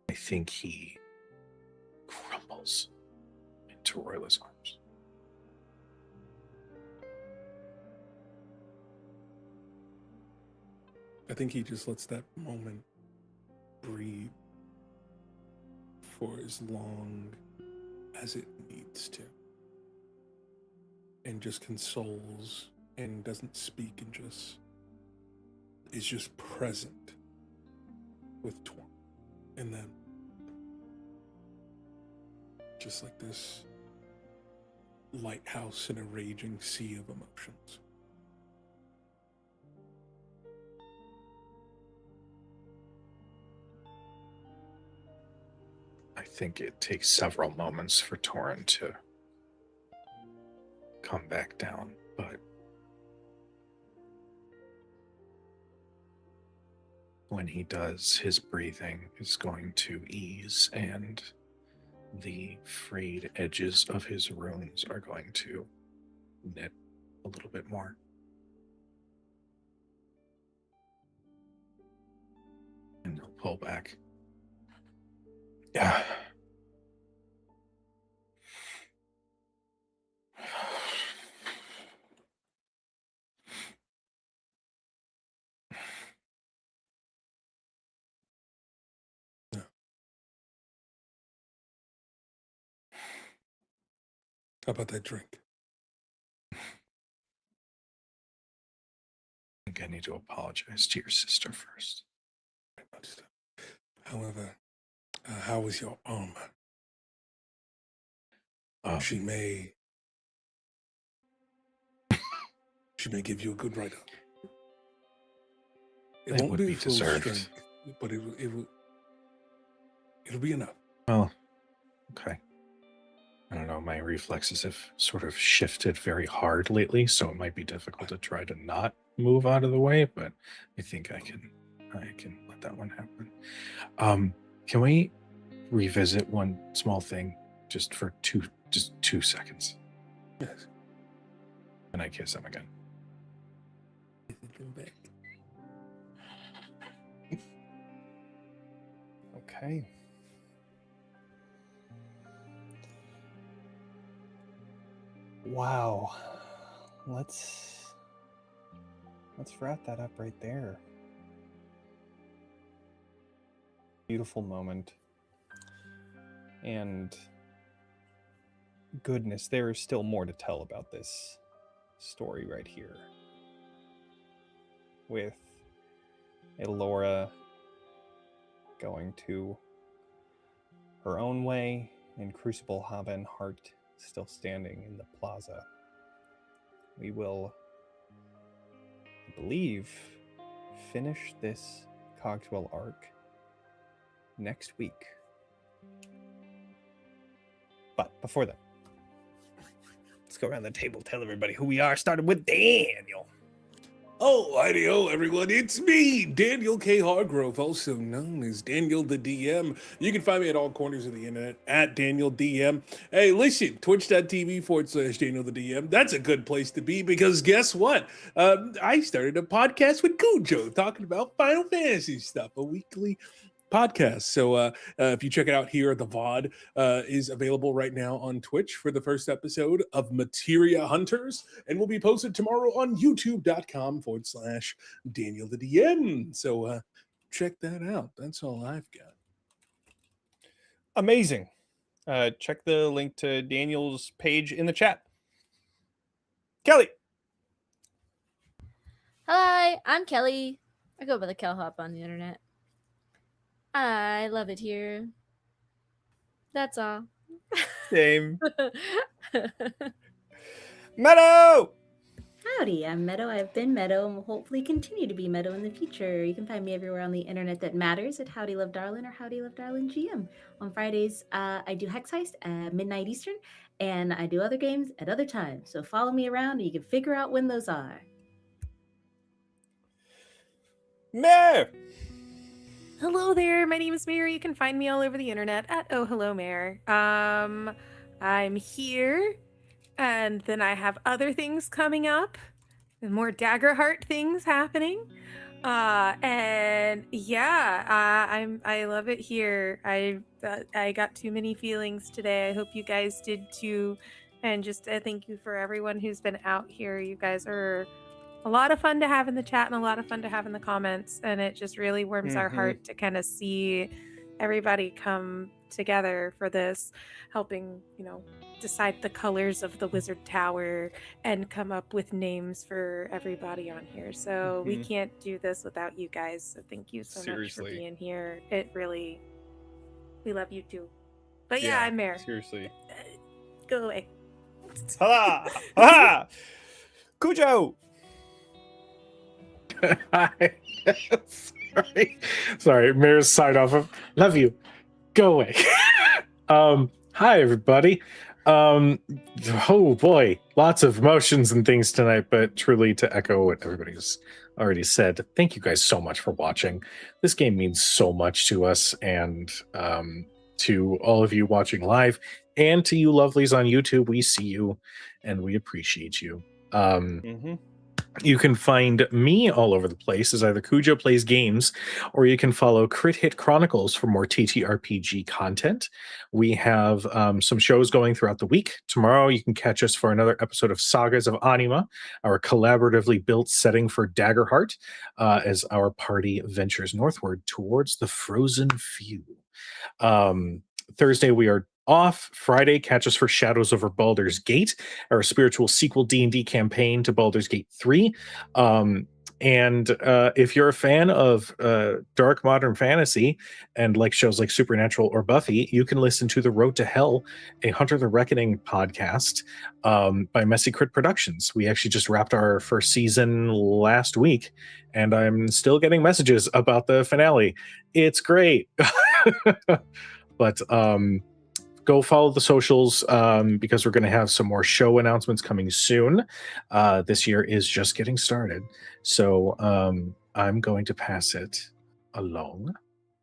E: I think he crumbles into Roila's arms.
D: I think he just lets that moment breathe for as long as it needs to. And just consoles and doesn't speak and just is just present with Torin. And then just like this lighthouse in a raging sea of emotions.
E: I think it takes several moments for Torin to come back down, but when he does, his breathing is going to ease and the frayed edges of his runes are going to knit a little bit more. And he'll pull back. Yeah.
D: How about that drink?
E: I think I need to apologize to your sister first.
D: However, how was your arm? She may give you a good write-up. It
E: That
D: won't
E: would
D: be
E: be
D: full
E: deserved.
D: strength, but it'll be enough.
E: Well, okay. I don't know, my reflexes have sort of shifted very hard lately, so it might be difficult to try to not move out of the way, but I think I can let that one happen. Can we revisit one small thing just for two seconds?
D: Yes.
E: And I kiss him again.
G: Okay. Wow. Let's wrap that up right there. Beautiful moment. And goodness, there is still more to tell about this story right here. With Ilora going to her own way, and Crucible, Hava, and Heart still standing in the plaza. We will, I believe, finish this Cogswealth arc next week. But before that, let's go around the table, tell everybody who we are, starting with Daniel.
D: Oh, righty-o, everyone, it's me, Daniel K. Hargrove, also known as Daniel the DM. You can find me at all corners of the internet, at Daniel DM. Hey, listen, twitch.tv/Daniel the DM. That's a good place to be, because guess what? I started a podcast with Cujo, talking about Final Fantasy stuff, a weekly podcast. So if you check it out here, the VOD is available right now on Twitch for the first episode of Materia Hunters, and will be posted tomorrow on youtube.com/Daniel the DM. So check that out. That's all I've got.
G: Amazing.
A: check the link to Daniel's page in the chat. Kelly.
F: Hi, I'm Kelly. I go by the Kelhop on the internet. I love it here. That's all.
A: Same. Meadow.
C: Howdy, I'm Meadow. I've been Meadow and will hopefully continue to be Meadow in the future. You can find me everywhere on the internet that matters at Howdy Love Darlin or Howdy Love Darlin GM. On Fridays, I do Hex Heist at midnight Eastern, and I do other games at other times. So follow me around and you can figure out when those are.
A: Mare.
B: Hello there, my name is Mary. You can find me all over the internet at Oh Hello Mare. I'm here, and then I have other things coming up, and more Daggerheart things happening. And yeah, I love it here. I got too many feelings today. I hope you guys did too. And just thank you for everyone who's been out here. You guys are a lot of fun to have in the chat and a lot of fun to have in the comments, and it just really warms our heart to kind of see everybody come together for this, helping, you know, decide the colors of the wizard tower and come up with names for everybody on here. So we can't do this without you guys, so thank you so much for being here. It really, we love you too. But yeah, I'm Mare.
A: Seriously.
B: Go away.
A: Ha! Ha! Cujo.
E: Hi. Sorry. Mayor's sign off of love you. Go away. Hi everybody. Oh boy, lots of emotions and things tonight, but truly to echo what everybody's already said, thank you guys so much for watching. This game means so much to us, and to all of you watching live, and to you lovelies on YouTube, we see you and we appreciate you. You can find me all over the place as either Cujo Plays Games, or you can follow Crit Hit Chronicles for more TTRPG content. We have some shows going throughout the week. Tomorrow you can catch us for another episode of Sagas of Anima, our collaboratively built setting for Daggerheart, as our party ventures northward towards the Frozen Few. Thursday we are off. Friday, catch us for Shadows over Baldur's Gate, our spiritual sequel D&D campaign to Baldur's Gate 3. And if you're a fan of dark modern fantasy and like shows like Supernatural or Buffy, you can listen to The Road to Hell, a Hunter the Reckoning podcast by Messy Crit Productions. We actually just wrapped our first season last week, and I'm still getting messages about the finale. It's great. But go follow the socials because we're going to have some more show announcements coming soon. This year is just getting started. So I'm going to pass it along.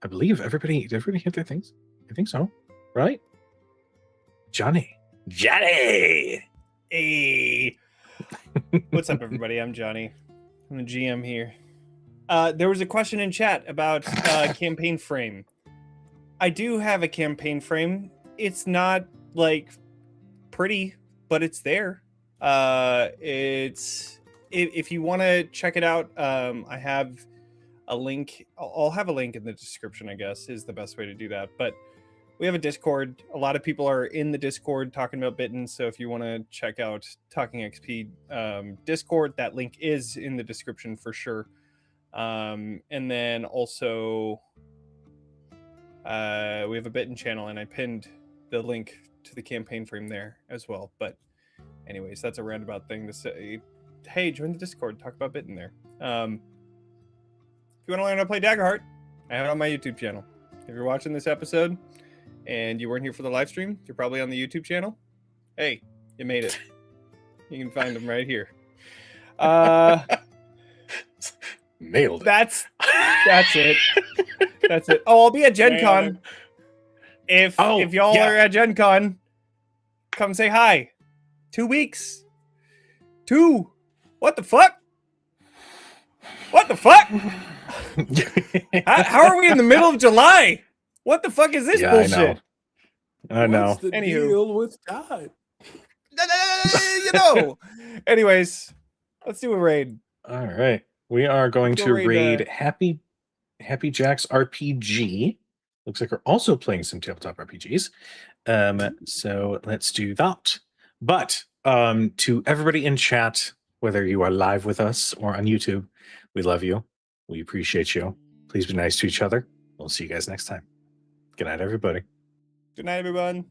E: I believe everybody hit their things. I think so. Right? Johnny.
A: Hey. What's up, everybody? I'm Johnny. I'm the GM here. There was a question in chat about campaign frame. I do have a campaign frame. It's not like pretty, but it's there. It's if you want to check it out, I have a link. I'll have a link in the description, I guess, is the best way to do that. But we have a Discord. A lot of people are in the Discord talking about Bitten. So if you want to check out Talking XP Discord, that link is in the description for sure. And then also we have a Bitten channel, and I pinned the link to the campaign frame there as well. But anyways, that's a roundabout thing to say, hey, join the Discord, talk about Bitten there. If you want to learn how to play Daggerheart, I have it on my YouTube channel. If you're watching this episode and you weren't here for the live stream, you're probably on the YouTube channel. Hey, you made it. You can find them right here.
E: Nailed it.
A: That's it. That's it. Oh, I'll be at Gen Con. If y'all are at Gen Con, come say hi. 2 weeks. 2. What the fuck? What the fuck? how are we in the middle of July? What the fuck is this bullshit?
E: I know.
D: What's the deal with God?
A: You know. Anyways, let's do a raid.
E: All right. We are going
A: Let's
E: to
A: go
E: raid Happy Jack's RPG. Looks like we're also playing some tabletop RPGs. So let's do that. But to everybody in chat, whether you are live with us or on YouTube, we love you. We appreciate you. Please be nice to each other. We'll see you guys next time. Good night, everybody.
A: Good night, everyone.